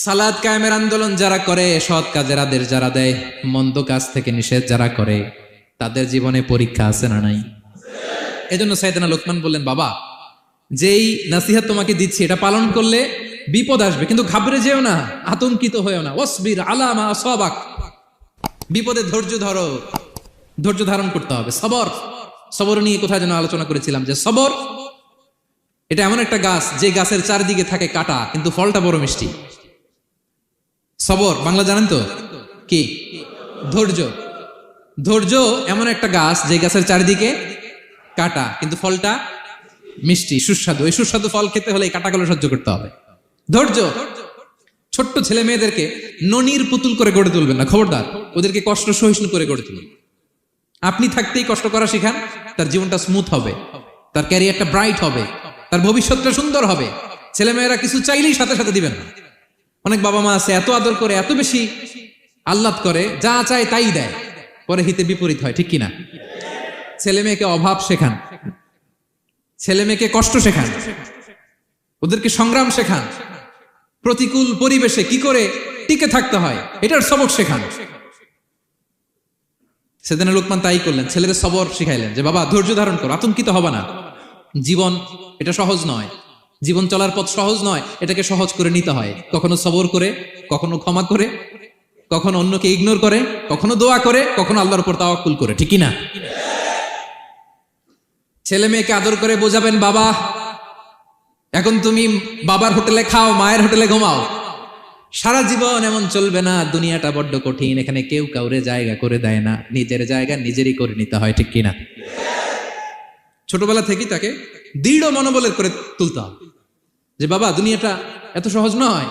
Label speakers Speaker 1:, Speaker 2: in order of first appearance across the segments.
Speaker 1: সালাত কায়েমের আন্দোলন যারা করে, সৎ কাজের আদেশ যারা দেয়, মন্দ কাজ থেকে নিষেধ যারা করে, তাদের জীবনে পরীক্ষা আছে না নাই? এজন্য সাইয়েদনা লোকমান বললেন, বাবা যেই নাসিহত তোমাকে দিচ্ছি এটা পালন করলে বিপদ আসবে, কিন্তু ঘাবড়ে যেও না, আতঙ্কিত হয়েও না। ওয়াসবির আলা মা আসাবাক, বিপদে ধৈর্য ধরো, ধৈর্য ধারণ করতে হবে। সবর, সবর নিয়ে কোথায় যেন আলোচনা করেছিলাম যে সবর এটা এমন একটা গাছ যে গাছের চারদিকে থাকে কাটা, কিন্তু ফলটা বড় মিষ্টি। সবর বাংলা জানেন তো কি? ধৈর্য। ধৈর্য এমন একটা গাছ যে গাছের চারিদিকে কাটা, কিন্তু ফলটা মিষ্টি, সুস্বাদু। এই সুস্বাদু ফল খেতে হলে এই কাটাগুলো সহ্য করতে হবে। ধৈর্য। ছোট্ট ছেলে মেয়েদেরকে ননির পুতুল করে গড়ে তুলবেন না, খবরদার। ওদেরকে কষ্ট সহিষ্ণু করে গড়ে তুলুন। আপনি থাকতেই কষ্ট করা শিখান, তার জীবনটা স্মুথ হবে, তার ক্যারিয়ারটা ব্রাইট হবে, তার ভবিষ্যৎটা সুন্দর হবে। ছেলেমেয়েরা কিছু চাইলেই সাথে সাথে দিবেন না। অনেক বাবা মা আছে এত আদর করে, এত বেশি আহ্লাদ করে, যা চায় তাই দেয়, পরে হিতে বিপরীত হয়, ঠিক কিনা? ছেলে মেয়েকে অভাব শেখান, ছেলে মেয়েকে কষ্ট শেখান, ওদেরকে সংগ্রাম শেখান, প্রতিকূল পরিবেশে কি করে টিকে থাকতে হয় এটার সবক শেখান। সেদিন লোকমান তাই করলেন, ছেলেদের সবর শিখাইলেন যে বাবা ধৈর্য ধারণ করো, আতঙ্কিত হবে না। জীবন এটা সহজ নয়, জীবন চলার পথ সহজ নয়, এটাকে সহজ করে নিতে হয়। কখনো সবর করে, কখনো ক্ষমা করে, কখনো অন্যকে ইগনোর করে, কখনো দোয়া করে, কখনো আল্লাহর উপর তাওয়াক্কুল করে, ঠিক না? ছেলে মেয়েকে আদর করে বোঝাবেন, বাবা এখন তুমি বাবার হোটেলে খাও, মায়ের হোটেলে ঘুমাও। সারা জীবন এমন চলবে না, দুনিয়াটা বড্ড কঠিন, এখানে কেউ কাউরে জায়গা করে দেয় না, নিজের জায়গা নিজেরই করে নিতে হয়, ঠিক কিনা? ছোটবেলা থেকেই তাকে দৃঢ় মনোবলের করে তুলতে হবে যে বাবা দুনিয়াটা এত সহজ নয়,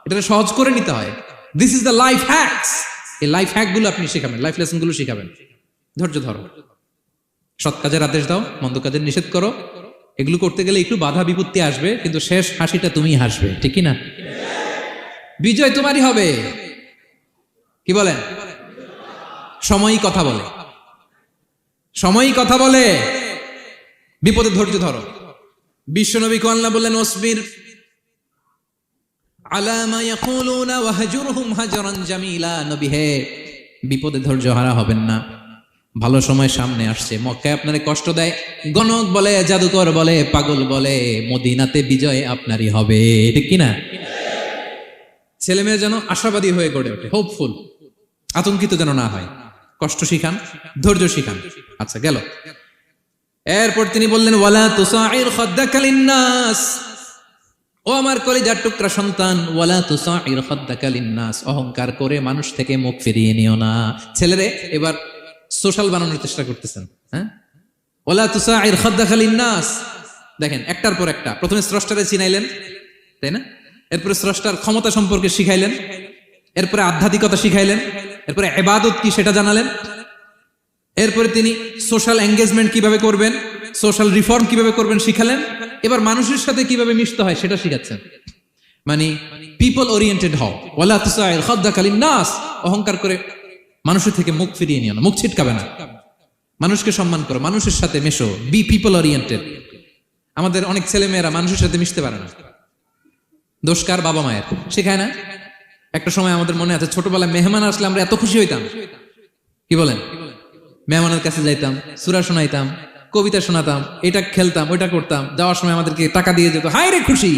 Speaker 1: এটা সহজ করে নিতে হয়। This is the life hacks. এই লাইফ হ্যাক গুলো আপনি শিখাবেন, লাইফ লেসন গুলো শিখাবেন। ধৈর্য ধরো, সৎ কাজের আদেশ দাও, মন্দ কাজের নিষেধ করো। এগুলো করতে গেলে একটু বাধা বিপত্তি আসবে, কিন্তু শেষ হাসিটা তুমি হাসবে, ঠিক না? বিজয় তোমারই হবে। কি বলেন? সময়ই কথা বলে, সময়ই কথা বলে। বিপদে ধৈর্য ধরো। বিশ্বনবী কো আল্লাহ বললেন, ওয়াসবির আলা মা ইয়াকুলুনা ওয়াহজুরহুম হাজরান জামিলা। নবী হে, বিপদে ধৈর্য হারা হবেন না। ভালো সময় সামনে আসছে, মক্কায় আপনারে কষ্ট দেয়, গণক বলে, জাদুকর বলে, পাগল বলে, মদিনাতে বিজয় আপনারই হবে, ঠিক কিনা? ছেলে মেয়ে যেন আশাবাদী হয়ে গড়ে ওঠে, হোপফুল, আতঙ্কিত যেন না হয়। কষ্ট শিখান, ধৈর্য শিখান। আচ্ছা গেল। এরপর তিনি বললেন, ওয়ালা তুসাইর খাদ্দাকা লিন্নাস। ও আমার কলিজার টুকরা সন্তান, ওয়ালা তুসাইর খাদ্দাকা লিন্নাস। অহংকার করে মানুষ থেকে মুখ ফিরিয়ে নিও না। ছেলেরে এবার সোশ্যাল বানানোর চেষ্টা করতেছেন, হ্যাঁ? ওয়ালা তুসাইর খাদ্দাকা লিন্নাস। দেখেন একটার পর একটা, প্রথমে স্রষ্টারে চিনাইলেন, তাই না? এরপরে স্রষ্টার ক্ষমতা সম্পর্কে শিখাইলেন, এরপরে আধ্যাত্মিকতা শিখাইলেন, এরপরে ইবাদত কি সেটা জানালেন, এরপরে তিনি সোশ্যাল এঙ্গেজমেন্ট কিভাবে করবেন, সোশ্যাল রিফর্ম কিভাবে করবেন শিখালেন। এবার মানুষের সাথে কিভাবে মিশতে হয় সেটা শিখাচ্ছেন। মানে পিপল ওরিয়েন্টেড হও। ওয়ালা তুসাইর খাদ্দাকা লিন্নাস। অহংকার করে মানুষের থেকে মুখ ফিরিয়ে নিও না, মুখ ছিটকাবে না। মানুষকে সম্মান করো, মানুষের সাথে মেশো, বি পিপল ওরিয়েন্টেড। আমাদের অনেক ছেলে মেয়েরা মানুষের সাথে মিশতে পারে না। দোষ কার? বাবা মায়ের। শেখায় না। একটা সময় আমাদের মনে আছে, ছোটবেলায় মেহমান আসলে আমরা এত খুশি হইতাম, কি বলেন? মেহমানের কাছে যাইতাম, সূরা শোনাইতাম, কবিতা শোনাতাম, এটা খেলতাম, ওইটা করতাম। যাওয়ার সময় আমাদেরকে টাকা দিয়ে যেত, হায় রে খুশি।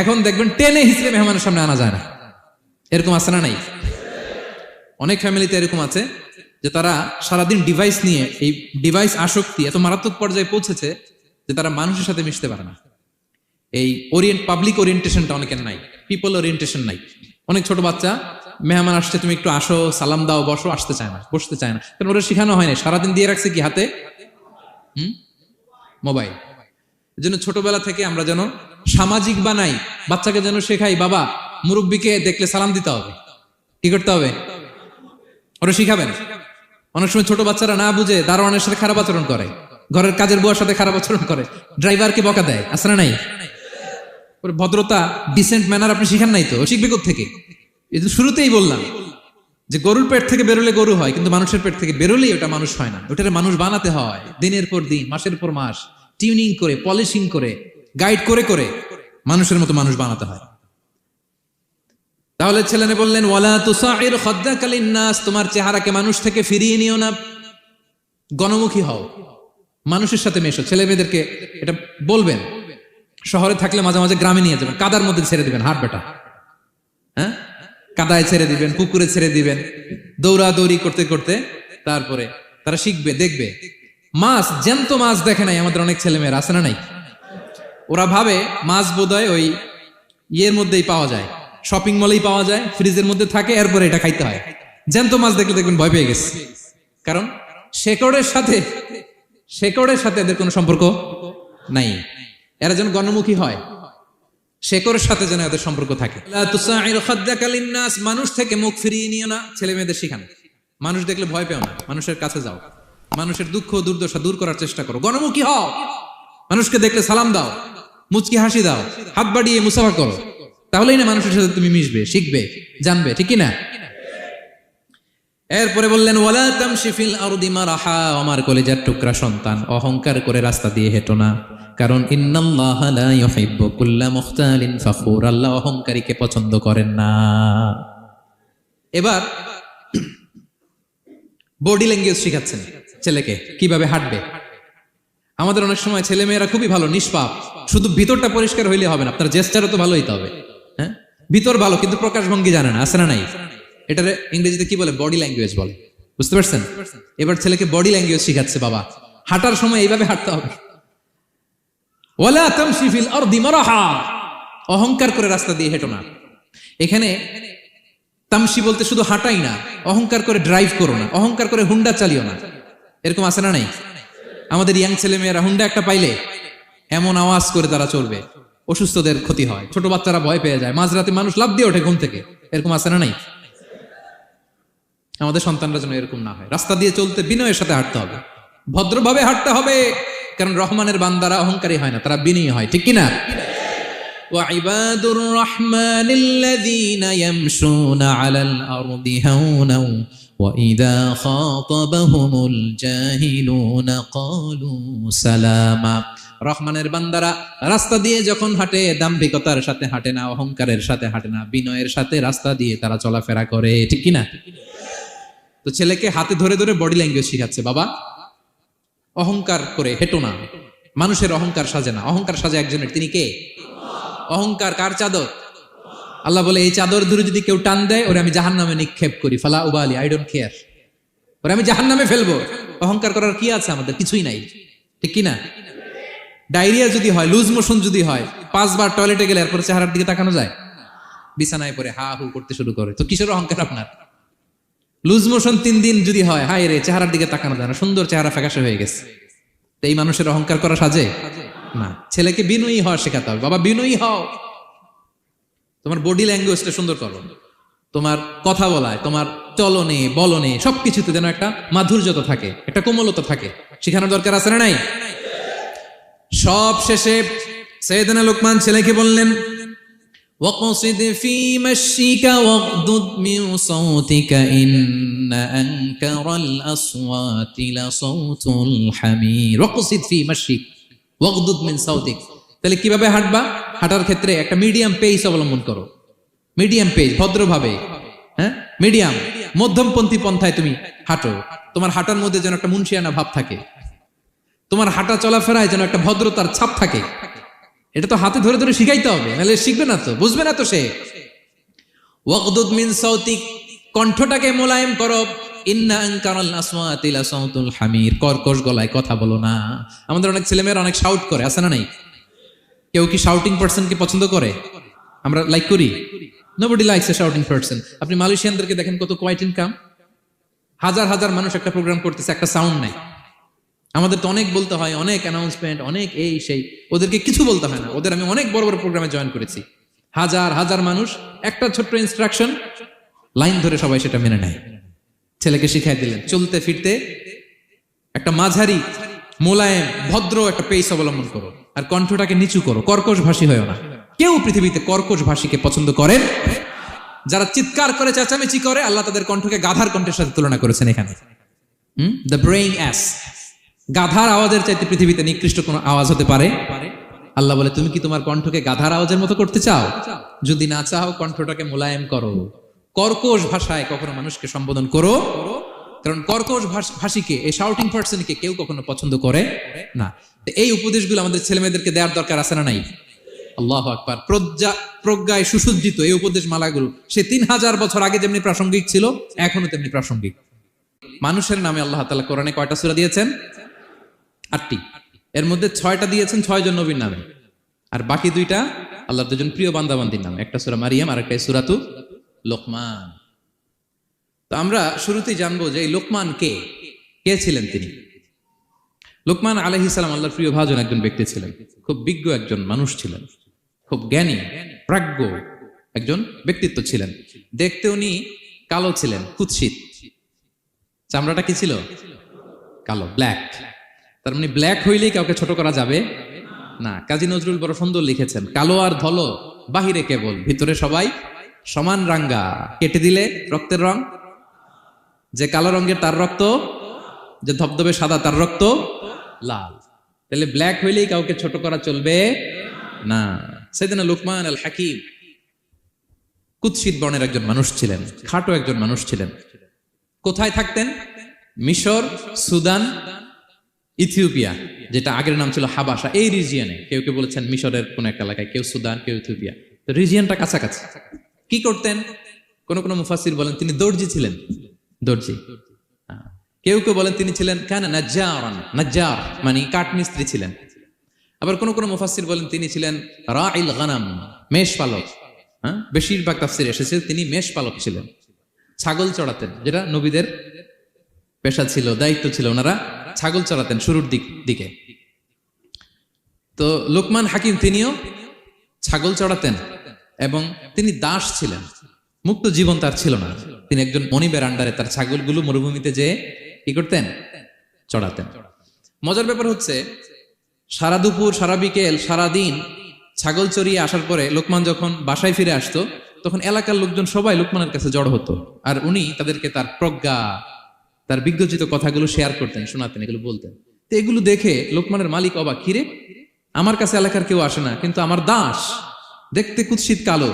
Speaker 1: এখন দেখবেন টেনে হিসেবে মেহমানের সামনে আনা যায় না। এরকম আছে না নাই? অনেক ফ্যামিলিতে এরকম আছে যে তারা সারাদিন ডিভাইস নিয়ে, এই ডিভাইস আসক্তি এত মারাত্মক পর্যায়ে পৌঁছেছে যে তারা মানুষের সাথে মিশতে পারে না। এই পাবলিক ওরিয়েন্টেশনটা অনেকের নাই, পিপল ওরিয়েন্টেশন নাই। অনেক ছোট বাচ্চা, মেহমান আসছে, তুমি একটু আসো, সালাম দাও, বসো, আসতে চায় না, বসতে চায় না। কারণ ওরা শিখানো হয় না, সারাদিন দিয়ে রাখছে কি হাতে? মোবাইল। এই জন্য ছোটবেলা থেকে আমরা যেন সামাজিক বানাই, বাচ্চাকে যেন শেখাই, বাবা মুরব্বীকে দেখলে সালাম দিতে হবে, কি করতে হবে ওরা শিখাবেন। অনেক সময় ছোট বাচ্চারা না বুঝে দারোয়ানের সাথে খারাপ আচরণ করে, ঘরের কাজের বুয়ার সাথে খারাপ আচরণ করে, ড্রাইভারকে বকা দেয়, আছে না নাই? ভদ্রতা, ডিসেন্ট ম্যানার আপনি শিখান নাই তো, শিখবে কোত্থেকে? এই তো শুরুতেই বললাম যে গরুর পেট থেকে বেরোলে গরু হয়, কিন্তু মানুষের পেট থেকে বেরোলেই ওটা মানুষ হয় না। ওটারে মানুষ বানাতে হয় দিনের পর দিন, মাসের পর মাস, টিউনিং করে, পলিশিং করে, গাইড করে করে মানুষের মতো মানুষ বানাতে হয়। তাহলে ছেলেনে বললেন ওয়ালা তুসাইর খাদ্দাকা লিন্নাস, তোমার চেহারাকে মানুষ থেকে ফিরিয়ে নিও না, গণমুখী হও, মানুষের সাথে মেশো। ছেলে মেয়েদেরকে এটা বলবেন, শহরে থাকলে মাঝে মাঝে গ্রামে নিয়ে যাবেন, কাদার মধ্যে ছেড়ে দিবেন, হাট বেটা, হ্যাঁ, কাদায় ছেড়ে দিবেন, পুকুরে ছেড়ে দিবেন, দৌড়াদৌড়ি করতে করতে তারপরে তারা শিখবে, দেখবে। মাছ, জ্যান্ত মাছ দেখে নাই আমাদের অনেক ছেলে মেয়েরা, আছে না নাই? ওরা ভাবে মাছ বোধহয় ওই ইয়ের মধ্যেই পাওয়া যায়, শপিং মলেই পাওয়া যায়, ফ্রিজের মধ্যে থাকে, এরপরে এটা খাইতে হয়। জ্যান্ত মাছ দেখলে দেখবেন ভয় পেয়ে গেছে, কারণ শেকড়ের সাথে এদের কোনো সম্পর্ক নাই। এরা যেন গণমুখী হয়, শেকড়ের সাথে যেন এদের সম্পর্ক থাকে। লা তুসাইর খাদ্দাকা লিন্নাস, মানুষ থেকে মুখ ফিরিয়ে নিও না। ছেলে মেয়েদের শিখান, মানুষ দেখলে ভয় পেও না, মানুষের কাছে যাও, মানুষের দুঃখ দুর্দশা দূর করার চেষ্টা করো, গণমুখী হও, মানুষকে দেখলে সালাম দাও, মুচকি হাসি দাও, হাত বাড়িয়ে মুসাফা করো, তাহলেই না মানুষের সাথে তুমি মিশবে, শিখবে, জানবে, ঠিক না? এরপরে বললেন ওয়ালা তামশি ফিল আরদি মারাহা, আমার কলিজার টুকরা সন্তান, অহংকার করে রাস্তা দিয়ে হেঁটো না, কারণ ইন্নাল্লাহা লা ইউহিব্বু কুল্লা মুখতালিন ফাখুর, আল্লাহ অহংকারীকে পছন্দ করেন না। এবার বডি ল্যাঙ্গুয়েজ শিখাচ্ছেন ছেলেকে, কিভাবে হাঁটবে। আমাদের অনেক সময় ছেলে মেয়েরা খুবই ভালো, নিষ্পাপ, শুধু ভিতরটা পরিষ্কার হইলে হবে না, আপনার জেস্টারও তো ভালো হইতে হবে। হ্যাঁ, ভিতর ভালো কিন্তু প্রকাশ ভঙ্গি জানে না, আছে না নাই? এটার ইংরেজিতে কি বলে? বডি ল্যাঙ্গুয়েজ বলে, বুঝতে পারছেন? এবার ছেলেকে বডি ল্যাঙ্গুয়েজ শিখাচ্ছে বাবা, হাঁটার সময় এইভাবে হাঁটতে হবে। ওয়ালা তামশি ফিল আরদি মারাহা, অহংকার করে রাস্তা দিয়ে হেঁটো না। এখানে তামশি বলতে শুধু হাঁটাই না, অহংকার করে ড্রাইভ করো না, অহংকার করে হুন্ডা চালিও না, এরকম আছে না নাই? আমাদের ইয়াং ছেলে মেয়েরা হুন্ডা একটা পাইলে এমন আওয়াজ করে তারা চলবে, অসুস্থদের ক্ষতি হয়, ছোট বাচ্চারা ভয় পেয়ে যায়, মাঝরাতে মানুষ লাফ দিয়ে ওঠে ঘুম থেকে, এরকম আছে না নাই? আমাদের সন্তানরা যেন এরকম না হয়। রাস্তা দিয়ে চলতে বিনয়ের সাথে হাঁটতে হবে, ভদ্রভাবে হাঁটতে হবে, কারণ রহমানের বান্দারা অহংকারী হয় না, তারা বিনয়ী হয়, ঠিক কিনা? وعباد الرحمن الذين يمشون على الأرض هونا وإذا خاطبهم الجاهلون قالوا سلاما, রহমানের বান্দারা রাস্তা দিয়ে যখন হাঁটে দাম্ভিকতার সাথে হাঁটে না, অহংকারের সাথে হাঁটে না, বিনয়ের সাথে রাস্তা দিয়ে তারা চলাফেরা করে, ঠিক কিনা? তো ছেলেকে হাতে ধরে ধরে বডি ল্যাঙ্গুয়েজ শিখাচ্ছে, বাবা অহংকার করে হেঁটো না, মানুষের অহংকার সাজে না, অহংকার সাজে একজনের, তিনি কে? অহংকার কার চাদর? আল্লাহ বলে এই চাদর ধরে যদি কেউ টান দেয় ওরে আমি জাহান্নামে নিক্ষেপ করি, ফালা উবালি, আই ডোন্ট কেয়ার, ওরে আমি জাহান্নামে ফেলবো। অহংকার করার কি আছে আমাদের? কিছুই নাই, ঠিক কিনা? ডায়রিয়া যদি হয়, লুজ মোশন যদি হয়, 5 বার টয়লেটে গেলে এরপর চেহারার দিকে তাকানো যায়? বিছানায় পড়ে হা হু করতে শুরু করে, তো কিসের অহংকার আপনার? লুজ মোশন 3 দিন যদি হয়, হায় রে, চেহারার দিকে তাকানো যায় না, সুন্দর চেহারা ফ্যাকাশে হয়ে গেছে, তো এই মানুষের অহংকার করা সাজে না। ছেলেকে বিনয়ী হওয়া শেখাতে হবে, বাবা বিনয়ী হও, তোমার বডি ল্যাঙ্গুয়েজটা সুন্দর করো, তোমার কথা বলায়, তোমার চলনে বলনে সবকিছুতে যেন একটা মাধুর্যতা থাকে, একটা কোমলতা থাকে, শেখানোর দরকার আছে না নাই? সব শেষে সাইয়েদনা লোকমান ছেলেকে বললেন ওয়াকসিদ ফি মাশিকা ওয়াগদুদ মিন সাউতিকা ইন্না আনকারাল আসওয়াতি লা সাউতুল হামির। ওয়াকসিদ ফি মাশিক ওয়াগদুদ মিন সাউতিক, তাহলে কিভাবে হাঁটবা? হাঁটার ক্ষেত্রে একটা মিডিয়াম পেস অবলম্বন করো, মিডিয়াম পেস, ভদ্রভাবে, হ্যাঁ, মিডিয়াম মধ্যমপন্থী পন্থায় তুমি হাঁটো, তোমার হাঁটার মধ্যে যেন একটা মুনশিয়ানা ভাব থাকে, তোমার হাঁটা চলাফেরায় যেন একটা ভদ্রতার ছাপ থাকে। এটা তো হাতে ধরে ধরে শিখাইতে হবে, নাহলে শিখবে না তো, বুঝবে না তো সে। ওয়াগদুদ মিন সাউতিক, কণ্ঠটাকে মোলায়েম করো, ইন্না আনকারাল আসওয়াতি লা সাউতুল হামির, কর্কশ গলায় কথা বলো না। আমাদের অনেক ছেলেমেয়েরা অনেক শাউট করে, আছে না নাই? কেউ কি শাউটিং পারসনকে পছন্দ করে? আমরা লাইক করি? Nobody likes a shouting person. আপনি মালয়েশিয়ানদেরকে দেখেন কত কোয়াইট ইনকাম, হাজার হাজার মানুষ একটা প্রোগ্রাম করতেছে, একটা সাউন্ড নাই। আমাদের তো অনেক বলতে হয়, অনেক অ্যানাউন্সমেন্ট, অনেক এই সেই, ওদেরকে কিছু বলতে হয় না। ওদের আমি অনেক বড় বড় প্রোগ্রামে জয়েন করেছি, হাজার হাজার মানুষ, একটা ছোট্ট ইনস্ট্রাকশন, লাইন ধরে সবাই সেটা মেনে নেয়। ছেলেকে শিখাই দিলেন চলতে ফিরতে একটা মাঝারি মোলায়েম ভদ্র একটা পেস অবলম্বন করো, আর কণ্ঠটাকে নিচু করো, কর্কশ ভাষী হয়েও না। কেউ পৃথিবীতে কর্কশ ভাষীকে পছন্দ করেন? যারা চিৎকার করে চেঁচামেচি করে, আল্লাহ তাদের কণ্ঠকে গাধার কণ্ঠের সাথে তুলনা করেছেন এখানে। দ্য ব্রেইং অ্যাস, গাধার আওয়াজের চাইতে পৃথিবীতে নিকৃষ্ট কোন আওয়াজ হতে পারে? আল্লাহ বলে, তুমি কি তোমার কণ্ঠকে গাধার আওয়াজের মতো করতে চাও? যদি না চাও, কণ্ঠটাকে মোলায়েম করো। কর্কশ ভাষায় কখনো মানুষকে সম্বোধন করো, কারণ কর্কশ ভাষীকে, এই শাউটিং পার্সনকে কেউ কখনো পছন্দ করে না। এই উপদেশগুলো আমাদের ছেলে মেয়েদেরকে দেওয়ার দরকার আছে না নাই? আল্লাহু আকবার। প্রজ্ঞায় সুসজ্জিত এই উপদেশ মালাগুলো সে 3000 বছর আগে যেমনি প্রাসঙ্গিক ছিল, এখনো তেমনি প্রাসঙ্গিক। মানুষের নামে আল্লাহ তাআলা কোরআনে কয়টা সূরা দিয়েছেন? 8টি। এর মধ্যে 6টা দিয়েছেন 6 জন নবীর নামে, আর বাকি 2টা আল্লাহর 2 জন প্রিয় বান্দাবান্দির নামে। একটা সূরা মারিয়াম আর একটা সূরাতু লোকমান। তো আমরা শুরুতেই জানবো যে এই লোকমান কে ছিলেন তিনি। লোকমান আলাইহিস সালাম আল্লাহর প্রিয় ভাজন একজন ব্যক্তি ছিলেন, খুব বিজ্ঞ একজন মানুষ ছিলেন, খুব জ্ঞানী প্রাজ্ঞ একজন ব্যক্তিত্ব ছিলেন। দেখতে উনি কালো ছিলেন, কুৎসিত। চামড়াটা কি ছিল? কালো, ব্ল্যাক। তার মানে ব্ল্যাক হইলেই কাউকে ছোট করা যাবে না। কাজী নজরুল বড় সুন্দর লিখেছেন, কালো আর ধলো বাহিরে কেবল, ভিতরে সবাই সমান রাঙ্গা। কেটে দিলে রক্তের রং, যে কালো রঙের তার রক্ত, যে ধবধবে সাদা তার রক্ত লাল। তাহলে ব্ল্যাক হইলেই কাউকে ছোট করা চলবে না। সাইয়েদনা লোকমান আল হাকিম কুৎসিত বর্ণের একজন মানুষ ছিলেন, খাটো একজন মানুষ ছিলেন। কোথায় থাকতেন? মিশর, সুদান, ইথিওপিয়া, যেটা আগের নাম ছিল হাবাসা, এই রিজিয়নে। কেউ কেউ বলেছেন মিশরের কোন একটা এলাকায়, কেউ সুদান, কেউ ইথিওপিয়া। তো রিজিয়নটা কাছাকাছি। কি করতেন? কোন কোন মুফাসসির বলেন তিনি দর্জি ছিলেন, দর্জি। কেউ কেউ বলেন তিনি ছিলেন কানা নাজ্জারান, নাজ্জার মানে কাঠমিস্ত্রি ছিলেন। আবার কোন কোন মুফাসসির বলেন তিনি ছিলেন রাইল গানাম, মেষ পালক। বেশিরভাগ তাফসিরে এসেছে তিনি মেষ পালক ছিলেন, ছাগল চড়াতেন, যেটা নবীদের পেশা ছিল, দায়িত্ব ছিল। ওনারা ছাগল চড়াতেন শুরুর দিকে। তো লোকমান হাকিম তিনিও ছাগল চড়াতেন এবং তিনি দাস ছিলেন, মুক্ত জীবন তার ছিল না। তিনি একজন মনিবের আন্ডারে তার ছাগলগুলো মরুভূমিতে যেয়ে কি করতেন? চড়াতেন। মজার ব্যাপার হচ্ছে, সারা দুপুর, সারা বিকেল, সারা দিন ছাগল চড়িয়ে আসার পরে লোকমান যখন বাসায় ফিরে আসতো, তখন এলাকার লোকজন সবাই লোকমানের কাছে জড়ো হতো, আর উনি তাদেরকে তার প্রজ্ঞা, তার বিজ্ঞচিত কথাগুলো শেয়ার করতেন, শোনাতেন, এগুলো বলতেন। তো এগুলো দেখে লোকমানের মালিক অবাক, কিরে, আমার কাছে এলাকার কেউ আসে না, কিন্তু আমার দাস দেখতে কুৎসিত কালো,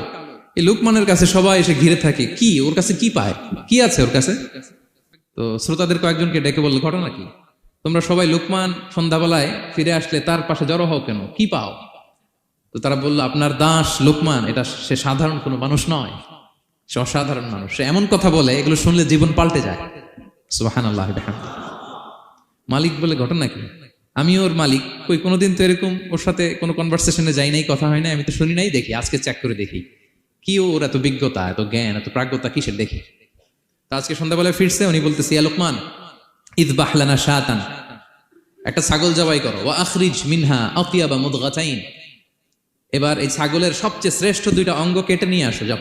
Speaker 1: এই লোকমানের কাছে সবাই এসে ঘিরে থাকে, কি ওর কাছে কি পায়, কি আছে ওর কাছে? তো শ্রোতাদের কয়েকজনকে ডেকে বলল, ঘটনা কি? তোমরা সবাই লোকমান সন্ধ্যাবেলায় ফিরে আসলে তার পাশে জড়ো হও কেন, কি পাও? তো তারা বললো, আপনার দাস লোকমান, এটা সে সাধারণ কোনো মানুষ নয়, সে অসাধারণ মানুষ। সে এমন কথা বলে, এগুলো শুনলে জীবন পাল্টে যায়। সুবহানাল্লাহ। মালিক বলে, ঘটনা কি? আমি ওর মালিক, কই কোনোদিন তো এরকম ওর সাথে কোনো কনভারসেশনে যাই নাই, কথা হয় নাই, আমি তো শুনি নাই, দেখি আজকে চেক করে দেখি কি ওর এত বিজ্ঞতা, এত জ্ঞান, এত প্রাজ্ঞতা কিসের দেখি। তা আজকে সন্ধ্যাবেলায় ফিরছে, উনি বলতেছে, ইয়া লোকমান ইযবাহ লানা শাতান, একটা ছাগল জবাই করো, ওয়া আখরিজ মিনহা আতিয়াবা মুদগাতাইন, এবার এই ছাগলের সবচেয়ে শ্রেষ্ঠ 2টা অঙ্গ কেটে নিয়ে আসো, যাও।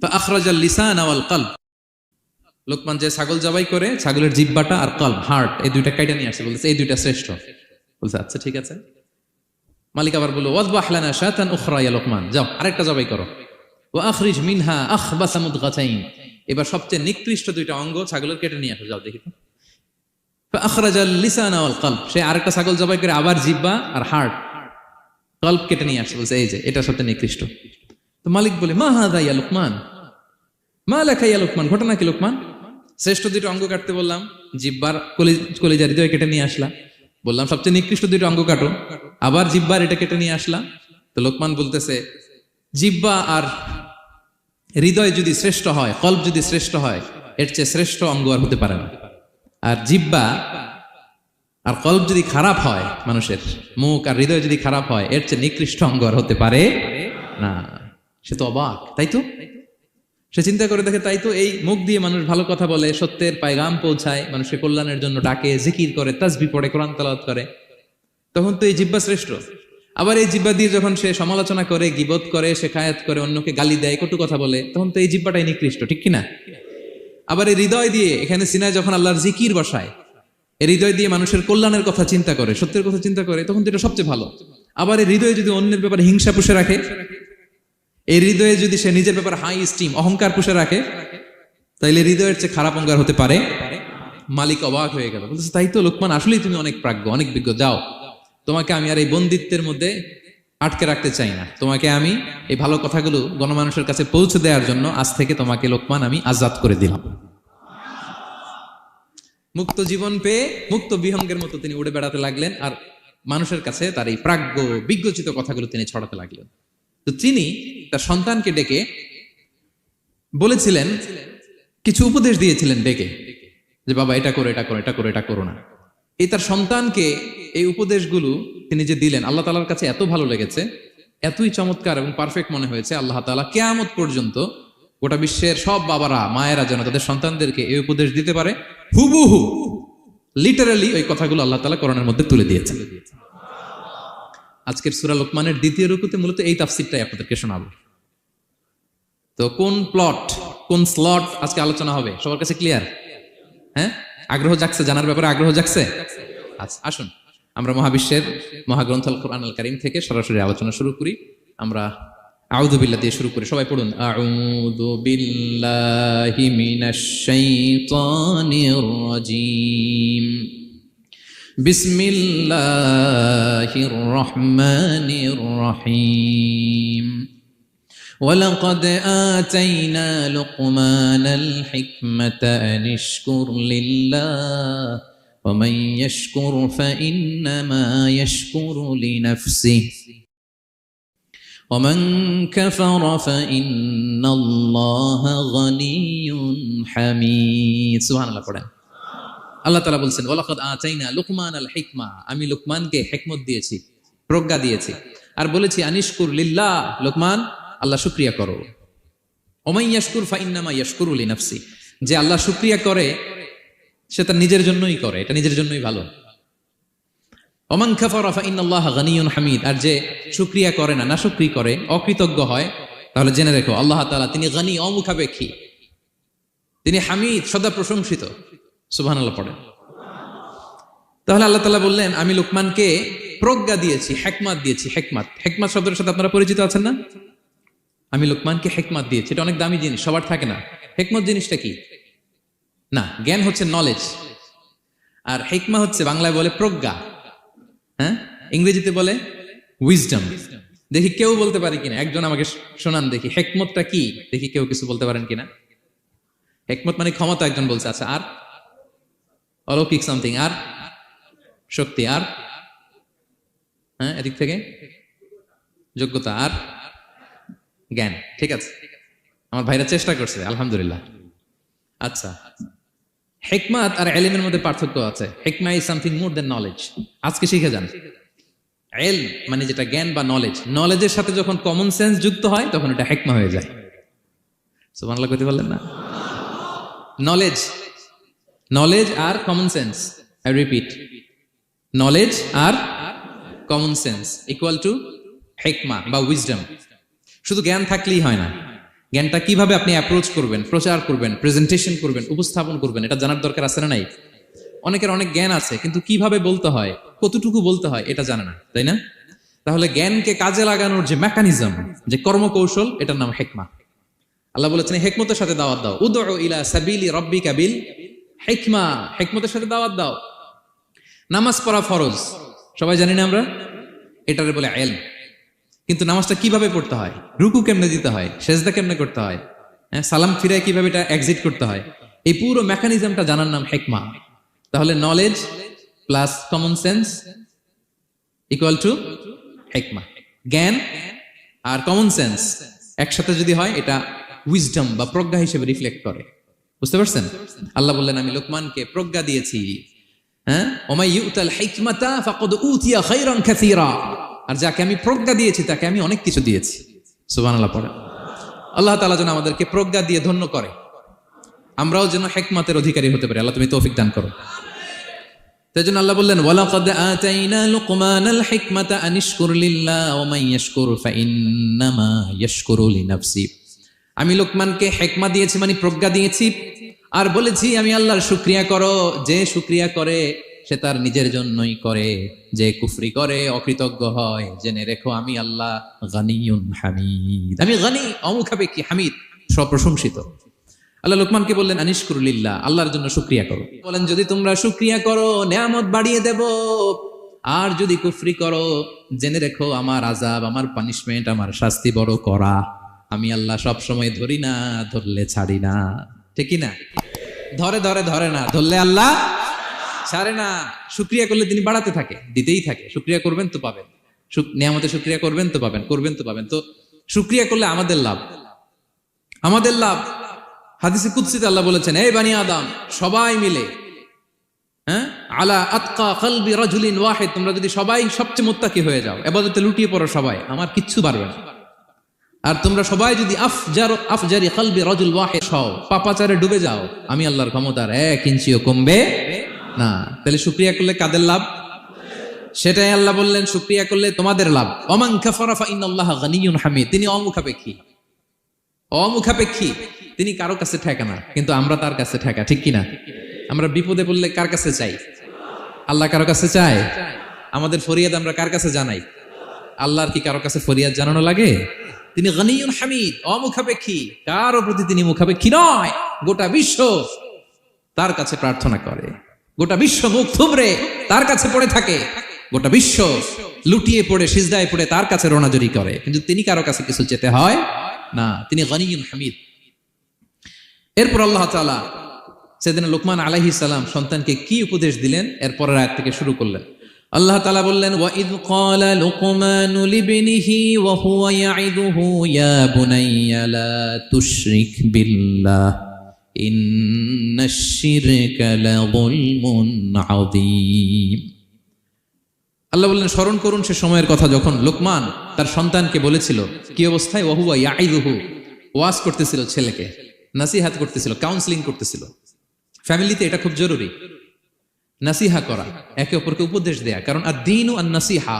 Speaker 1: ফা আখরাজাল লিসান ওয়াল কলব, লোকমান যে ছাগল জবাই করে ছাগলের জিহ্বাটা আর কলব, হার্ট, এই 2টা কেটে নিয়ে আসে, বলতেছে এই 2টা শ্রেষ্ঠ। বলছে আচ্ছা ঠিক আছে। মালিক আবার বলল, ওয়াযবাহ লানা শাতান উখরা ইয়া লোকমান, যাও আরেকটা জবাই করো, ওয়া আখরিজ মিনহা আখবাসা মুদগাতাইন, এবার সবচেয়ে নিকৃষ্ট 2টা অঙ্গ ছাগলের কেটে নিয়ে আসো, যাও দেখি। ফা আখরাজাল লিসান ওয়াল কলব, সে আরেকটা ছাগল জবাই করে আবার জিহ্বা আর হার্ট, কলব কেটে নিয়ে আসে, বলছে এই যে এটা সবচেয়ে নিকৃষ্ট। তো মালিক বলে, মা হাযা ইয়া লোকমান, মা লাকা ইয়া লোকমান, ঘটনা কি লোকমান? শ্রেষ্ঠ 2টা অঙ্গ কাটতে বললাম, জিহ্বার কলিজার হৃদয় কেটে নিয়ে আসলাম, বললাম সবচেয়ে নিকৃষ্ট 2টা অঙ্গ কাটো, আবার জিহ্বার এটা কেটে নিয়ে আসলাম। তো লোকমান বলতেছে, জিহ্বা আর হৃদয় যদি শ্রেষ্ঠ হয়, কলব যদি শ্রেষ্ঠ হয়, এর চেয়ে শ্রেষ্ঠ অঙ্গ আর হতে পারে না। আর জিহ্বা আর কলব যদি খারাপ হয়, মানুষের মুখ আর হৃদয় যদি খারাপ হয়, এর চেয়ে নিকৃষ্ট অঙ্গ আর হতে পারে না। সে তো অবাক, তাই তো? সে চিন্তা করে দেখে, তাই তো, এই মুখ দিয়ে মানুষ ভালো কথা বলে, সত্যের পায়গাম পৌঁছায়, মানুষের কল্যাণের জন্য ডাকে, জিকির করে, তাসবিহ পড়ে, কোরআন তেলাওয়াত করে, তখন তো এই জিহ্বা শ্রেষ্ঠ। আবার এই জিহ্বা দিয়ে যখন সে সমালোচনা করে, গীবত করে, শেখায়াত করে, অন্যকে গালি দেয়, কটু কথা বলে, তখন তো এই জিহ্বাটাই নিকৃষ্ট, ঠিক কিনা? আবার এই হৃদয় দিয়ে, এখানে সিনায় যখন আল্লাহর জিকির বসায়, এই হৃদয় দিয়ে মানুষের কল্যাণের কথা চিন্তা করে, সত্যের কথা চিন্তা করে, তখন তো এটা সবচেয়ে ভালো। আবার এই হৃদয়ে যদি অন্যের ব্যাপারে হিংসা পুষে রাখে, এই হৃদয়ে যদি সে নিজের ব্যাপারে হাই স্টিম, অহংকার পুষে রাখে, তাইলে হৃদয়ের চেয়ে খারাপ অঙ্গার হতে পারে। মালিক অবাক হয়ে গেল, বলতেছে তাই তো লোকমান, আসলেই তুমি অনেক প্রাজ্ঞ, অনেক বিজ্ঞ, যাও তোমাকে আমি আর এই বন্দিত্বের মধ্যে আটকে রাখতে চাই না, তোমাকে আমি এই ভালো কথাগুলো গণমানুষের কাছে পৌঁছে দেওয়ার জন্য আজ থেকে তোমাকে লোকমান আমি আজাদ করে দিলাম। মুক্ত জীবন পেয়ে মুক্ত বিহঙ্গের মতো তিনি উড়ে বেড়াতে লাগলেন, আর মানুষের কাছে তার এই প্রাজ্ঞ বিজ্ঞচিত কথাগুলো তিনি ছড়াতে লাগলেন। তো তিনি তার সন্তানকে ডেকে বলেছিলেন, কিছু উপদেশ দিয়েছিলেন ডেকে, যে বাবা এটা করো, এটা করো, এটা করো, এটা করো না। এই তার সন্তানকে এই উপদেশগুলো তিনি যে দিলেন, আল্লাহ তাআলার কাছে এত ভালো লেগেছে, এতই চমৎকার এবং পারফেক্ট মনে হয়েছে, আল্লাহ তাআলা কিয়ামত পর্যন্ত গোটা বিশ্বের সব বাবারা মায়েরা যেন তাদের সন্তানদেরকে এই উপদেশ দিতে পারে, হুবহু লিটারালি ওই কথাগুলো আল্লাহ তাআলা কোরআনের মধ্যে তুলে দিয়েছেন। আজকের সূরা লোকমানের দ্বিতীয় রুকুতে মূলত এই তাফসীরটাই আপনাদেরকে শোনাবো। তো কোন প্লট, কোন স্লট আজকে আলোচনা হবে সবার কাছে ক্লিয়ার? হ্যাঁ, আগ্রহ জাগছে, জানার ব্যাপারে আগ্রহ জাগছে? আচ্ছা, আসুন আমরা মহাবিশ্বের মহাগ্রন্থ আল কোরআন আল কারীম থেকে সরাসরি আলোচনা শুরু করি। আমরা আউযু বিল্লাহ দিয়ে শুরু করি, সবাই পড়ুন। আউযু বিল্লাহি মিনাশ শাইতানির রাজীম। বিসমিল্লাহির রহমানির রহিম। ولقد آتينا لقمان الحكمة أن اشكر لله ومن يشكر فإنما يشكر لنفسه ومن كفر فإن الله غني حميد। সুবহান আল্লাহ পড়েন। আল্লাহ তাআলা বলছেন, ওয়ালাকাদ আতাইনা লুকমানাল হিকমা, আমি লোকমানকে হিকমত দিয়েছি, প্রজ্ঞা দিয়েছি, আর বলেছি আনিশকুর লিল্লাহ, লোকমান আল্লাহ শুকরিয়া করো। ওমান ইয়াশকুর ফাইন্নামা ইয়াশকুরু লিনাফসি, যে আল্লাহ শুকরিয়া করে সে তার নিজের জন্যই করে, এটা নিজের জন্যই ভালো। ওমান কাফারা ফাইন্নাল্লাহা গানিয়ুন হামিদ, আর যে শুকরিয়া করে না, নাশুকরি করে, অকৃতজ্ঞ হয়, তাহলে জেনে রেখো আল্লাহ তাআলা তিনি গানি, অমুখাপেক্ষী, তিনি হামিদ, সদা প্রশংসিত। সুবহানাল্লাহ পড়েন। তাহলে আল্লাহ তাআলা বললেন আমি লোকমানকে প্রজ্ঞা দিয়েছি, হিকমত দিয়েছি। হিকমত, হিকমত শব্দের সাথে আপনারা পরিচিত আছেন না? আমি লোকমানকে হিকমত দিয়েছি, এটা অনেক দামি জিনিস, সবার থাকে না। হিকমত জিনিসটা কি? না, জ্ঞান হচ্ছে নলেজ, আর হিকমা হচ্ছে বাংলায় বলে প্রজ্ঞা, হ্যাঁ, ইংরেজিতে বলে উইজডম। দেখি কেউ বলতে পারে কিনা, একজন আমাকে শোনান দেখি হিকমতটা কি, দেখি কেউ কিছু বলতে পারেন কিনা। হিকমত মানে ক্ষমতা, একজন বলছে। আচ্ছা, আর অলৌকিক সামথিং, আর শক্তি, আর হ্যাঁ এদিক থেকে যোগ্যতা, আর জ্ঞান। ঠিক আছে, আমার ভাইরা চেষ্টা করছে, আলহামদুলিল্লাহ। আচ্ছা, হিকমত আর ইলমের মধ্যে পার্থক্য আছে। হিকমা is something more than knowledge. আজকে শিখে যান, ইলম মানে যেটা জ্ঞান বা নলেজ, নলেজের সাথে যখন কমন সেন্স যুক্ত হয় তখন এটা হিকমা হয়ে যায়। সুবহানাল্লাহ কইতে বললেন না? নলেজ, নলেজ আর common sense, I repeat, knowledge আর কমন সেন্স ইকুয়াল টু হিকমা বা উইজডম। শুধু জ্ঞান থাকলেই হয় না, জ্ঞানটা কিভাবে আপনি অ্যাপ্রোচ করবেন, প্রচার করবেন, প্রেজেন্টেশন করবেন, উপস্থাপন করবেন, এটা জানার দরকার আছে না নাই? অনেকের অনেক জ্ঞান আছে কিন্তু কিভাবে বলতে হয়, কতটুকু বলতে হয় এটা জানে না, তাই না? তাহলে জ্ঞানকে কাজে লাগানোর যে মেকানিজম, যে কর্মকৌশল, এটার নাম হিকমা। আল্লাহ বলেছেন হিকমতের সাথে দাওয়াত দাও, উদউ ইলা সাবিলি রাব্বিকা বিল হিকমা, হিকমতের সাথে দাওয়াত দাও। নামাজ পড়া ফরজ, সবাই জানি না আমরা, এটারে বলে ইলম। কিন্তু নামাজটা কিভাবে পড়তে হয়, রুকু কেমনে দিতে হয়, সেজদা কেমনে করতে হয়, সালাম ফিরায় কিভাবে এটা এক্সিট করতে হয়, এই পুরো মেকানিজমটা জানার নাম হিকমা। তাহলে knowledge plus common sense equal to হিকমা। জ্ঞান আর কমন সেন্স একসাথে যদি হয় এটা উইজডম বা প্রজ্ঞা হিসেবে রিফ্লেক্ট করে। বুঝতে পারছেন? আল্লাহ বললেন আমি লোকমানকে প্রজ্ঞা দিয়েছি। হ্যাঁ, ওমাই ইউতাল হিকমাতা ফাকাদ উতিয়া খায়রান কাসীরা, আর যাকে আমি প্রজ্ঞা দিয়েছি তাকে আমি অনেক কিছু দিয়েছি। সুবহানাল্লাহ পড়ে। আল্লাহ তাআলা যেন আমাদেরকে প্রজ্ঞা দিয়ে ধন্য করে, আমরাও যেন হিকমতের অধিকারী হতে পারি। আল্লাহ তুমি তৌফিক দান করো। তাই জন্য আল্লাহ বললেন ওয়ালাকাদ আতাইনা লুকমানাল হিকমাতা আনিশকুর লিল্লাহ ওয়া মান ইয়াশকুর ফাইন্নামা ইয়াশকুরু লিনাফসি। আমি লোকমানকে হিকমা দিয়েছি মানে প্রজ্ঞা দিয়েছি, আর বলেছি আমি আল্লাহর শুকরিয়া করো। যে শুকরিয়া করে সে তার নিজের জন্যই করে, যে কুফরি করে, অকৃতজ্ঞ হয়, জেনে রেখো আমি আল্লাহ গানিয়ুন হামিদ, আমি গানি, অমুখাপেক্ষী, হামিদ, সপ্রশংসিত। আল্লাহ লোকমানকে বললেন আনিশকুরুলিল্লাহ, আল্লাহর জন্য শুকরিয়া করো। বলেন যদি তোমরা শুকরিয়া করো নেয়ামত বাড়িয়ে দেব। আর যদি কুফরি করো জেনে রেখো আমার আযাব, আমার পানিশমেন্ট, আমার শাস্তি বড় করা। আমি আল্লাহ সব সময় ধরি না, ধরলে ছাড়ি না। ঠিক কি না? ধরে ধরে ধরে না, ধরলে আল্লাহ ছাড়ে না। শুকরিয়া করলে তিনি বাড়াতে থাকে, দিতেই থাকে। শুকরিয়া করবেন তো পাবেন, নিয়ামতে শুকরিয়া করবেন তো পাবেন, করবেন তো পাবেন। তো শুকরিয়া করলে আমাদের লাভ, আমাদের লাভ। হাদিসে কুদসিতে আল্লাহ বলেছেন, এই বানি আদম সবাই মিলে, হ্যাঁ, আলা আতকা কলবি রাজুলিন ওয়াহিদ, তোমরা যদি সবাই সবচেয়ে মুত্তাকি হয়ে যাও, ইবাদতে লুটিয়ে পড়ো সবাই, আমার কিচ্ছু পারবে না। আর তোমরা সবাই যদি আফজারি কলবি রাজুল ওয়াহিদ হও, পাপাচারে ডুবে যাও, আমি আল্লাহর ক্ষমতার 1 ইঞ্চিও কমবে না। তাহলে শুকরিয়া করলে কাদের লাভ? সেটাই আল্লাহ বললেন, শুকরিয়া করলে তোমাদের লাভ। ওমান কাফারা ফা ইন্নাল্লাহা গানিয়্যুন হামিদ, তিনি অমুখাপেক্ষী, অমুখাপেক্ষী, তিনি কারো কাছে ঠেকা না, কিন্তু আমরা তার কাছে ঠেকা। ঠিক কিনা? আমরা বিপদে পড়লে কার কাছে চাই? আল্লাহ কারো কাছে চায়? আমাদের ফরিয়াদ আমরা কার কাছে জানাই? আল্লাহর কি কারো কাছে ফরিয়াদ জানানো লাগে? তিনি গানিয়্যুন হামিদ, অমুখাপেক্ষী, কারো প্রতি তিনি মুখাপেক্ষী নয়। গোটা বিশ্ব তার কাছে প্রার্থনা করে, গোটা বিশ্ব মুখ থুবড়ে তার কাছে পড়ে থাকে, গোটা বিশ্ব লুটিয়ে পড়ে সিজদায় পড়ে তার কাছে রোনাজরি করে, কিন্তু তিনি কারো কাছে কিছু চেতে হয় না। তিনি গানিয়্যুন হামিদ। এরপর আল্লাহ তাআলা সাইয়েদনা লুকমান আলাইহিস সালাম সন্তানকে কি উপদেশ দিলেন এরপরের আয়াত থেকে শুরু করলেন। আল্লাহ তাআলা বললেন, ওয়া ইয ক্বালা লুকমানু লিবনিহি ওয়া হুয়া ইয়াইদুহু ইয়া বুনাইয়া লা তুশরিক বিল্লাহ ইন্নাশ শিরকা লাযুলমুন আযীম। আল্লাহ বললেন, স্মরণ করুন সে সময়ের কথা যখন লোকমান তার সন্তানকে বলেছিল, কি অবস্থায়? ওয়া হুয়া ইয়াইদুহু, ওয়াজ করতেছিল, ছেলেকে নাসিহাত করতেছিল, কাউন্সেলিং করতেছিল। ফ্যামিলিতে এটা খুব জরুরি, নাসিহা করা, একে অপরকে উপদেশ দেয়া। কারণ আদ-দীনু আন-নাসিহা,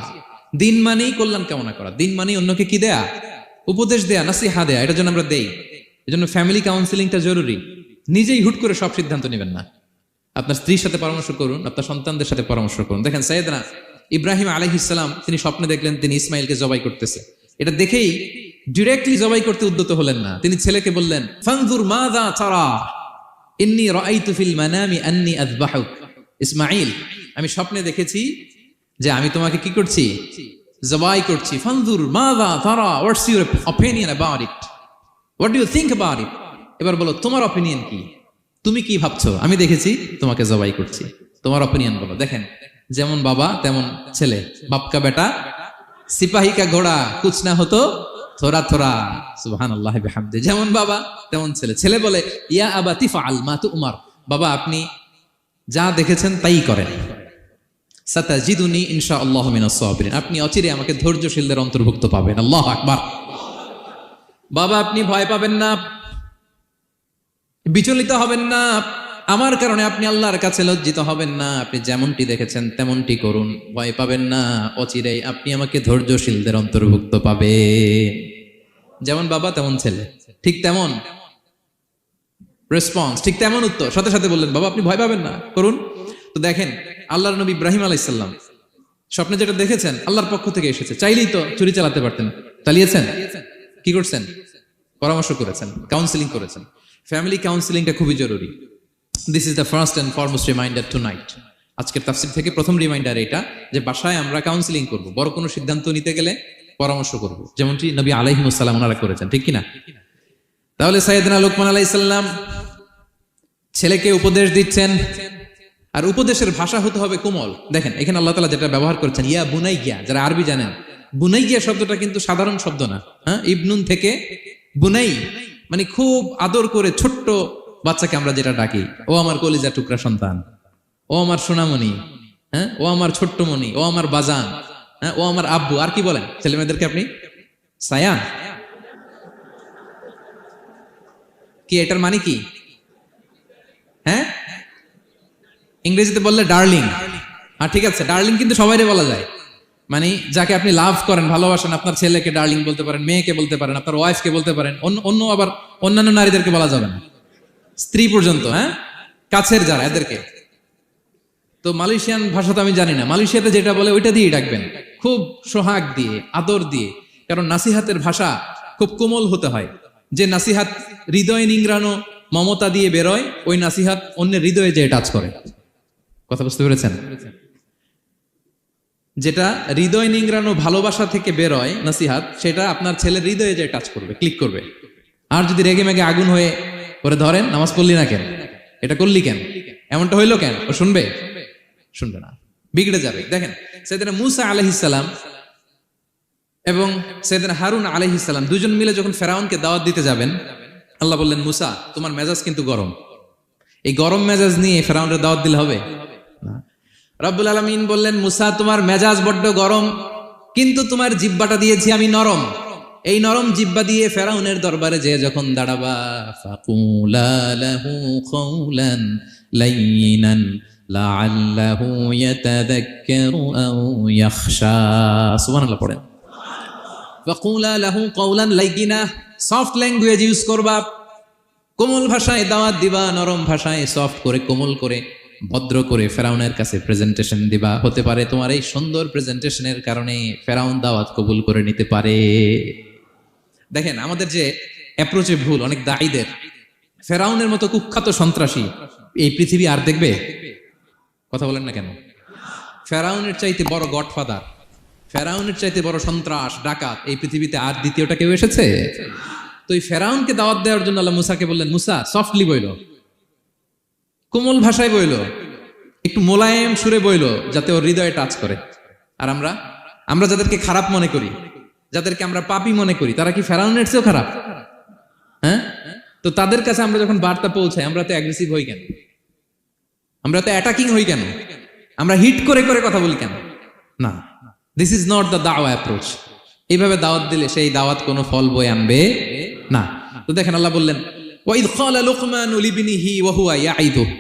Speaker 1: দিন মানেই কল্যাণ কামনা করা, দিন মানেই অন্যকে কি দেয়া? উপদেশ দেয়া, নাসিহা দেয়া। এটার জন্য আমরা দেই, এজন্য ফ্যামিলি কাউন্সেলিংটা জরুরি। নিজেই হুট করে সব সিদ্ধান্ত নেবেন না, আপনার স্ত্রীর সাথে পরামর্শ করুন, আপনার সন্তানদের সাথে পরামর্শ করুন। দেখেন সাইয়েদনা ইব্রাহিম আলাইহিস সালাম, তিনি স্বপ্নে দেখলেন তিনি ইসমাইলকে জবাই করতেছে। এটা দেখেই ডিরেক্টলি জবাই করতে উদ্যত হলেন না, তিনি ছেলেকে বললেন, ফানজুর মাযা তারা ইন্নী রাআইতু ফিল মানামি আন্নী আযবাহুক। ইসমাইল, আমি স্বপ্নে দেখেছি যে আমি তোমাকে কি করছি? জবাই করছি। ফানজুর মাযা তারা, what's your opinion about it, what do you think about it. এবার বলো তোমার অপিনিয়ন কি, তুমি কি ভাবছো? আমি দেখেছি তোমাকে জবাই করছি, তোমার অপিনিয়ন বলো। দেখেন, যেমন বাবা তেমন ছেলে, বাপকা বেটা সিপাহী কা ঘোড়া কুছ না হতো থোড়া থোড়া, সুবহানাল্লাহ বিহামদি। যেমন বাবা তেমন ছেলে। ছেলে বলে, ইয়া আবাতি ফাআল মা তুমার, বাবা আপনি যা দেখেছেন তাই করেন। সাতাজিদুনি ইনশাআল্লাহু মিনাস সাবিরিন, আপনি অচিরে আমাকে ধৈর্যশীলদের অন্তর্ভুক্ত পাবেন। আল্লাহু আকবার। বাবা আপনি ভয় পাবেন না, বিচলিত হবেন না, আমার কারণে আপনি আল্লাহর কাছে লজ্জিত হবেন না। আপনি যেমনটি দেখেছেন তেমনটি করুন, ভয় পাবেন না, অচিরেই আপনি আমাকে ধৈর্যশীলদের অন্তর্ভুক্ত পাবেন। যেমন বাবা তেমন ছেলে, ঠিক তেমন রেসপন্স, ঠিক তেমন উত্তর। সাথে সাথে বললেন, বাবা আপনি ভয় পাবেন না, করুন। তো দেখেন, আল্লাহর নবী ইব্রাহিম আলাইহিস সালাম স্বপ্নে যেটা দেখেছেন আল্লাহর পক্ষ থেকে এসেছে। চাইলেই তো ছুরি চালাতে পারতেন, চালিয়েছেন। কি করছেন? পরামর্শ করেছেন, কাউন্সেলিং করেছেন। ফ্যামিলি কাউন্সেলিংটা খুবই জরুরি। This is the first and foremost reminder tonight. আজকের তাফসীর থেকে প্রথম রিমাইন্ডার এটা, যে বাসায় আমরা কাউন্সেলিং করব, বড় কোনো সিদ্ধান্ত নিতে গেলে পরামর্শ করব, যেমনটি নবী আলাইহিস সালাম ওনারা করেছেন। ঠিক কিনা? তাহলে সাইয়েদনা লুকমান আলাইহিস সালাম ছেলেকে উপদেশ দিচ্ছেন, আর উপদেশের ভাষা হতে হবে কোমল। দেখেন এখানে আল্লাহ তাআলা যেটা ব্যবহার করেছেন, ইয়া বুনাইয়া, যারা আরবি জানেন, বুনাইয়া শব্দটা কিন্তু সাধারণ শব্দ না। হ্যাঁ, ইবনুন থেকে বুনাই, মানে খুব আদর করে ছোট্ট বাচ্চাকে আমরা যেটা ডাকি, ও আমার কলিজা টুকরা সন্তান, ও আমার সোনামণি, হ্যাঁ, ও আমার ছোট্ট মণি, ও আমার বাজান, হ্যাঁ, ও আমার আব্বু। আর কি বলেন ছেলে মেয়েদেরকে আপনি? সায়ান। কি এটার মানে কি? হ্যাঁ, ইংরেজিতে বললে ডার্লিং। হ্যাঁ ঠিক আছে, ডার্লিং কিন্তু সবাইরে বলা যায়, মানে যাকে আপনি লাভ করেন, ভালোবাসেন, আপনার ছেলেকে ডার্লিং বলতে পারেন, মেয়েকে বলতে পারেন, আপনার ওয়াইফকে বলতে পারেন, অন্য আবার অন্যান্য নারীদেরকে বলা যাবে না, স্ত্রী পর্যন্ত, হ্যাঁ, কাছের যারা এদেরকে। তো মালয়েশিয়ান ভাষা তো আমি জানি না, মালয়েশিয়াতে যেটা বলে ওইটা দিয়ে ডাকবেন, খুব সোহাগ দিয়ে, আদর দিয়ে। কারণ নাসিহাতের ভাষা খুব কোমল হতে হয়। যে নাসিহাত হৃদয়ে নিংড়ানো মমতা দিয়ে বেরোয়, ওই নাসিহাত অন্যের হৃদয়ে যে টাচ করে। কথা বুঝতে পেরেছেন? যেটা হৃদয় নিংড়ানো ভালোবাসা থেকে বেরোয় নসিহাত, সেটা আপনার ছেলের হৃদয়ে যে টাচ করবে, ক্লিক করবে। আর যদি রেগে মেগে আগুন হয়ে করে ধরেন, নামাজ পড়লি না কেন, এটা করলি কেন, এমনটা হইলো কেন, ও শুনবে? শুনবে না, বিগড়ে যাবে। দেখেন সাইয়েদনা মূসা আলাইহিস সালাম এবং সাইয়েদনা হারুন আলাইহিস সালাম দুজন মিলে যখন ফেরাউনকে দাওয়াত দিতে যাবেন, আল্লাহ বললেন, মূসা তোমার মেজাজ কিন্তু গরম, এই গরম মেজাজ নিয়ে ফেরাউনের দাওয়াত দিলে হবে না। রব্বুল আলামিন বললেন, মূসা তোমার মেজাজ বড্ড গরম, কিন্তু তোমার জিহ্বাটা দিয়েছি আমি নরম, এই নরম জিহ্বা দিয়ে ফেরাউনের দরবারে যে যখন দাঁড়াবা, ফাকুলা লাহু কাওলান লাইয়িনান লাআল্লাহু ইয়াতাযাক্কারু আও ইয়াখশা। সুবহানাল্লাহ পড়েন। ফাকুলা লাহু কাওলান লাইয়িনা, সফট ল্যাঙ্গুয়েজ ইউজ করবা, কোমল ভাষায় দাওয়াত দিবা, নরম ভাষায় সফট করে কোমল করে ভদ্র করে ফেরাউনের কাছে প্রেজেন্টেশন দিবা। হতে পারে তোমার এই সুন্দর প্রেজেন্টেশনের কারণে ফেরাউন দাওয়াত কবুল করে নিতে পারে। দেখেন আমাদের যে অ্যাপ্রোচে ভুল অনেক দায়ীদের, ফেরাউনের মতো কুখ্যাত সন্ত্রাসী এই পৃথিবী আর দেখবে? কথা বলেন না কেন? ফেরাউনের চাইতে বড় গডফাদার, ফেরাউনের চাইতে বড় সন্ত্রাস ডাকাত এই পৃথিবীতে আর দ্বিতীয়টা কেউ এসেছে? তো এই ফেরাউনকে দাওয়াত দেওয়ার জন্য আল্লাহ মুসাকে বললেন, মুসা সফটলি বইলো, কোমল ভাষায় বইলো, একটু মোলায়েম সুরে বইলো, যাতে ওর হৃদয়ে টাচ করে। আর আমরা যাদেরকে খারাপ মনে করি, যাদেরকে আমরা পাপী মনে করি, তারা কি ফেরাউনের চেয়েও খারাপ? হ্যাঁ, তো তাদের কাছে আমরা যখন বার্তা পৌঁছাই, আমরা তো অ্যাগ্রেসিভ হই কেন, আমরা তো অ্যাটাকিং হই কেন, আমরা হিট করে করে কথা বলি কেন? না, দিস ইজ নট দ্য দাওয়া অ্যাপ্রোচ। এইভাবে দাওয়াত দিলে সেই দাওয়াত কোনো ফল বয়ে আনবে না। তো দেখেন আল্লাহ বললেন, ওয়াইদ ক্বালা লুকমানু লিবনিহি ওয়া হুয়া ইয়াইদুহু,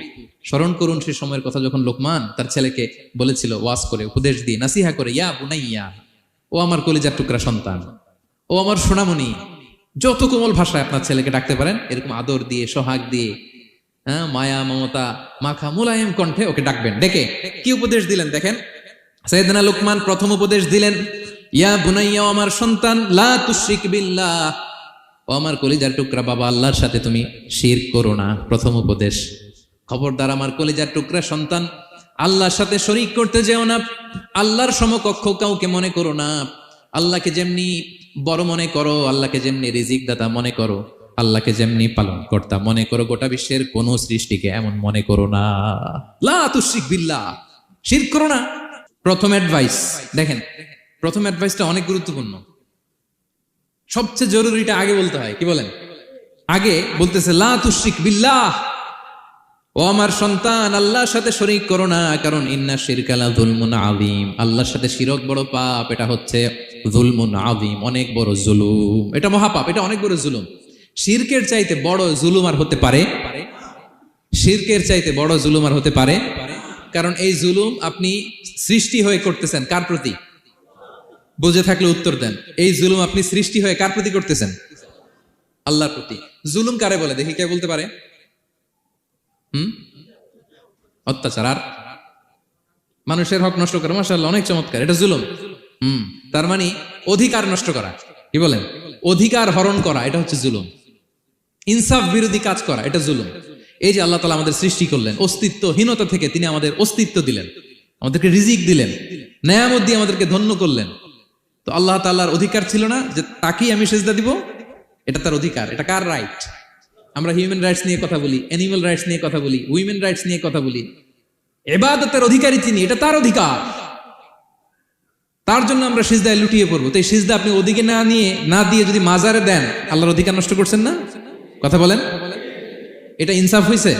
Speaker 1: স্মরণ করুন সে সময়ের কথা যখন লোকমান তার ছেলেকে বলেছিল, ওয়াজ করে, উপদেশ দিয়ে, নাসিহা করে, ইয়া বুনাইয়া, ও আমার কলিজার টুকরা সন্তান, ও আমার সোনামণি, যত কোমল ভাষায় আপনার ছেলেকে ডাকতে পারেন, এরকম আদর দিয়ে, সোহাগ দিয়ে, হ্যাঁ, মায়া মমতা মাখা মোলায়েম কণ্ঠে ওকে ডাকবেন। ডেকে কি উপদেশ দিলেন দেখেন। সাইয়েদনা লোকমান প্রথম উপদেশ দিলেন, ইয়া বুনাইয়া, আমার সন্তান, লা তুশরিক বিল্লাহ, ও আমার কলিজার টুকরা বাবা, আল্লাহর সাথে তুমি শিরক করো না। প্রথম উপদেশ, খবরদার আমার কলিজার টুকরা সন্তান, আল্লাহর সাথে শরীক করতে যেও না, আল্লাহর সমকক্ষ কাউকে মনে করো না। আল্লাহকে যেমনি বড় মনে করো, আল্লাহকে যেমনি রিজিক দাতা মনে করো, আল্লাহকে যেমনি পালন কর্তা মনে করো, গোটা বিশ্বের কোন সৃষ্টিকে এমন মনে করো না। লা তুশরিক বিল্লাহ, শিরক করো না। প্রথম অ্যাডভাইস দেখেন, প্রথম অ্যাডভাইসটা অনেক গুরুত্বপূর্ণ, সবচেয়ে জরুরিটা আগে বলতে হয়। কি বলেন? আগে বলতেছে লা তুশরিক বিল্লাহ, ও আমার সন্তান, আল্লাহর সাথে শরীক করো না, কারণ ইন্না শিরকা লা যুলমুন আযীম, আল্লাহর সাথে শিরক বড় পাপ, এটা হচ্ছে যুলমুন আযীম, অনেক বড় জুলুম, এটা মহাপাপ, এটা অনেক বড় জুলুম। শিরকের চাইতে বড় জুলুম আর হতে পারে? শিরকের চাইতে বড় জুলুম আর হতে পারে? কারণ এই জুলুম আপনি সৃষ্টি হয়ে করতেছেন কার প্রতি? বুঝে থাকলে উত্তর দেন। এই জুলুম আপনি সৃষ্টি হয়ে কার প্রতি করতেছেন? আল্লাহর প্রতি। জুলুম কারে বলে দেখি, কে বলতে পারে? অত্যাচার আর মানুষের হক নষ্ট করা, মাশাআল্লাহ অনেক চমৎকার, এটা জুলুম। তার মানে অধিকার নষ্ট করা, কি বলেন? অধিকার হরণ করা, এটা হচ্ছে জুলুম। ইনসাফ বিরোধী কাজ করা, এটা জুলুম। এই যে আল্লাহ তাআলা আমাদের সৃষ্টি করলেন, অস্তিত্বহীনতা থেকে তিনি আমাদের অস্তিত্ব দিলেন, আমাদেরকে রিজিক দিলেন, নেয়ামত দিয়ে আমাদেরকে ধন্য করলেন। তো আল্লাহ তাআলার অধিকার ছিল না যে তাকেই আমি সেজদা দিব? এটা তার অধিকার। এটা কার রাইট? আমরা হিউম্যান রাইটস নিয়ে কথা বলি, অ্যানিমাল রাইটস নিয়ে কথা বলি, উইমেন রাইটস নিয়ে কথা বলি। ইবাদতের অধিকারী তিনি, এটা তার অধিকার। তার জন্য আমরা সিজদায় লুটিয়ে পড়বো। তো এই সিজদা আপনি ওদিকে না দিয়ে যদি মাজারে দেন, আল্লাহর অধিকার নষ্ট করছেন না? কথা বলেন, এটা ইনসাফ হইছে?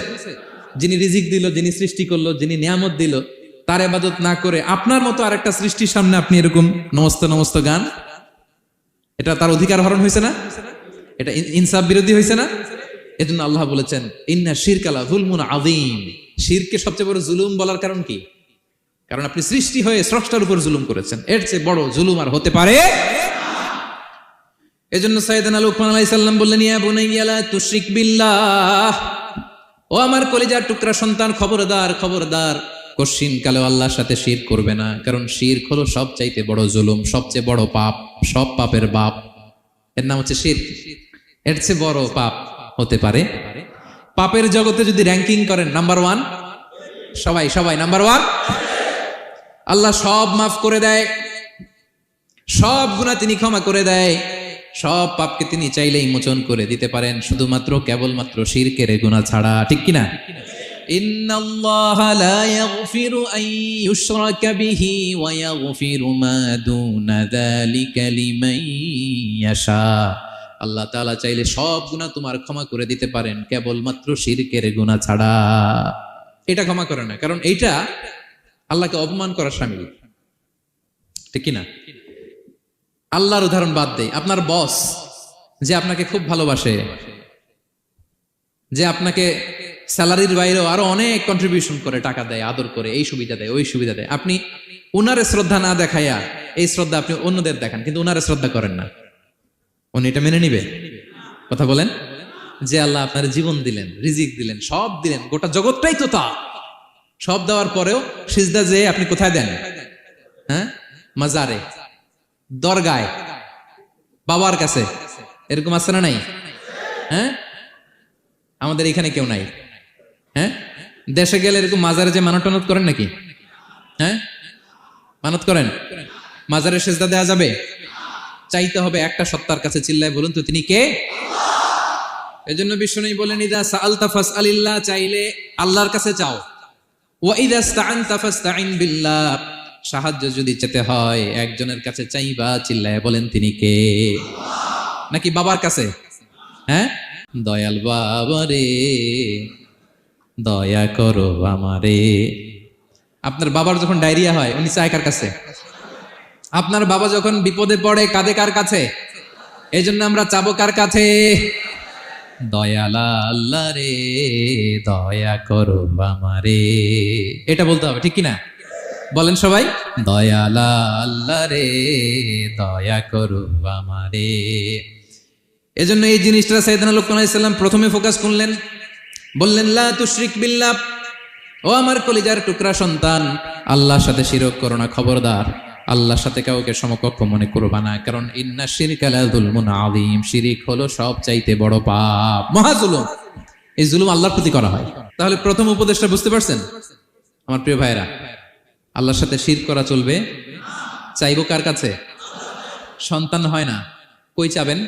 Speaker 1: যিনি রিজিক দিল, যিনি সৃষ্টি করলো, যিনি নিয়ামত দিল, তার ইবাদত না করে আপনার মতো আরেকটা সৃষ্টির সামনে আপনি এরকম নমস্ত নমস্ত গান, এটা তার অধিকার হরণ হয়েছে না? এটা ইনসাফ বিরোধী হয়েছে না? এজন্য আল্লাহ বলেছেন, ইন্না শিরকা লা যুলমুন আযীম। শিরকে সবচেয়ে বড় জুলুম বলার কারণ কি? কারণ আপনি সৃষ্টি হয়ে স্রষ্টার উপর জুলুম করেছেন। এর চেয়ে বড় জুলুম আর হতে পারে? এজন্য সাইয়েদনা লুকমান আলাইহিস সালাম বললেন, ইয়া বুনাইয়া লা তুশরিক বিল্লাহ, ও আমার কলিজার টুকরা সন্তান, খবরদার খবরদার, কশিন কালেও আল্লাহর সাথে শিরক করবে না। কারণ শিরক হলো সবচাইতে বড় জুলুম, সবচেয়ে বড় পাপ, সব পাপের বাপ, এর নাম হচ্ছে শিরক। এর চেয়ে বড় পাপ হতে পারে? পাপের জগতে যদি র্যাঙ্কিং করেন, নাম্বার ওয়ান সবাই নাম্বার ওয়ান। আল্লাহ সব মাফ করে দেয়, সব গুনাহ তিনি ক্ষমা করে দেয়, সব পাপকে তিনি চাইলেই মোচন করে দিতে পারেন, শুধুমাত্র কেবলমাত্র শিরকের গুনাহ ছাড়া। ঠিক কিনা? ইন্নাল্লাহা লা ইয়াগফিরু আন ইউশরাকা বিহি ওয়া ইয়াগফিরু মা দুনা যালিকা লিমান ইয়াশা। আল্লাহ তাআলা চাইলে সব গুনাহ তোমার ক্ষমা করে দিতে পারেন, কেবলমাত্র শিরকের গুনাহ ছাড়া। এটা ক্ষমা করে না, কারণ এইটা আল্লাহকে অপমান করার শামিল। ঠিক কিনা? আল্লাহর উদাহরণ বাদ দেই, আপনার বস যে আপনাকে খুব ভালোবাসে, যে আপনাকে স্যালারির বাইরেও আরো অনেক কন্ট্রিবিউশন করে, টাকা দেয়, আদর করে, এই সুবিধা দেয়, ওই সুবিধা দেয়, আপনি উনারে শ্রদ্ধা না দেখাইয়া এই শ্রদ্ধা আপনি অন্যদের দেখান, কিন্তু উনারে শ্রদ্ধা করেন না, উনি এটা মেনে নিবে? কথা বলেন। যে আল্লাহ আপনার জীবন দিলেন, রিজিক দিলেন, সব দিলেন, গোটা জগৎটাই তো তা, সব দেওয়ার পরেও সিজদা যে আপনি কোথায় দেন? হ্যাঁ, মাজারে, দরগায়, বাবার কাছে। এরকম আছে না নাই? হ্যাঁ, আমাদের এখানে কেউ নাই। হ্যাঁ, দেশে গেলে এরকম মাজারে যে মানত টানত করেন নাকি? হ্যাঁ, মানত করেন? মাজারে সিজদা দেওয়া যাবে? চাইতে হবে একটা সত্তার কাছে। চিল্লায় বলুন তো তিনি কে? এজন্য বিষ্ণু বলেন, ইদা সাআলতা ফাসআলিল্লাহ, চাইলে আল্লাহর কাছে চাও। ওয়া ইদা ইসতাআনতা ফাসতাইন বিল্লাহ, সাহায্য যদি চেতে হয় একজনের কাছে চাইবা। চিল্লায় বলেন তিনি কে? নাকি বাবার কাছে? হ্যাঁ, দয়াল বাবা রে দয়া করো আমারে। আপনার বাবার যখন ডায়রিয়া হয় উনি চায় কার কাছে? আপনার বাবা যখন বিপদে পড়ে কাঁদে কার কাছে? এই জন্য আমরা চাবো কার কাছে? দয়ালা আল্লাহ রে দয়া করো আমারে। এটা বলতে হবে, ঠিক কিনা? বলেন সবাই, দয়ালা আল্লাহ রে দয়া করো আমারে। এজন্য এই জিনিসটা সাইয়েদনা লুকমান আলাইহিস সালাম প্রথমে ফোকাস করলেন, বললেন লা তুশরিক বিল্লাহ, ও আমার কলিজার টুকরা সন্তান, আল্লাহর সাথে শিরক করো না, খবরদার। আল্লাহর সাথে কাউকে সমকক্ষ মনে করবা না, কারণ ইন্না শিরকা লা যুলমুন আযীম, শিরিক হলো সবচাইতে বড় পাপ, মহা জুলুম। এই জুলুম আল্লাহর প্রতি করা হয়। তাহলে প্রথম উপদেশটা বুঝতে পারছেন আমার প্রিয় ভাইরা? আল্লাহর সাথে শিরক করা চলবে না। চাইবো কার কাছে? সন্তান হয় না, কই চাবেন?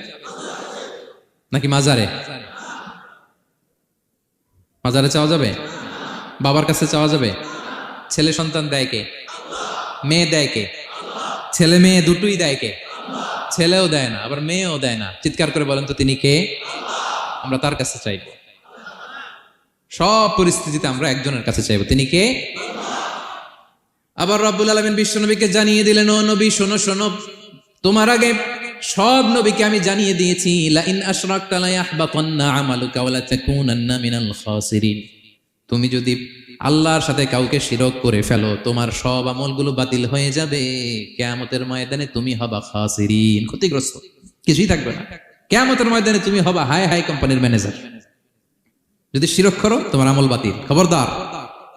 Speaker 1: নাকি মাজারে? মাজারে চাওয়া যাবে? বাবার কাছে চাওয়া যাবে? ছেলে সন্তান দেয় কে? মেয়ে দেয় কে? ছেলে মেয়ে দুটোই দেয় কে? ছেলেও দেয় না, আবার মেয়েও দেয় না। চিৎকার করে বলেন তো তিনি কে? আমরা তার কাছে চাইব। সব পরিস্থিতিতে আমরা একজনের কাছে চাইব, তিনি কে? আবার রব্বুল আলামিন বিশ্ব নবীকে জানিয়ে দিলেন, ও নবী শোনো শোনো, তোমার আগে সব নবীকে আমি জানিয়ে দিয়েছি, লা ইন আশরাকতা লা ইয়াহবাতান্না আমালুকা ওয়া লা তাকুনান্না মিনাল খাসিরিন। তুমি যদি আল্লাহর সাথে কাউকে শিরক করে ফেলো, তোমার সব আমলগুলো বাতিল হয়ে যাবে, কিয়ামতের ময়দানে তুমি হবা খাসিরিন, ক্ষতিগ্রস্ত, কিছুই থাকবে না। কিয়ামতের ময়দানে তুমি হবা হাই হাই কোম্পানির ম্যানেজার। যদি শিরক করো তোমার আমল বাতিল, খবরদার।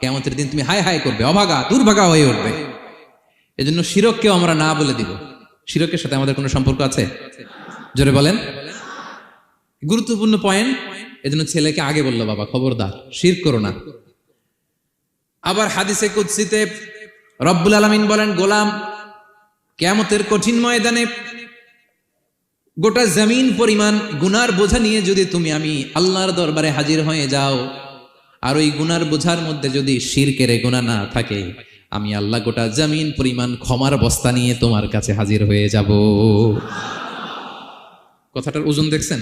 Speaker 1: কিয়ামতের দিন তুমি হাই হাই করবে, অভাগা দুর্ভাগা হয়ে উঠবে। এজন্য শিরককেও আমরা না বলে দিব। শিরকের সাথে আমাদের কোনো সম্পর্ক আছে? জোরে বলেন। গুরুত্বপূর্ণ পয়েন্ট, এজন্য ছেলেকে আগে বললো, বাবা খবরদার শিরক করো না। আবার হাদিসে কুদসিতে রব্বুল আলামিন বলেন, গোলাম কিয়ামতের কঠিন ময়দানে গোটা জমিন পরিমাণ গুনার বোঝা নিয়ে যদি তুমি আমি আল্লাহর দরবারে হাজির হয়ে যাও, আর ওই গুনার বোঝার মধ্যে যদি শিরকের গুনাহ না থাকে, আমি আল্লাহ গোটা জমিন পরিমাণ ক্ষমার বস্তা নিয়ে তোমার কাছে হাজির হয়ে যাব। কথাটার ওজন দেখছেন?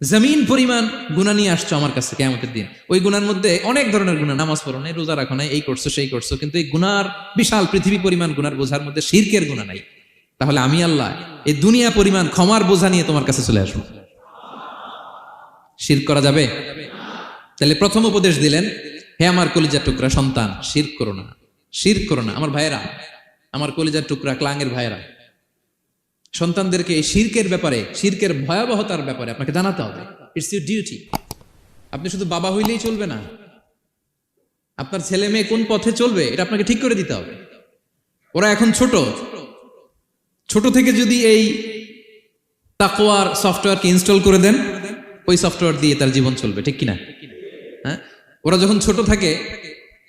Speaker 1: জমিন পরিমাণ গুনাহ নিয়ে আসছো আমার কাছে কিয়ামতের দিন। ওই গুনার মধ্যে অনেক ধরনের গুনাহ, নামাজ পড়ো নাই, রোজা রাখো নাই, এই করছো সেই করছো, কিন্তু এই গুনার বিশাল পৃথিবী পরিমাণ গুনার বোঝার মধ্যে শিরকের গুনাহ নাই। তাহলে আমি আল্লাহ এই দুনিয়া পরিমাণ ক্ষমার বোঝা নিয়ে তোমার কাছে চলে আসবো। শিরক করা যাবে? তাহলে প্রথম উপদেশ দিলেন, হে আমার কলিজার টুকরা সন্তান, শিরক করো না, শিরক করো না। আমার ভাইয়েরা, আমার কলিজার টুকরা ক্লাঙের ভাইয়েরা, সন্তানদেরকে এই শিরকের ব্যাপারে, শিরকের ভয়াবহতার ব্যাপারে আপনাকে জানাতে হবে। It's your duty. আপনি শুধু বাবা হইলেই চলবে না, আপনার ছেলে মেয়ে কোন পথে চলবে এটা আপনাকে ঠিক করে দিতে হবে। ওরা এখন ছোট, ছোট থেকে যদি এই তাকওয়ার সফটওয়্যারকে ইনস্টল করে দেন, ওই সফটওয়্যার দিয়ে তার জীবন চলবে, ঠিক কিনা? হ্যাঁ, ওরা যখন ছোট থাকে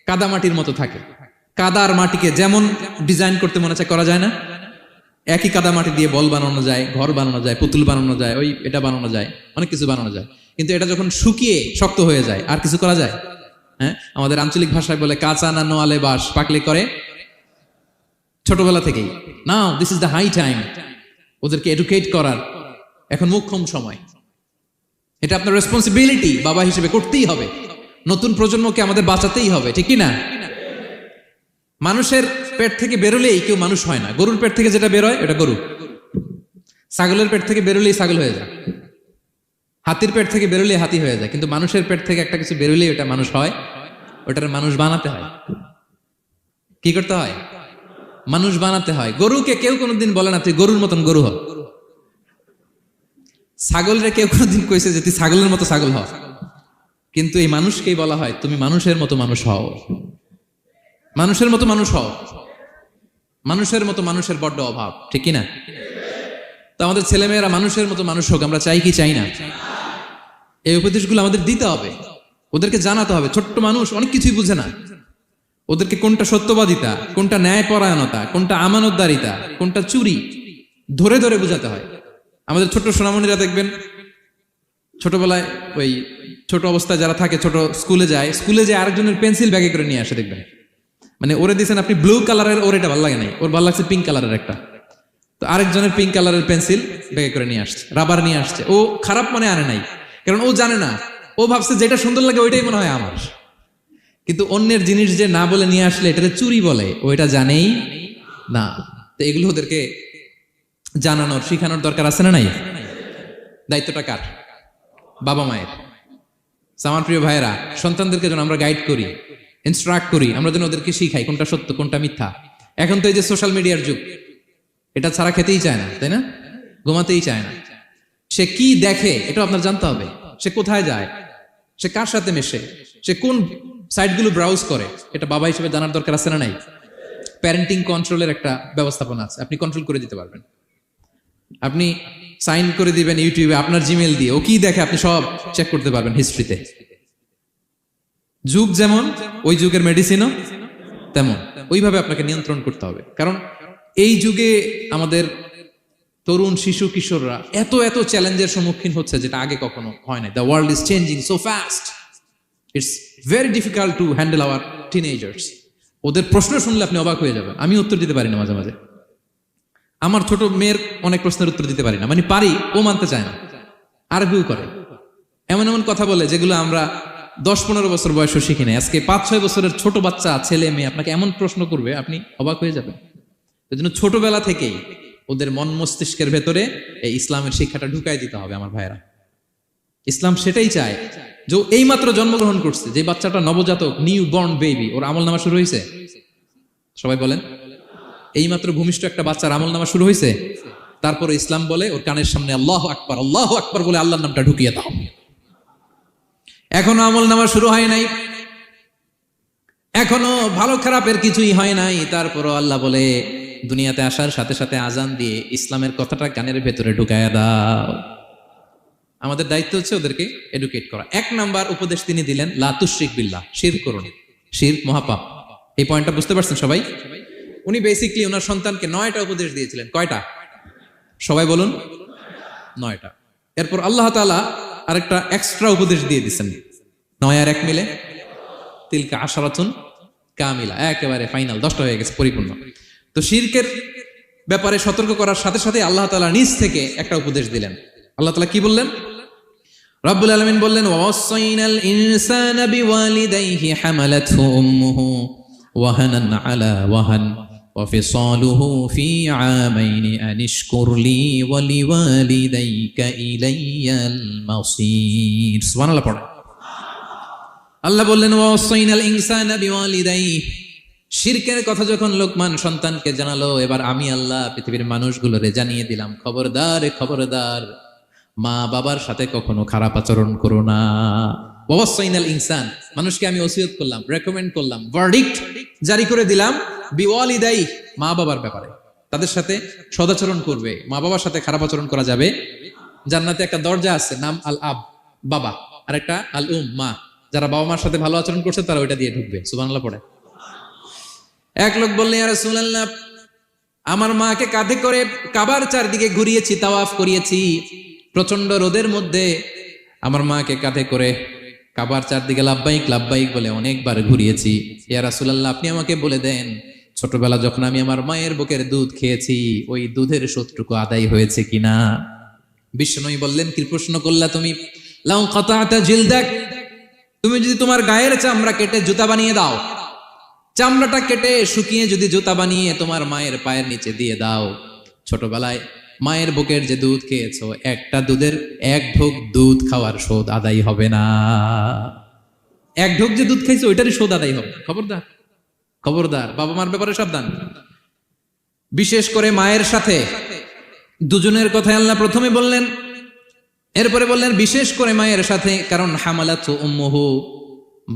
Speaker 1: কাদামাটির মতো থাকে, কাদার মাটিকে যেমন ডিজাইন করতে মনে চায় করা যায় না? একই কাদা মাটি দিয়ে বল বানানো যায়, ঘর বানানো যায়, পুতুল বানানো যায়, ওই এটা বানানো যায়, অনেক কিছু বানানো যায়। কিন্তু এটা যখন শুকিয়ে শক্ত হয়ে যায় আর কিছু করা যায়? হ্যাঁ, আমাদের আঞ্চলিক ভাষায় বলে কাঁচা না নোয়ালে বাস পাকলে করে। ছোটবেলা থেকেই now this is the high time ওদেরকে এডুকেট করার, এখন মোক্ষম সময়। এটা আপনার রেসপন্সিবিলিটি বাবা হিসেবে করতেই হবে। নতুন প্রজন্মকে আমাদের বাঁচাতেই হবে, ঠিক কি না? মানুষের পেট থেকে বেরোলেই কেউ মানুষ হয় না। গরুর পেট থেকে যেটা বেরোয় এটা গরু, ছাগলের পেট থেকে বেরোলেই ছাগল হয়ে যায়, হাতির পেট থেকে বেরোলেই হাতি হয়ে যায়। কিন্তু মানুষের পেট থেকে একটা কিছু বেরোলেই ওটা মানুষ হয়, ওটার মানুষ বানাতে হয়। কি করতে হয়? মানুষ বানাতে হয়। গরুকে কেউ কোনোদিন বলে না তুই গরুর মতন গরু হ। ছাগলরে কেউ কোনোদিন কইছে যে তুই ছাগলের মতো ছাগল হ। কিন্তু এই মানুষকেই বলা হয় তুমি মানুষের মতো মানুষ হও, মানুষের মতো মানুষ হও। মানুষের মতো মানুষের বড্ড অভাব, ঠিক কি না? তো আমাদের ছেলেমেয়েরা মানুষের মতো মানুষ হোক, আমরা চাই কি চাই না? এই উপদেশগুলো আমাদের দিতে হবে, ওদেরকে জানাতে হবে। ছোট্ট মানুষ অনেক কিছুই বুঝে না, ওদেরকে কোনটা সত্যবাদিতা, কোনটা ন্যায়পরায়ণতা, কোনটা আমানতদারিতা, কোনটা চুরি ধরে ধরে বোঝাতে হয়। আমাদের ছোট্ট সোনামণিরা দেখবেন ছোটবেলায় ওই ছোট অবস্থায় যারা থাকে, ছোট স্কুলে যায় আরেকজনের পেন্সিল ব্যাগে করে নিয়ে আসে। দেখবেন মানে ওরে দিয়েছেন আপনি ব্লু কালারের, ওর এটা ভালো লাগে নাই, ওর ভালো লাগছে পিঙ্ক কালারের একটা, তো আরেকজনের পিঙ্ক কালারের পেন্সিল ব্যাগে করে নিয়ে আসছে, রাবার নিয়ে আসছে। ও খারাপ মনে আনে নাই, কারণ ও জানে না, ও ভাবছে যেটা সুন্দর লাগে ওইটাই মনে হয় আমার। কিন্তু অন্যের জিনিস যে না বলে নিয়ে আসলে এটাকে চুরি বলে, ও এটা জানেই না। তো এগুলো ওদেরকে জানানোর শিখানোর দরকার আছে না নাই? দায়িত্বটা কার? বাবা মায়ের। আমার প্রিয় ভাইয়েরা, সন্তানদেরকে যেন আমরা গাইড করি, ইনস্ট্রাক্ট করি, আমরা যেন ওদেরকে শিখাই কোনটা সত্য কোনটা মিথ্যা। এখন তো এই যে সোশ্যাল মিডিয়ার যুগ, এটা ছাড়া খেতেই চায় না, তাই না? ঘুমাতেই চায় না। সে কি দেখে এটা আপনার জানতে হবে। সে কোথায় যায়, সে কার সাথে মেশে, সে কোন সাইটগুলো ব্রাউজ করে, এটা বাবা হিসেবে জানার দরকার আছে না নাই? প্যারেন্টিং কন্ট্রোলের একটা ব্যবস্থাপনা আছে, আপনি কন্ট্রোল করে দিতে পারবেন। আপনি সাইন করে দিবেন ইউটিউবে আপনার জিমেল দিয়ে, ও কি দেখে আপনি সব চেক করতে পারবেন হিস্ট্রিতে। যুগ যেমন, ওই যুগের মেডিসিনও তেমন, ওইভাবে আপনাকে নিয়ন্ত্রণ করতে হবে। কারণ এই যুগে আমাদের তরুণ শিশু কিশোররা এত এত চ্যালেঞ্জের সম্মুখীন হচ্ছে যেটা আগে কখনো হয় না। The world is changing so fast, it's very difficult to handle our teenagers. ওদের প্রশ্ন শুনলে আপনি অবাক হয়ে যাবেন। আমি উত্তর দিতে পারি না মাঝে মাঝে, আমার ছোট মেয়ের অনেক প্রশ্নের উত্তর দিতে পারি না, মানে পারি, ও মানতে চায় না, আরবিও করে, এমন এমন কথা বলে যেগুলো আমরা 10-15 বছর বয়সও শিখি নাই। আজকে 5-6 বছরের ছোট বাচ্চা ছেলে মেয়ে আপনাকে এমন প্রশ্ন করবে আপনি অবাক হয়ে যাবেন। এই জন্য ছোটবেলা থেকেই ওদের মন মস্তিষ্কের ভেতরে এই ইসলামের শিক্ষাটা ঢুকাই দিতে হবে। আমার ভাইয়েরা, ইসলাম সেটাই চায় যে এইমাত্র জন্মগ্রহণ করছে যে বাচ্চাটা, নবজাতক, নিউ বর্ন বেবি, ওর আমল নামা শুরু হয়েছে? সবাই বলেন, এইমাত্র ভূমিষ্ঠ একটা বাচ্চার আমল নামা শুরু হয়েছে। তারপরে ইসলাম বলে ওর কানের সামনে আল্লাহু আকবার বলে আল্লাহর নামটা ঢুকিয়ে দাও। এখনো আমল নামা শুরু হয় নাই, এখনো ভালো খারাপের কিছুই হয় নাই, তারপরও আল্লাহ বলে দুনিয়াতে আসার সাথে সাথে আজান দিয়ে ইসলামের কথাটা কানের ভেতরে ঢুকায়া দাও। আমাদের দায়িত্ব হচ্ছে ওদেরকে এডুকেট করা। 1 নাম্বার উপদেশ তিনি দিলেন, লা তুশরিক বিল্লাহ, শিরক করো না, শিরক মহাপাপ। এই পয়েন্টটা বুঝতে পারছেন সবাই? উনি বেসিক্যালি ওনার সন্তানকে 9টা উপদেশ দিয়েছিলেন। কয়টা? সবাই বলুন, 9টা। এরপর আল্লাহ তাআলা আরেকটা এক্সট্রা উপদেশ দিয়ে দিচ্ছেন, 9 আর 1 মিলে তিলকা আশরাতুন কামিলা, একেবারে ফাইনাল, 10টা হয়ে গেছে, পরিপূর্ণ। তো শিরকের ব্যাপারে সতর্ক করার সাথে সাথে আল্লাহ তাআলা নিজ থেকে একটা উপদেশ দিলেন। আল্লাহ তাআলা কি বললেন? রব্বুল আলামিন বললেন, ওয়াসাইনাল ইনসানা বিওয়ালিদাইহি হামালাতহু উম্মুহু ওয়াহানান আলা ওয়াহান ওয়া ফিসালুহু ফি আমাইনি আনিশকুর লি ওয়া লিওয়ালিদাইকা ইলাইয়াল মাসির। সুবহানাল্লাহ পড়ে। আল্লাহ বললেন, ওয়াসাইনাল ইনসানা বিওয়ালিদাইহি, শিরকের কথা যখন লোকমান সন্তানকে জানালো, এবার আমি আল্লাহ পৃথিবীর মানুষগুলোরে জানিয়ে দিলাম, খবরদার খবরদার, মা বাবার সাথে কখনো খারাপ আচরণ করো না। ওয়াসাইনাল ইনসান, মানুষকে আমি ওসিয়ত করলাম, রেকমেন্ড করলাম, ভার্ডিক্ট জারি করে দিলাম, বিওয়ালিদাই, মা বাবার ব্যাপারে তাদের সাথে সদাচরণ করবে। মা বাবার সাথে খারাপ আচরণ করা যাবে। জান্নাতে একটা দরজা আছে, নাম আল আব, বাবা, আর একটা আল উম, মা। যারা বাবা মার সাথে ভালো আচরণ করছে তারা ওইটা দিয়ে ঢুকবে। সুবহানাল্লাহ পড়ে। এক লোক বললেন, ইয়া রাসূলুল্লাহ, আমার মাকে কাঁধে করে কাবার চারদিকে ঘুরিয়েছি, তাওয়াফ করিয়েছি, প্রচন্ড রোদের মধ্যে আমার মাকে কাঁধে করে কাবার চারদিকে লাব্বাইক লাব্বাইক বলে অনেকবার ঘুরিয়েছি। ইয়া রাসূলুল্লাহ, আপনি আমাকে বলে দেন, ছোটবেলা যখন আমি আমার মায়ের বুকের দুধ খেয়েছি, ওই দুধের শোধটুকু আদায় হয়েছে কিনা? বিশ্বনবী বললেন, কি প্রশ্ন করলা তুমি? লাউ কাতাতা জিলদাক, তুমি যদি তোমার গায়ের চামড়া কেটে জুতা বানিয়ে দাও, চামড়াটা কেটে শুকিয়ে যদি জুতা বানিয়ে তোমার মায়ের পায়ের নিচে দিয়ে দাও, ছোটবেলায় মায়ের বুকের যে দুধ খেয়েছো, একটা দুধের এক ঢোক দুধ খাওয়ার শোধ আদায় হবে না। এক ঢোক যে দুধ খাইছো ওইটারই শোধ আদায় হবে। খবরদার, খবরদার, বাবা মার ব্যাপারে সাবধান। বিশেষ করে মায়ের সাথে দুজনের কথাই আল্লাহ প্রথমে বললেন, এরপরে বললেন বিশেষ করে মায়ের সাথে, কারণ হামালাতু উম্মুহু,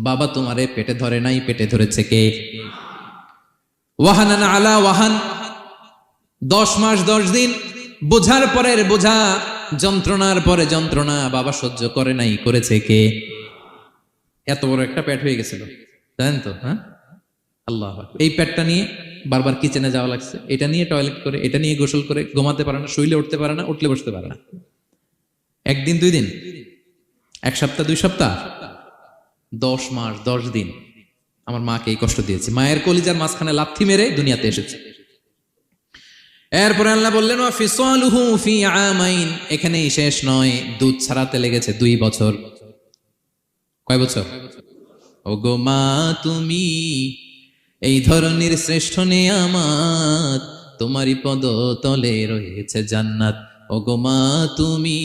Speaker 1: বাবা তোমারে পেটে ধরে নাই, পেটে ধরেছে কে? ওয়াহানান আলা ওয়াহান, 10 মাস 10 দিন বোঝার পরের বোঝা, যন্ত্রণার পরে যন্ত্রণা বাবা সহ্য করে নাই, করেছে কে? এত বড় একটা পেট হয়ে গেছিল, জানেন তো? হ্যাঁ, আল্লাহ। এই পেটটা নিয়ে বারবার কিচেনে যাওয়া লাগছে, এটা নিয়ে টয়লেট করে, এটা নিয়ে গোসল করে, ঘুমাতে পারে না, শুইলে উঠতে পারে না, উঠলে বসতে পারে না। একদিন 2 দিন, 1 সপ্তাহ 2 সপ্তাহ, 10 মাস 10 দিন আমার মাকে এই কষ্ট দিয়েছে। মায়ের কলিজার মাঝখানে লাথি মেরে দুনিয়াতে এসেছে। এরপরে আল্লাহ বললেন, ওয়া ফিসালুহু ফি আমাইন, এখানেই শেষ নয়, দুধ ছাড়াতে লেগেছে 2 বছর। কয় বছর? ও গো মা, তুমি এই ধরনের শ্রেষ্ঠ নেয়ামত, তোমারই পদ তলে রয়েছে জান্নাত। ও গো মা, তুমি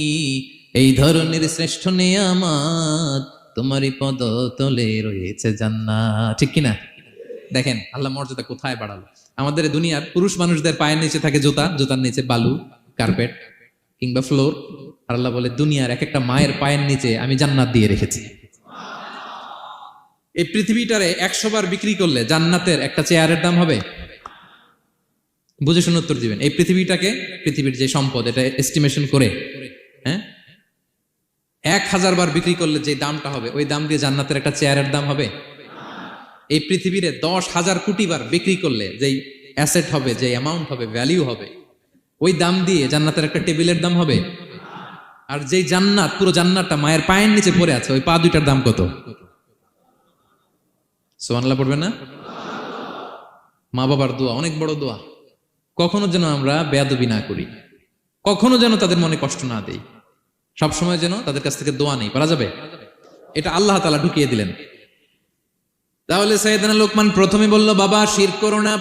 Speaker 1: এই ধরনের শ্রেষ্ঠ নেয়ামত, তোমারই পদ তলে রয়েছে জান্নাত। ঠিক কিনা? দেখেন আল্লাহ মর্যাদা কোথায় বাড়ালো। আমাদের দুনিয়ার পুরুষ মানুষদের পায়ের নিচে থাকে জুতা, জুতার নিচে বালু, কার্পেট কিংবা ফ্লোর। আর আল্লাহ বলে, দুনিয়ার এক একটা মায়ের পায়ের নিচে আমি জান্নাত দিয়ে রেখেছি। এই পৃথিবীটারে 100 বার বিক্রি করলে জান্নাতের একটা চেয়ারের দাম হবে? বুঝে শুনে উত্তর দিবেন। এই পৃথিবীটাকে, পৃথিবীর যে সম্পদ, এটা এস্টিমেশন করে, হ্যাঁ, 1000 বার বিক্রি করলে যে দামটা হবে, ওই দাম দিয়ে জান্নাতের একটা চেয়ারের দাম হবে? এই পৃথিবীরে 10,000 কোটি বার বিক্রি করলে যেই অ্যাসেট হবে, যে অ্যামাউন্ট হবে, ভ্যালিউ হবে, ওই দাম দিয়ে জান্নাতের একটা টেবিলের দাম হবে? আর যেই জান্নাত, পুরো জান্নাতটা মায়ের পায়ের নিচে পড়ে আছে, ওই পা দুইটার দাম কত? সুবহানাল্লাহ পড়বেন না? মা বাবার দোয়া অনেক বড় দোয়া। কখনো যেন আমরা বেয়াদবি না করি, কখনো যেন তাদের মনে কষ্ট না দেই, সবসময় যেন তাদের কাছ থেকে দোয়া নেই। পারা যাবে? এটা আল্লাহ তাআলা ঢুকিয়ে দিলেন। তাহলে সাইয়েদনা লোকমান প্রথমে বলল, বাবা শিরক করো না।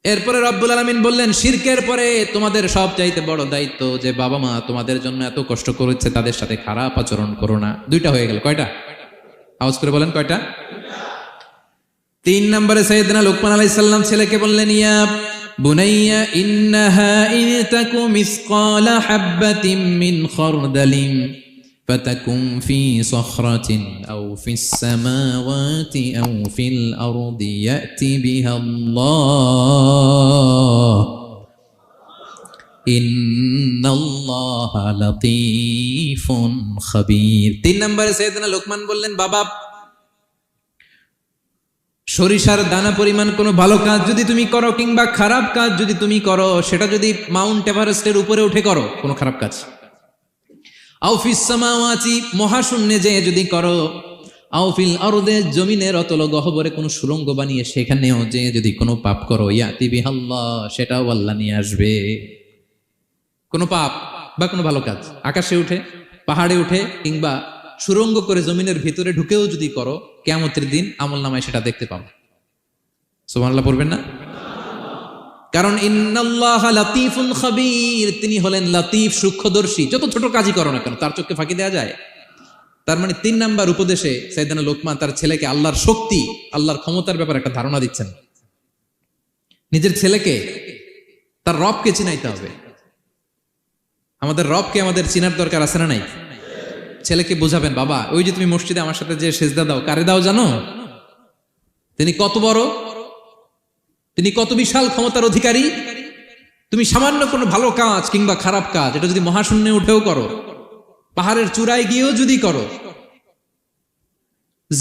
Speaker 1: এরপরে রব্বুল আলামিন বললেন, শিরকের পরে তোমাদের সবচাইতে বড় দায়িত্ব, যে বাবা মা তোমাদের জন্য এত কষ্ট করেছে, তাদের সাথে খারাপ আচরণ করো না। 2টা হয়ে গেল। কয়টা? আওয়াজ করে বলেন, কয়টা? 3 নম্বরে সাইয়েদনা লোকমান আলাইহিস সালাম ছেলেকে বললেন, ইয়া বুনাইয়া ইন্নাহা ইন তাকু মিসকালা হাববাতিন মিন খারদালিন ফাতাকুন ফি সখরাতিন আও ফিস সামাওয়াতি আও ফিল আরদি ইয়াতি বিহাল্লাহ ইন্নাল্লাহা লাতীফুন খাবীর। 3 নম্বরে সাইয়েদনা লোকমান বললেন, বাবা সরিষার দানা পরিমাণ কোনো ভালো কাজ যদি তুমি করো, কিংবা খারাপ কাজ যদি তুমি করো, সেটা যদি মাউন্ট এভারেস্টের উপরে উঠে করো, কোনো খারাপ কাজ, আও ফিস সামাওয়াতি মহাশূন্যে যেয়ে যদি করো, আও ফিল আরদে জমিনের অতল গহ্বরে কোনো সুড়ঙ্গ বানিয়ে সেখানেও যেয়ে যদি কোনো পাপ করো, ইয়াতি বিহাল্লাহ, সেটাও আল্লাহ নিয়ে আসবে। কোনো পাপ বা কোনো ভালো কাজ আকাশে উঠে, পাহাড়ে উঠে, কিংবা সুড়ঙ্গ করে জমিনের ভিতরে ঢুকেও যদি করো, কিয়ামতের দিন আমলনামায় সেটা দেখতে পাবো। সুবহানাল্লাহ পড়বেন না? কারণ ইন্নাল্লাহা লাতীফুন খাবীর, তিনি হলেন লাতীফ, সূক্ষ্মদর্শী। যত ছোট কাজই করো না কেন, তার চোখে ফাঁকি দেওয়া যায়? তার মানে 3 নাম্বার উপদেশে সাইয়েদনা লোকমান তার ছেলেকে আল্লাহর শক্তি, আল্লাহর ক্ষমতার ব্যাপারে একটা ধারণা দিচ্ছেন। নিজের ছেলেকে তার রবকে চিনাইতে হবে। আমাদের রবকে আমাদের চিনার দরকার আছে না নাই? ছেলেকে বোঝাবেন, বাবা ওই যে তুমি মসজিদে আমার সাথে যে সেজদা দাও, কারে দাও জানো? তিনি কত বড়, তিনি কত বিশাল ক্ষমতার অধিকারী। তুমি সামান্য কোনো ভালো কাজ কিংবা খারাপ কাজ, এটা যদি মহাশূন্যে উঠেও করো, পাহাড়ের চূড়ায় গিয়েও যদি করো,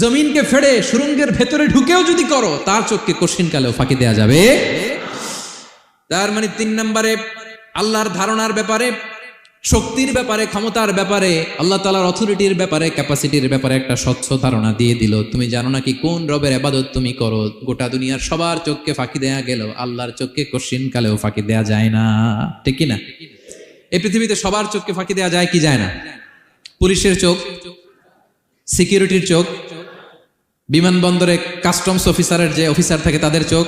Speaker 1: জমিনকে ফেড়ে সুরঙ্গের ভেতরে ঢুকেও যদি করো, তার চোখকে কঠিন কালেও ফাঁকি দেয়া যাবে। তার মানে 3 নম্বরে আল্লাহর ধারণার ব্যাপারে, শক্তির ব্যাপারে, ক্ষমতার ব্যাপারে, আল্লাহ তাআলার অথরিটির ব্যাপারে, ক্যাপাসিটির ব্যাপারে একটা স্বচ্ছ ধারণা দিয়ে দিল। তুমি জানো নাকি কোন রবের ইবাদত তুমি করো? গোটা দুনিয়ার সবার চোখকে ফাঁকি দেয়া গেল, আল্লাহর চোখকে কঠিন কালেও ফাঁকি দেয়া যায় না, ঠিক কি না? এই পৃথিবীতে সবার চোখকে ফাঁকি দেয়া যায় কি যায় না? পুলিশের চোখ, সিকিউরিটির চোখ, বিমানবন্দরে কাস্টমস অফিসারের যে অফিসার থাকে তাদের চোখ,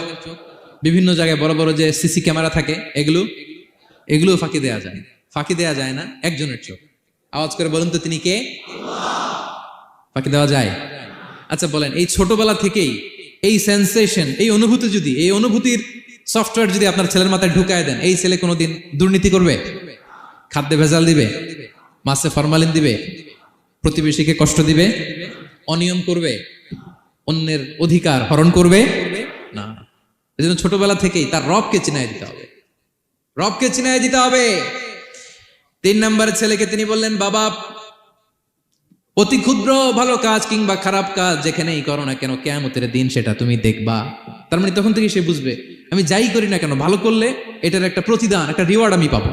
Speaker 1: বিভিন্ন জায়গায় বড় বড় যে সিসি ক্যামেরা থাকে, এগুলো ফাঁকি দেয়া যায়। ফাঁকি দেয়া যায় না একজনের চোখ। আওয়াজ করে বলুন তো তিনি কে? ফাঁকি দেওয়া যায়? আচ্ছা বলেন, এই ছোটবেলা থেকেই এই সেন্সেশন, এই অনুভূতি যদি, এই অনুভূতির সফটওয়্যার যদি আপনার ছেলের মাথায় ঢুকায় দেন, এই ছেলে কোনোদিন দুর্নীতি করবে? খাদ্যে ভেজাল দিবে? মাছে ফরমালিন দিবে? প্রতিবেশীকে কষ্ট দিবে? অনিয়ম করবে? অন্যের অধিকার হরণ করবে না। এজন্য ছোটবেলা থেকেই তার রবকে চিনায় দিতে হবে, রবকে চিনায় দিতে হবে। 3 নম্বরের ছেলেকে তিনি বললেন, বাবা, অতি ক্ষুদ্র ভালো কাজ কিংবা খারাপ কাজ যেখানেই করো না কেন, কিয়ামতের দিন সেটা তুমি দেখবা। তার মানে তখন থেকে সে বুঝবে, আমি যাই করি না কেন, ভালো করলে এটার একটা প্রতিদান, একটা রিওয়ার্ড আমি পাবো,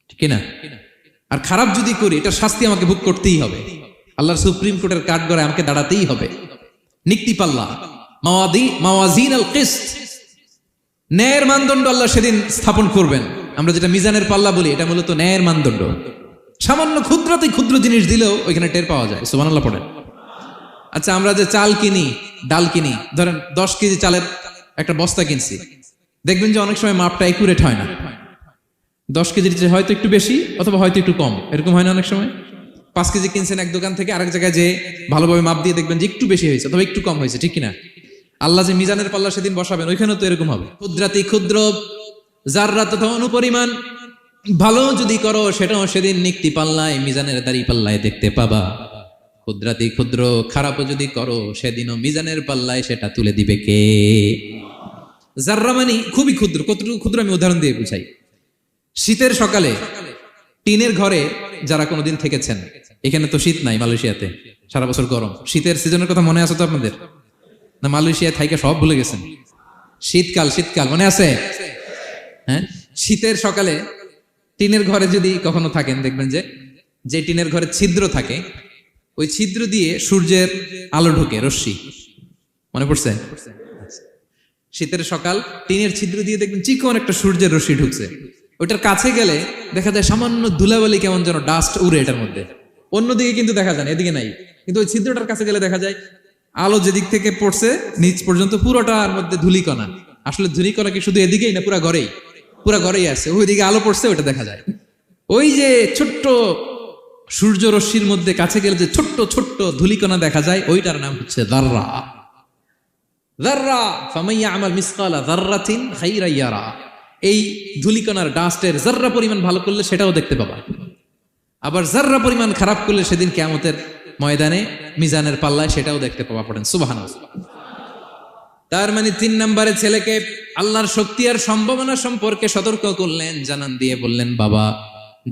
Speaker 1: ঠিক না? আর খারাপ যদি করি, এটার শাস্তি আমাকে ভোগ করতেই হবে। আল্লাহর সুপ্রিম কোর্টের কাঠগড়ায় আমাকে দাঁড়াতেই হবে। নিক্তি পাল্লা, মাওয়াজিন আল কিসত, ন্যায়ের মানদণ্ড আল্লাহ সেদিন স্থাপন করবেন। আমরা যেটা মিজানের পাল্লা বলি, এটা মূলত ন্যায়ের মানদণ্ড। সামান্য ক্ষুদ্রতে ক্ষুদ্র জিনিস দিলেও ওইখানে টের পাওয়া যায়। সুবহানাল্লাহ পড়েন। আচ্ছা, আমরা যে চাল কিনি, ডাল কিনি, ধরেন 10 কেজি চালের একটা বস্তা কিনছি, দেখবেন যে অনেক সময় মাপটা একুরেট হয় না। 10 কেজির চেয়ে হয়তো একটু বেশি অথবা হয়তো একটু কম, এরকম হয় না অনেক সময়? 5 কেজি কিনছেন এক দোকান থেকে, আরেক জায়গায় যে ভালোভাবে মাপ দিয়ে দেখবেন যে একটু বেশি হয়েছে অথবা একটু কম হয়েছে, ঠিক কিনা? আল্লাহ যে মিজানের পাল্লা সেদিন বসাবেন, ওইখানেও তো এরকম হবে। ক্ষুদ্রাতি ক্ষুদ্র, যাররা তথা অনুপরিমাণ ভালো যদি করো, সেটাও সেদিন নিক্তি পাল্লায়, মিজানের দাড়ি পাল্লায় দেখতে পাবা। ক্ষুদ্রাতি ক্ষুদ্র খারাপও যদি করো, সেদিনও মিজানের পাল্লায় সেটা তুলে দিবে কে? যাররা মানে খুবই ক্ষুদ্র। কতটুকু ক্ষুদ্র আমি উদাহরণ দিয়ে বুঝাই। শীতের সকালে টিনের ঘরে যারা কোনোদিন থেকেছেন, এখানে তো শীত নাই, মালয়েশিয়াতে সারা বছর গরম। শীতের সিজনের কথা মনে আছে তো আপনাদের? না মালয়েশিয়া থাইকে সব ভুলে গেছেন? শীতকাল মনে আছে? হ্যাঁ, শীতের সকালে টিনের ঘরে যদি কখনো থাকেন, দেখবেন যে টিনের ঘরে ছিদ্র থাকে, ওই ছিদ্র দিয়ে সূর্যের আলো ঢোকে, রশ্মি। মনে পড়ছে? শীতের সকাল, টিনের ছিদ্র দিয়ে দেখবেন চিকন একটা সূর্যের রশ্মি ঢুকছে। ওইটার কাছে গেলে দেখা যায় সামান্য ধুলাবালি, কেমন যেন ডাস্ট উড়ে এটার মধ্যে। অন্যদিকে কিন্তু দেখা যায় না, এদিকে নাই। কিন্তু ওই ছিদ্রটার কাছে গেলে দেখা যায় আলো যেদিক থেকে পড়ছে নিচ পর্যন্ত পুরোটার মধ্যে ধুলিকণা। আসলে ধুলিকণা কি শুধু এদিকেই না, পুরা ঘরেই আছে। ওইদিকে আলো পড়ছে, ওইটা দেখা যায়। ওই যে ছোট্ট সূর্য রশ্মির মধ্যে কাছে গেলে যে ছোট্ট ছোট্ট ধুলিকণা দেখা যায়, ওইটার নাম হচ্ছে যাররা। যাররা ফামাইয়া আমাল মিসকালা যাররাতিন খাইরা ইয়ারা। এই ধুলিকণার ডাস্টের যাররা পরিমাণ ভালো করলে সেটাও দেখতে পাবা, আবার যাররা পরিমাণ খারাপ করলে সেদিন কিয়ামতের ময়দানে মিজানের পাল্লায় সেটাও দেখতে পাবা। পড়েন সুবহানাল্লাহ। তার মানে 3 নম্বরে ছেলেকে আল্লাহর শক্তি আর সম্ভাবনা সম্পর্কে সতর্ক করলেন, জানান দিয়ে বললেন, বাবা,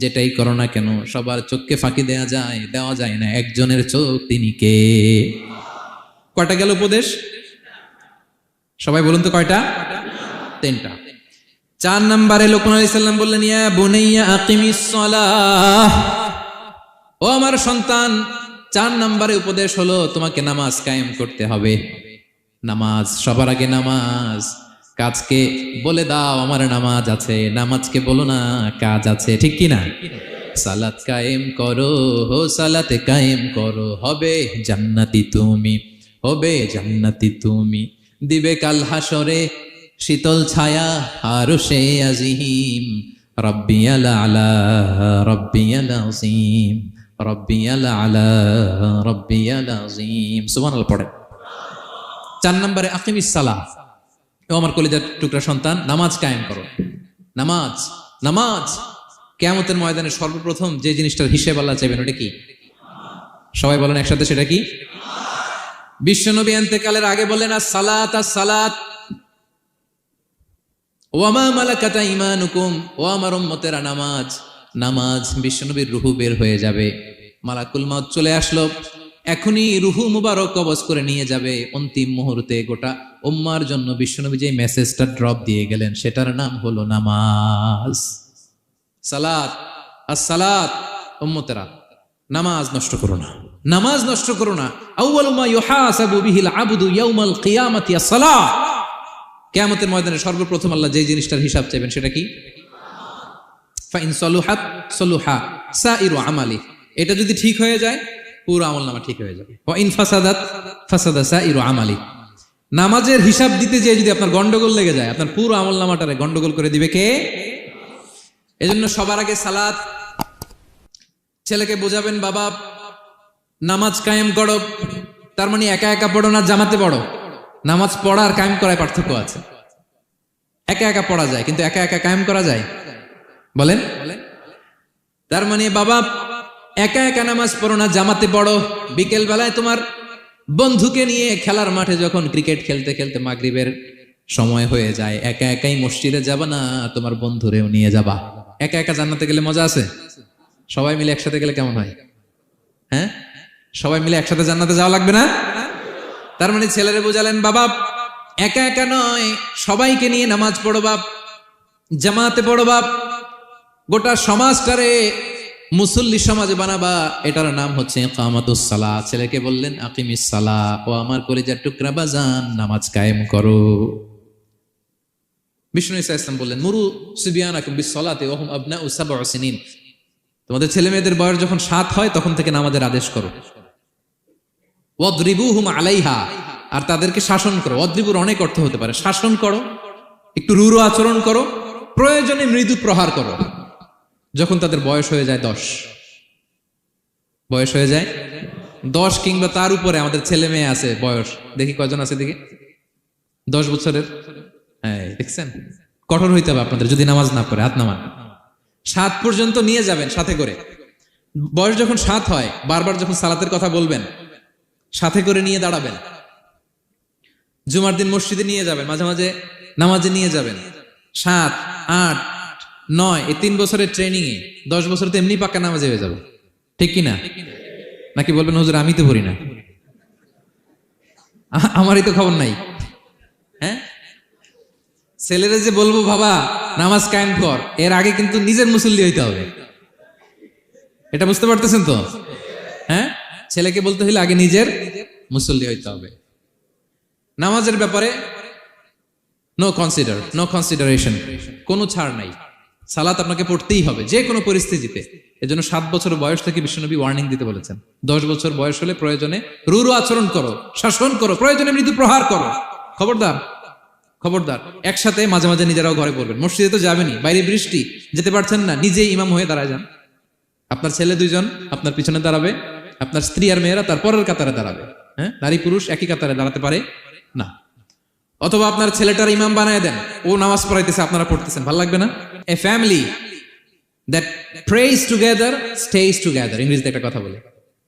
Speaker 1: যেটাই করো না কেন, সবার চোখকে ফাঁকি দেওয়া যায় না, একজনের চোখ, তিনি কে? কয়টা গেল উপদেশ? সবাই বলুন তো কয়টা? 3টা। 4 নম্বরে লোকমান আলাইহিস সালাম বললেন, ইয়া বুনাইয়া আকিমিস সালাহ, ও আমার সন্তান, 4 নম্বরে উপদেশ হলো তোমাকে নামাজ কায়েম করতে হবে। নামাজ, সবার আগে নামাজ। কাজকে বলে দাও আমার নামাজ আছে, নামাজকে বলো না কাজ আছে, ঠিক কি না? সালাত কায়েম করো, সালাতে কায়েম করো, হবে জান্নাতি তুমি, হবে জান্নাতি তুমি, দিবে কাল হাসরে শীতল ছায়া আরশে আজিম, রাব্বিয়াল আলা রাব্বিয়াল আযীম, রাব্বিয়াল আলা রাব্বিয়াল আযীম। সুবহানাল্লাহ পড়ে। 4 নম্বরে আকিমিস সালাহ, ও আমার কলিজার টুকরা সন্তান, নামাজ কায়েম করো। নামাজ কিয়ামতের ময়দানে সর্বপ্রথম যে জিনিসটার হিসেব আল্লাহ চাইবেন, ওটা কি? সবাই বলেন একসাথে, সেটা কি? বিশ্বনবী ইন্তেকালের আগে বললেন, আস-সালাত আস-সালাত ওয়া মা মালাকাত আইমানুকুম, ও আমার উম্মতেরা, নামাজ। বিশ্বনবীর রূহ বের হয়ে যাবে, মালাকুল মউত চলে আসলো, এখনই রুহু মুবারক কবজ করে নিয়ে যাবে। অন্তিম মুহূর্তে গোটা উম্মার জন্য বিশ্বনবী যে মেসেজটা ড্রপ দিয়ে গেলেন সেটার নাম হলো নামাজ। সালাত, আসসালাত, উম্মতেরা নামাজ নষ্ট করো না, নামাজ নষ্ট করো না। আউয়ালু মা ইউহাসাবু বিহিল আবদু ইয়াউমাল কিয়ামাতি আস-সালাহ। কিয়ামতের ময়দানে সর্বপ্রথম আল্লাহ যে জিনিসটার হিসাব চাইবেন সেটা কি? ফাইন সলুহাত সলুহা সাইরু আমালি। এটা যদি ঠিক হয়ে যায় পুরো আমলনামা ঠিক হয়ে যাবে। ওয়া ইন ফাসাদাত ফাসাদা সাইরু আমালি। নামাজের হিসাব দিতে যেয়ে যদি আপনার গন্ডগোল লেগে যায়, আপনার পুরো আমলনামাটারে গন্ডগোল করে দিবে কে? এজন্য সবার আগে সালাত। ছেলেকে বোঝাবেন, বাবা নামাজ কায়েম করো। তার মানে একা একা পড়ো না জামাতে পড়ো। নামাজ পড়া আর কায়েম করায় পার্থক্য আছে। একা একা পড়া যায় কিন্তু একা একা কায়েম করা যায়? বলেন। তার মানে বাবা একা একা নামাজ পড়ো না, জামাতে পড়ো। বিকেল বেলায় তোমার বন্ধুকে নিয়ে খেলার মাঠে যখন ক্রিকেট খেলতে খেলতে মাগরিবের সময় হয়ে যায়, একা একাই মসজিদে যাবা না, তোমার বন্ধুরেও নিয়ে যাবা। একা একা জান্নাতে গেলে মজা আছে? সবাই মিলে একসাথে গেলে কেমন হয়? হ্যাঁ, সবাই মিলে একসাথে জান্নাতে যাওয়া লাগবে না? তার মানে ছেলেরে বোঝালেন, বাবা একা একা নয়, সবাইকে নিয়ে নামাজ পড়ো বাপ, জামাতে পড়ো বাপ। গোটা সমাজটারে মুসল্লি সমাজ বানাবা, এটার নাম হচ্ছে ইকামাতুস সালাহ। ছেলেকে বললেন আকিমিস সালাহ, ও আমার কলিজার টুকরা বাজান নামাজ কায়েম করো। বিষ্ণু ঈসা ইসলাম বললেন মুরু সুবিয়ানাকুম বিস-সালাতি ওয়া হুম আবনাউ সাব'উ সিনিন। তোমাদের ছেলে মেয়েদের বয়স যখন 7 হয় তখন থেকে নামাজের আদেশ করো। ওয়াদরিবুহুম আলাইহা, আর তাদেরকে শাসন করো। ওয়াদরিবুর অনেক অর্থ হতে পারে। শাসন করো, একটু রূঢ় আচরণ করো, প্রয়োজনে মৃদু প্রহার করো। যখন তাদের বয়স হয়ে যায় 10, বয়স হয়ে যায় 10 কিংবা তার উপরে, আমাদের ছেলে মেয়ে আছে বয়স, দেখি কয়জন আছে দেখি 10 বছরের। হ্যাঁ দেখছেন, কঠোর হইতে হবে আপনাদের যদি নামাজ না পড়ে। হাত নামান। 7 পর্যন্ত নিয়ে যাবেন সাথে করে। বয়স যখন 7 হয়, বারবার যখন সালাতের কথা বলবেন সাথে করে নিয়ে দাঁড়াবেন। জুমার দিন মসজিদে নিয়ে যাবেন, মাঝে মাঝে নামাজে নিয়ে যাবেন। 7, 8, 9 এই 3 বছরের ট্রেনিং এ 10 বছর তো এমনি পাক্কা নামাজে হয়ে যাবে। ঠিক কিনা? নাকি বলবেন হুজুর আমি তো পড়ি না, আমারই তো খবর নাই। হ্যাঁ, ছেলেরা যে বলবো বাবা নামাজ কায়েম কর, এর আগে কিন্তু নিজের মুসল্লি হইতে হবে। এটা বুঝতে পারতেছেন তো? হ্যাঁ, ছেলেকে বলতে হইলে আগে নিজের মুসল্লি হইতে হবে। নামাজের ব্যাপারে নো কনসিডারেশন, কোনো ছাড় নাই। সালাত আপনাকে পড়তেই হবে যে কোনো পরিস্থিতিতে। এজন্য 7 বছর বয়স থেকে বিশ্বনবী ওয়ার্নিং দিতে বলেছেন। 10 বছর বয়স হলে প্রয়োজনে রূঢ় আচরণ করো, শাসন করো, প্রয়োজনে মৃদু প্রহার করো। খবরদার, খবরদার। একসাথে মাঝে মাঝে নিজেরাও ঘরে পড়বেন। মসজিদে তো যাবেনই, বাইরে বৃষ্টি, যেতে পারছেন না, নিজেই ইমাম হয়ে দাঁড়ায় যান। আপনার ছেলে 2 জন আপনার পিছনে দাঁড়াবে, আপনার স্ত্রী আর মেয়েরা তার পরের কাতারে দাঁড়াবে। হ্যাঁ, নারী পুরুষ একই কাতারে দাঁড়াতে পারে না। অথবা আপনার ছেলেটার ইমাম বানায় দেন, ও নামাজ পড়াইতেছে আপনারা পড়তেছেন, ভালো লাগবে না? A family that prays together stays together, ইংরেজিতে একটা কথা বলে।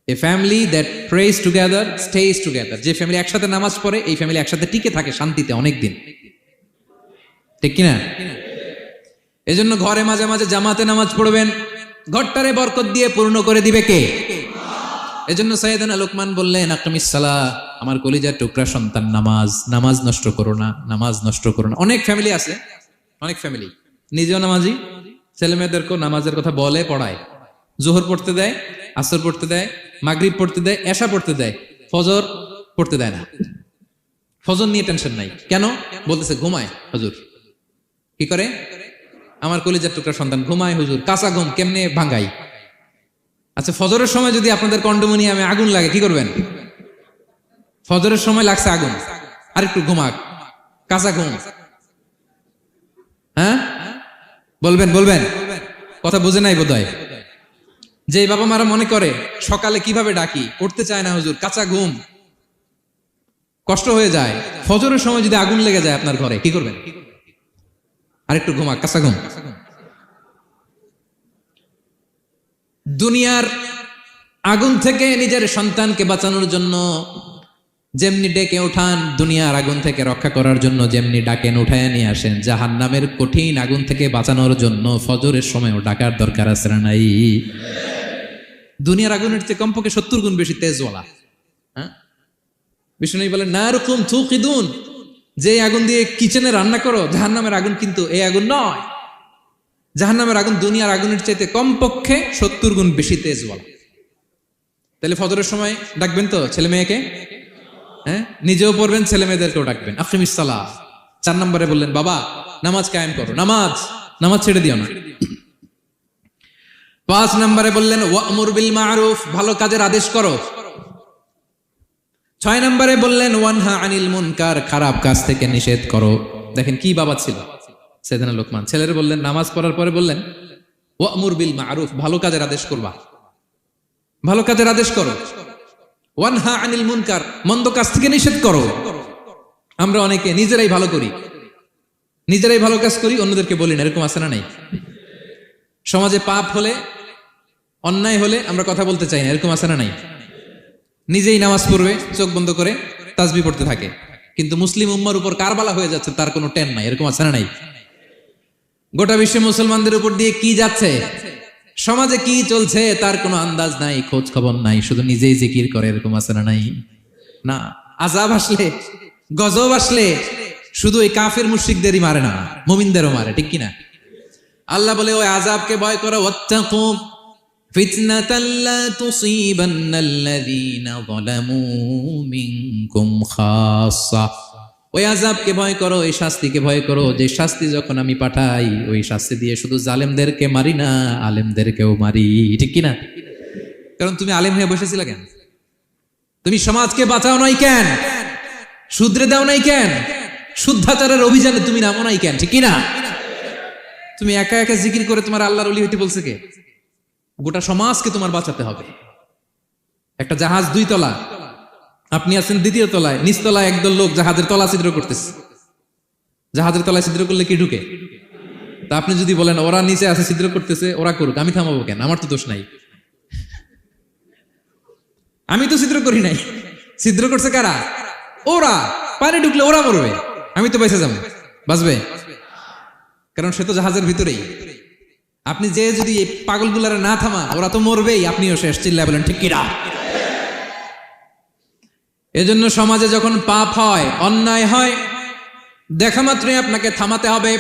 Speaker 1: A family that prays together stays together. যে ফ্যামিলি একসাথে নামাজ পড়ে এই ফ্যামিলি একসাথে টিকে থাকে শান্তিতে অনেক দিন। ঠিক কিনা? এজন্য ঘরে মাঝে মাঝে জামাতে নামাজ পড়বেন, ঘরটারে বরকত দিয়ে পূর্ণ করে দিবে কে? এজন্য সাইয়েদনা লোকমান বললেন আকিমিস সালাহ, আমার কলিজার টুকরা সন্তান নামাজ, নামাজ নষ্ট করো না, নামাজ নষ্ট করো না। অনেক ফ্যামিলি আছে, অনেক ফ্যামিলি নিজেও নামাজি, ছেলে মেয়েদেরকেও নামাজের কথা বলে পড়ায়। জোহর পড়তে দেয়, আসর পড়তে দেয়, মাগরিব পড়তে দেয়, এশা পড়তে দেয়, ফজর পড়তে দেয় না। ফজর নিয়ে টেনশন নাই, কেন? বলতেছে ঘুমায় হুজুর। কি করে? আমার কলিজার টুকরা সন্তান ঘুমায় হুজুর, কাঁচা ঘুম কেমনে ভাঙ্গাই? আচ্ছা, ফজরের সময় যদি আপনাদের কন্ডোমিনিয়ামে আগুন লাগে কি করবেন? ফজরের সময় লাগছে আগুন, আর একটু ঘুমাক, কাঁচা ঘুম। হ্যাঁ বলবেন, বলবেন, কথা বুঝে নাই বোধহয়। যে বাবা মারা মনে করে সকালে কিভাবে ডাকি, উঠতে চায় না হুজুর, কাঁচা ঘুম, কষ্ট হয়ে যায়। ফজরের সময় যদি আগুন লেগে যায় আপনার ঘরে কি করবেন? আর একটু ঘুমাক, কাঁচা ঘুম। দুনিয়ার আগুন থেকে নিজের সন্তানকে বাঁচানোর জন্য যেমনি ডেকে ওঠান, দুনিয়ার আগুন থেকে রক্ষা করার জন্য যেমনি ডাকেন উঠায় নিয়ে আসেন, জাহান্নামের কঠিন আগুন থেকে বাঁচানোর জন্য ফজরের সময়ও ডাকার দরকার আছে না নাই? দুনিয়ার আগুনের চেয়ে কমপক্ষে 70 গুণ বেশি তেজওয়ালা। হ্যাঁ, বিষ্ণু বলেন নারুকুম তুকিদুন, যে আগুন দিয়ে কিচেনে রান্না করো জাহান্নামের আগুন কিন্তু এই আগুন নয়। জাহান্নামের আগুন দুনিয়ার আগুনের চাইতে কমপক্ষে 70 গুণ বেশি তেজ বলা। তাহলে ফজরের সময় ডাকবেন তো ছেলে মেয়েকে, হ্যাঁ, নিজেও পড়বেন, ছেলে মেয়েদেরকেও ডাকবেন। আকিমিস সালাহ। 4 নম্বরে বললেন বাবা নামাজ কায়েম করো, নামাজ ছেড়ে দিও না। 5 নম্বরে বললেন ওয়ামুর বিল মারুফ, ভালো কাজের আদেশ করো। 6 নম্বরে বললেন ওয়ানহা আনিল মুনকার, খারাপ কাজ থেকে নিষেধ করো। দেখেন কি বাবা ছিল সাইয়েদনা লোকমান। ছেলের বললেন নামাজ পড়ার পরে বললেন ওয়ামুর বিল মারুফ, ভালো কাজের আদেশ করবা, ভালো কাজের আদেশ করো। ওয়ানহা আনিল মুনকার, মন্দ কাজ থেকে নিষেধ করো। আমরা অনেকে নিজেরাই ভালো করি, নিজেরাই ভালো কাজ করি, অন্যদেরকে বলি না, এরকম আছে না নাই? সমাজে পাপ হলে, অন্যায় হলে আমরা কথা বলতে চাই না, এরকম আছে না নাই? নিজেই নামাজ পড়বে চোখ বন্ধ করে, তাসবিহ পড়তে থাকে, কিন্তু মুসলিম উম্মার উপর কারবালা হয়ে যাচ্ছে, তার কোনো টেন নাই, এরকম আছে না নাই? গোটা বিশ্বে মুসলমানদের উপর দিয়ে কি যাচ্ছে, সমাজে কি চলছে তার কোনো আন্দাজ নাই, খোঁজ খবর নাই, শুধু নিজেই জিকির করে, এরকম আছে না নাই? না, আযাব আসলে, গজব আসলে শুধু এই কাফের মুশরিকদেরই মারে না, মুমিনদেরও মারে, ঠিক কিনা? আল্লাহ বলে ওই আযাবকে ভয় করো, ওয়াত্তাকু ফিতনাতাল লা তুসিবান্নাল্লাযীনা যালামু মিনকুম খাসসা। ওই আযাবকে ভয় করো, এই শাস্তিকে ভয় করো, যে শাস্তি যখন আমি পাঠাই ওই শাস্তি দিয়ে শুধু জালেমদেরকে মারি না, আলেমদেরকেও মারি, ঠিক কিনা? কারণ তুমি আলেম হয়ে বসেছিলে কেন? তুমি সমাজকে বাঁচাও নাই কেন? শুধরে দাও নাই কেন? শুদ্ধাচারের অভিযানে তুমি নামো নাই কেন, ঠিক কিনা? তুমি একা একা জিকির করে তোমার আল্লাহর ওলি হইতে বলছে কে? গোটা সমাজকে তোমার বাঁচাতে হবে। একটা জাহাজ 2 তলা, আপনি আছেন 2য় তলায়, নিচতলায় একদল লোক জাহাজের তলা ছিদ্র করতেছে। জাহাজের তলায় ছিদ্র করলে কি ঢুকে? তা আপনি যদি বলেন ওরা নিচে আছে ছিদ্র করতেছে, ওরা করুক, আমি থামাবো কেন? আমার তো দোষ নাই, আমি তো ছিদ্র করি নাই। ছিদ্র করছে কারা? ওরা। পানি ঢুকলে ওরা মরবে, আমি তো বেঁচে যাবো, বাঁচবে? কারণ সে তো জাহাজের ভিতরেই। আপনি যে যদি এই পাগলগুলারে না থামা, ওরা তো মরবেই, আপনিও শেষ। চিল্লায় বলেন ঠিক কিনা? এজন্য সমাজে যখন পাপ হয়, অন্যায় হয়, দেখা মাত্রই আপনাকে থামাতে হবে,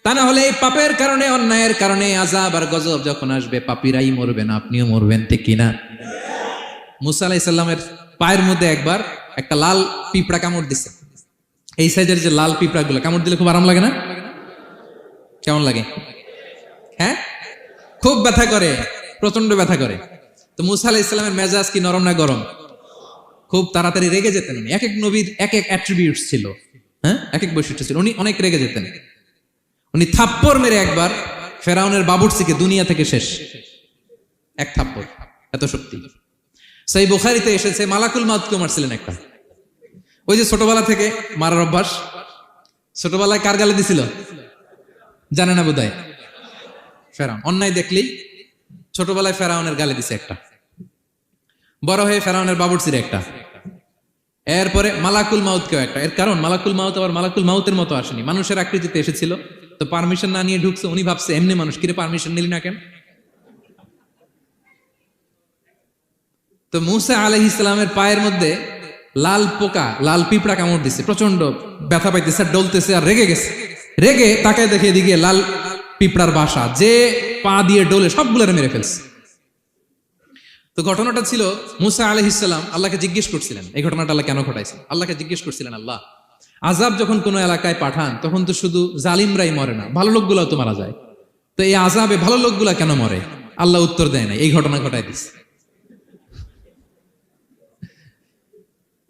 Speaker 1: তা না হলে এই পাপের কারণে, অন্যায়ের কারণে আযাব আর গজব যখন আসবে, পাপীরাই মরবেন, আপনিও মরবেন, ঠিক কিনা? মুসা আলাইহিস সালামের পায়ের মধ্যে একবার একটা লাল পিঁপড়া কামড় দিছে। এই সাইজের যে লাল পিঁপড়াগুলো কামড় দিলে খুব আরাম লাগে না? কেমন লাগে? হ্যাঁ, খুব ব্যথা করে, প্রচন্ড ব্যথা করে। তো মুসা আলাইহিস সালামের মেজাজ কি নরম না গরম? খুব তাড়াতাড়ি রেগে যেতেন উনি। এক এক নবীর এক এক অ্যাট্রিবিউটস ছিল, হ্যাঁ, এক এক বৈশিষ্ট্য ছিল। উনি অনেক রেগে যেতেন। উনি থাপ্পড় মেরে একবার ফেরাউনের বাবুর্চিকে দুনিয়া থেকে শেষ, এক থাপ্পড়, এত শক্তি। সহিহ বুখারীতে এসেছে মালাকুল মাউতকে মারছিলেন একটা। ওই যে ছোটবেলা থেকে মারার অভ্যাস, ছোটবেলায় কার গালে দিছিল জানে না বোধহয়? ফেরাউন। অন্যায় দেখলেই ছোটবেলায় ফেরাউনের গালে দিছে একটা, বড় হয়ে ফেরাউনের বাবুর্চির একটা, এরপরে মালাকুল মাউতকেও একটা। এর কারণ মালাকুল মাউত আবার মালাকুল মাউতের মতো আসেনি, মানুষের আকৃতিতে এসেছিল। তো পারমিশন না নিয়ে ঢুকছে। উনি ভাবছে এমনি মানুষ, কিরে পারমিশন নিলি না কেন? তো মুসা আলাইহিস সালামের পায়ের মধ্যে লাল পোকা, লাল পিঁপড়া কামড় দিছে, প্রচন্ড ব্যথা পাইতেছে, ডলতেছে, আর রেগে গেছে। রেগে তাকায় দেখে এদিকে লাল পিঁপড়ার বাসা, যে পা দিয়ে ডলে সবগুলোরে মেরে ফেলছে। তো ঘটনাটা ছিল মুসা আলাইহিস সালাম আল্লাহকে জিজ্ঞেস করছিলেন, এই ঘটনাটা আল্লাহ কেন ঘটাইছেন? আল্লাহকে জিজ্ঞেস করছিলেন, আল্লাহ আযাব যখন কোনো এলাকায় পাঠান তখন তো শুধু জালিমরাই মরে না, ভালো লোকগুলাও তো মারা যায়, তো এই আযাবে ভালো লোকগুলা কেন মরে? আল্লাহ উত্তর দেয় না, এই ঘটনা ঘটাই দিচ্ছে।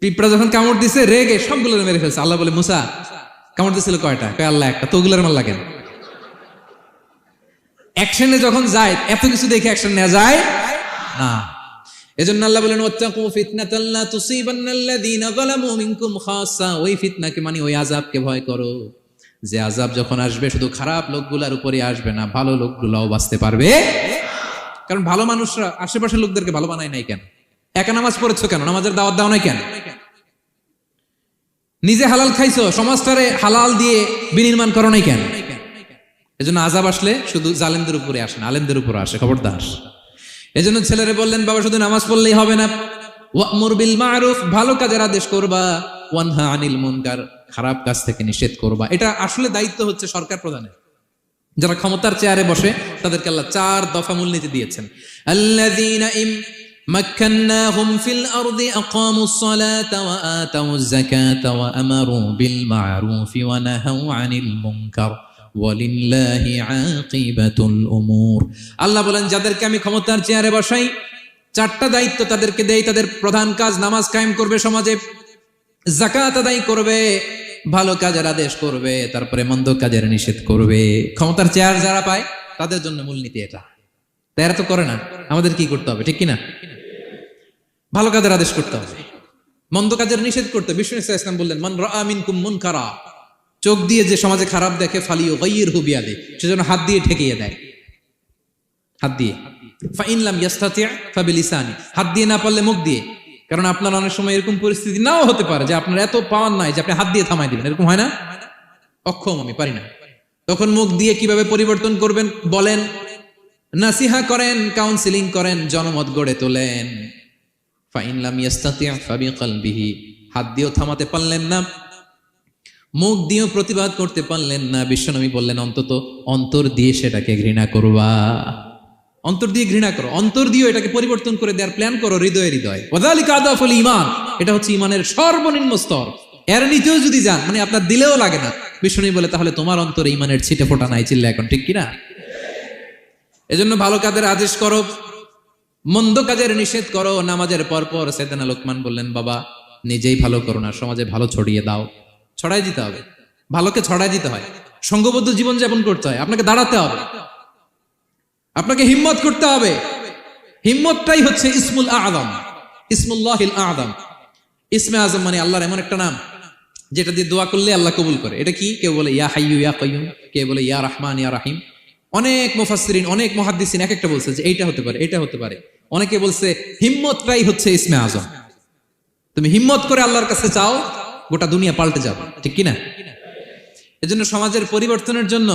Speaker 1: পিঁপড়া যখন কামড় দিছে, রেগে সবগুলো মেরে ফেলছে। আল্লাহ বলে মুসা কামড় দিছিল কয়টা? কয় আল্লাহ একটা। তো ওগুলোর মারলা কেন? অ্যাকশনে যখন যায়, এত কিছু দেখে অ্যাকশন নেওয়া যায় না। এজন্য আল্লাহ বলেন ওয়াত্তাকু ফিতনাতাল লা তুসিবান্নাল্লাযীনা যালামু মিনকুম খাসসা। ওই ফিতনাকে মানে ওই আযাবকে ভয় করো, যে আযাব যখন আসবে শুধু খারাপ লোকগুলোর উপরে আসবে না, ভালো লোকগুলোও বাঁচতে পারবে। কারণ ভালো মানুষরা আশেপাশের লোকদেরকে ভালো বানায় নাই কেন? একা নামাজ পড়েছো কেন? নামাজের দাওয়াত দাও নাই কেন? নিজে হালাল খাইছো, সমাজটারে হালাল দিয়ে বিনির্মাণ করো নাই কেন? এজন্য আযাব আসলে শুধু জালেমদের উপরে আসে না, আলেমদের উপরে আসে, খবরদার। এজন্য ছেলেরে বললেন বাবা শুধু নামাজ পড়লেই হবে না, ওয়া'মুর বিল মা'রুফ, ভালো কাজের আদেশ করবা, ওয়ানহা আনিল মুনকার, খারাপ কাজ থেকে নিষেধ করবা। এটা আসলে দায়িত্ব হচ্ছে সরকার প্রধানের। যারা ক্ষমতার চেয়ারে বসে তাদেরকে আল্লাহ 4 দফা মূলনীতি দিয়েছেন। আল্লাযীনা মাক্কান্নাহুম ফিল আরদি আকামুস সালাতা ওয়া আতাউয যাকাতা ওয়া আমারু বিল মা'রুফি ওয়া নাহাউ আনিল মুনকার ওয়ালিল্লাহি আকিবাতুল উমুর। আল্লাহ বলেন, যাদেরকে আমি ক্ষমতার চেয়ারে বসাই 4টা দায়িত্ব তাদেরকে দেই। তাদের প্রধান কাজ নামাজ কায়েম করবে, সমাজে যাকাত আদায় করবে, ভালো কাজের আদেশ করবে, তারপরে মন্দ কাজের নিষেধ করবে। ক্ষমতার চেয়ার যারা পায় তাদের জন্য মূলনীতি এটা। তারা তো করে না, আমাদের কি করতে হবে, ঠিক কিনা? ভালো কাজের আদেশ করতে হবে, মন্দ কাজের নিষেধ করতে। বিষ্ণু ইসলাম বললেন, মান রাআ মিনকুম মুনকারা, চোখ দিয়ে যে সমাজে খারাপ দেখে ফালিয়ুগাইয়িরহু বিয়াদি, সেজন্য হাত দিয়ে ঠেকিয়ে দেয়। হাত দিয়ে, ফাইন লাম ইয়াস্তাতি' ফাবিলিসানি, হাত দিয়ে না পারলে মুখ দিয়ে। কারণ আপনার অনেক সময় এরকম পরিস্থিতি নাও হতে পারে যে আপনার এত পাওয়ার নাই যে আপনি হাত দিয়ে থামাই দিবেন, এরকম হয় না? অক্ষম, আমি পারি না। তখন মুখ দিয়ে কিভাবে পরিবর্তন করবেন বলেন, নাসিহা করেন, কাউন্সিলিং করেন, জনমত গড়ে তোলেন। ফাইন লাম ইয়াস্তাতি' ফাবিকলবিহি, হাত দিয়েও থামাতে পারলেন না, মুখ দিয়েও প্রতিবাদ করতে পারলেন না, বিশ্বনবী বললেন অন্তত অন্তর দিয়ে সেটাকে ঘৃণা করবা। অন্তর দিয়ে ঘৃণা করো, অন্তর দিয়ে এটাকে পরিবর্তন করে দেওয়ার প্ল্যান করো হৃদয়ে হৃদয়ে। ওয়াযালিকা আদাফুল ঈমান, এটা হচ্ছে ঈমানের সর্বনিম্ন স্তর। এর নিচেও যদি যান, মানে আপনার দিলেও লাগে না, বিষ্ণু বলে তাহলে তোমার অন্তরে ঈমানের ছিটে ফোঁটা নাই। চিল্লা এখন, ঠিক কিনা? এজন্য ভালো কাজের আদেশ করো, মন্দ কাজের নিষেধ করো। নামাজের পর পর সাইয়েদনা লোকমান বললেন, বাবা নিজেই ভালো করো না, সমাজে ভালো ছড়িয়ে দাও। ছড়াই দিতে হবে, ভালোকে ছড়াই দিতে হয়, সংঘবদ্ধ জীবন যাপন করতে হয়, আপনাকে দাঁড়াতে হবে, আপনাকে হিম্মত করতে হবে। হিম্মতটাই হচ্ছে ইসমুল আযম, ইসমুল্লাহিল আযম। ইসমে আযম মানে আল্লাহর এমন একটা নাম যেটা দিয়ে দোয়া করলে আল্লাহ কবুল করে। এটা কি? কেউ বলে ইয়া হাইয়্যু ইয়া কাইয়্যুম, কেউ বলে ইয়া রাহমান ইয়া রাহিম। অনেক মুফাসসিরিন, অনেক মুহাদ্দিসিন এক একটা বলছে যে এইটা হতে পারে, এটা হতে পারে। অনেকে বলছে হিম্মতটাই হচ্ছে ইসমে আযম। তুমি হিম্মত করে আল্লাহর কাছে চাও, গোটা দুনিয়া পাল্টে যাবে, ঠিক কিনা? এজন্য সমাজের পরিবর্তনের জন্য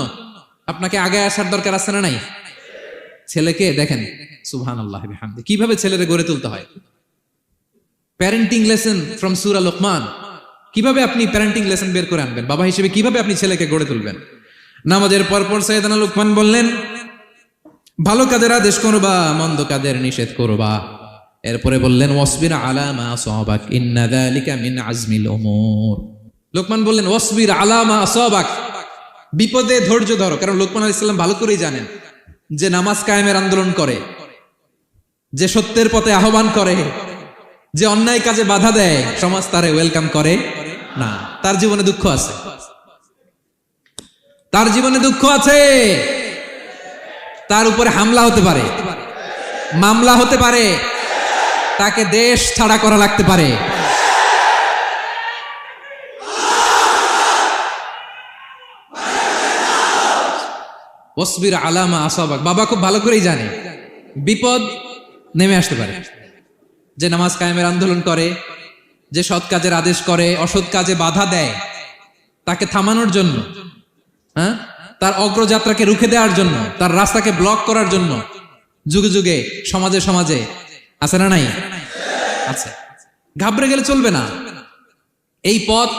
Speaker 1: আপনাকে আগে আসার দরকার আছে না নাই? ছেলেকে দেখেন, সুবহানাল্লাহ বিহামদি, কিভাবে ছেলেরে গড়ে তুলতে হয়। প্যারেন্টিং লেসন ফ্রম সূরা লোকমান, কিভাবে আপনি প্যারেন্টিং লেসন বের করে আনবেন, বাবা হিসেবে কিভাবে আপনি ছেলেকে গড়ে তুলবেন। নামাজের পরপর সাইয়েদনা লোকমান বললেন, ভালো কাজের আদেশ করবা, মন্দ কাজের নিষেধ করবা। এরপরে বললেন, ওয়াসবির আলা মা আসাবাক ইন্না যালিকা মিন আজমিল উমুর। লোকমান বললেন, ওয়াসবির আলা মা আসাবাক, বিপদে ধৈর্য ধরো। কারণ লোকমান আলাইহিস সালাম ভালো করেই জানেন যে নামাজ কায়েমের আন্দোলন করে, যে সত্যের পথে আহ্বান করে, যে অন্যায় কাজে বাধা দেয়, সমাজ তারে ওয়েলকাম করে না। তার জীবনে দুঃখ আছে, তার জীবনে দুঃখ আছে। তার উপরে হামলা হতে পারে, মামলা হতে পারে, তাকে দেশ ছাড়া করা লাগতে পারে। ওয়াসবির আলা মা আসাবাক, বাবা খুব ভালো করেই জানে বিপদ নেমে আসতে পারে। যে নামাজ কায়েমের আন্দোলন করে, যে সৎ কাজের আদেশ করে, অসৎ কাজে বাধা দেয়, তাকে থামানোর জন্য, হ্যাঁ, তার অগ্রযাত্রাকে রুখে দেওয়ার জন্য, তার রাস্তাকে ব্লক করার জন্য যুগে যুগে সমাজে সমাজে আছে না নাই? আছে। ঘাবড়ে গেলে চলবে না। এই পথ,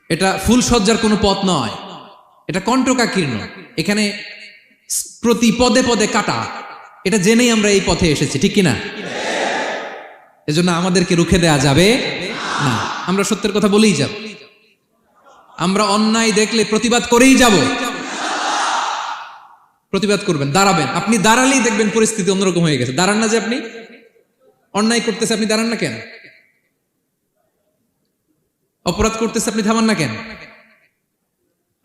Speaker 1: এটা ফুল সজ্জার কোনো পথ নয়, এটা কণ্টকাকীর্ণ। এখানে প্রতি পদে পদে কাটা। এটা জেনেই আমরা এই পথে এসেছি, ঠিক কিনা? এজন্য আমাদেরকে রুখে দেয়া যাবে না। আমরা সত্যের কথা বলেই যাব, আমরা অন্যায় দেখলে প্রতিবাদ করেই যাব। প্রতিবাদ করবেন, দাঁড়াবেন। আপনি দাঁড়ালেই দেখবেন পরিস্থিতি অন্যরকম হয়ে গেছে। দাঁড়ান না, যে আপনি অন্যায় করতেছে, আপনি দাঁড়ান না কেন? অপরাধ করতেছে, আপনি থামান না কেন?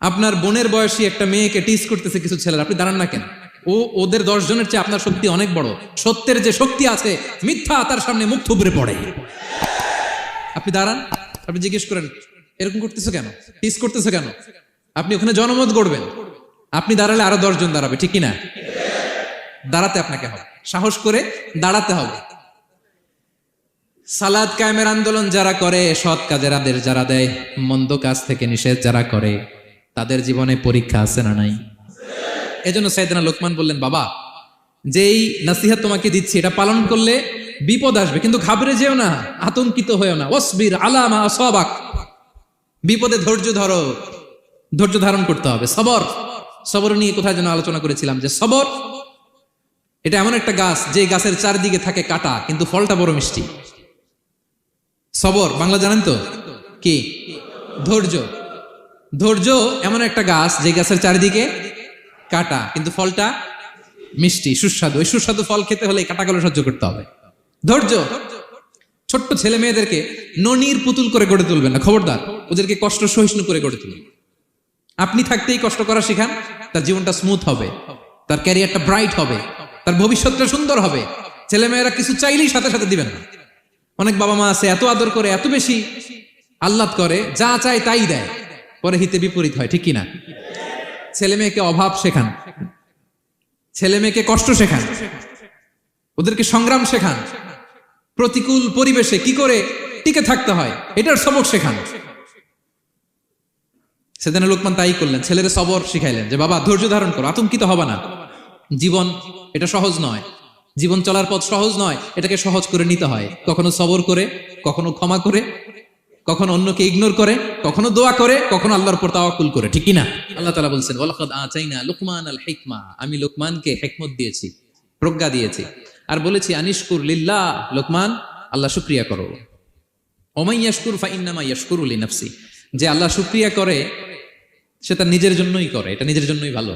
Speaker 1: আপনার বোনের বয়সী একটা মেয়েকে টিজ করতেছে কিছু ছেলেরা, আপনি দাঁড়ান না কেন? ওদের 10 জনের চেয়ে আপনার শক্তি অনেক বড়। সত্যের যে শক্তি আছে, মিথ্যা তার সামনে মুখ থুবড়ে পড়ে। আপনি দাঁড়ান, আপনি জিজ্ঞেস করেন এরকম করতেছো কেন, টিজ করতেছো কেন? আপনি ওখানে জনমত গড়বেন। আপনি দাঁড়ালে আরো 10 জন দাঁড়াবে, ঠিক কিনা? দাঁড়াতে আপনাকে হবে, সাহস করে দাঁড়াতে হবে। সালাত কায়েমের আন্দোলন যারা করে, সৎ কাজের আদেশ যারা দেয়, মন্দ কাজ থেকে নিষেধ যারা করে, তাদের জীবনে পরীক্ষা আছে না নাই? এজন্য সাইয়েদনা লোকমান বললেন, বাবা যেই নসিহত তোমাকে দিচ্ছি, এটা পালন করলে বিপদ আসবে, কিন্তু ঘাবড়ে যেও না, আতঙ্কিত হয়েও না। ওয়াসবির আলা মা আসাবাক, বিপদে ধৈর্য ধরো, ধৈর্য ধারণ করতে হবে। সবর, সবর নিয়ে কোথায় যেন আলোচনা করেছিলাম যে সবর এটা এমন একটা গাছ যে গাছের চারদিকে থাকে কাটা, কিন্তু ফলটা বড় মিষ্টি। সবর বাংলা জানেন তো কি? ধৈর্য। ধৈর্য এমন একটা গাছ যে গাছের চারিদিকে কাটা, কিন্তু ফলটা মিষ্টি, সুস্বাদু। ওই সুস্বাদু ফল খেতে হলে কাটাগুলো সহ্য করতে হবে। ধৈর্য। ছোট্ট ছেলে মেয়েদেরকে ননির পুতুল করে গড়ে তুলবেন না, খবরদার। ওদেরকে কষ্ট সহিষ্ণু করে গড়ে তুলবেন। আপনি থাকতেই কষ্ট করা শিখান, তার জীবনটা স্মুথ হবে, তার ক্যারিয়ারটা ব্রাইট হবে, তার ভবিষ্যৎটা সুন্দর হবে। ছেলে মেয়েরা কিছু চাইলেই সাথে সাথে দিবেন না। অনেক বাবা মা আছে এত আদর করে, এত বেশি আহ্লাদ করে, যা চায় তাই দেয়, পরে হিতে বিপরীত হয়, ঠিক কিনা? ছেলে মেয়েকে অভাব শেখান, ছেলে মেয়েকে কষ্ট শেখান, ওদেরকে সংগ্রাম শেখান, প্রতিকূল পরিবেশে কি করে টিকে থাকতে হয় এটার সবক শেখান। সেদিন লোকমান তাই করলেন, ছেলেরা সবর শিখাইলেন যে বাবা ধৈর্য ধারণ করো, আতঙ্কিত হবে না। জীবন এটা সহজ নয়, জীবন চলার পথ সহজ নয়, এটাকে সহজ করে নিতে হয়। কখনো সবর করে, কখনো ক্ষমা করে, কখনো অন্যকে ইগনোর করে, কখনো দোয়া করে, কখনো আল্লাহর উপর তাওয়াক্কুল করে, ঠিক কিনা? আল্লাহ তাআলা বলছেন ওয়ালাকাদ আতাইনা লুকমানাল হিকমা, আমি লোকমানকে হিকমত দিয়েছি, প্রজ্ঞা দিয়েছি, আর বলেছি আনিশকুর লিল্লাহ, লোকমান আল্লাহ শুকরিয়া করো। ওমান ইয়াশকুর ফাইন্নামা ইয়াশকুরু লিনাফসি, যে আল্লাহ শুকরিয়া করে সে তার নিজের জন্যই করে, এটা নিজের জন্যই ভালো।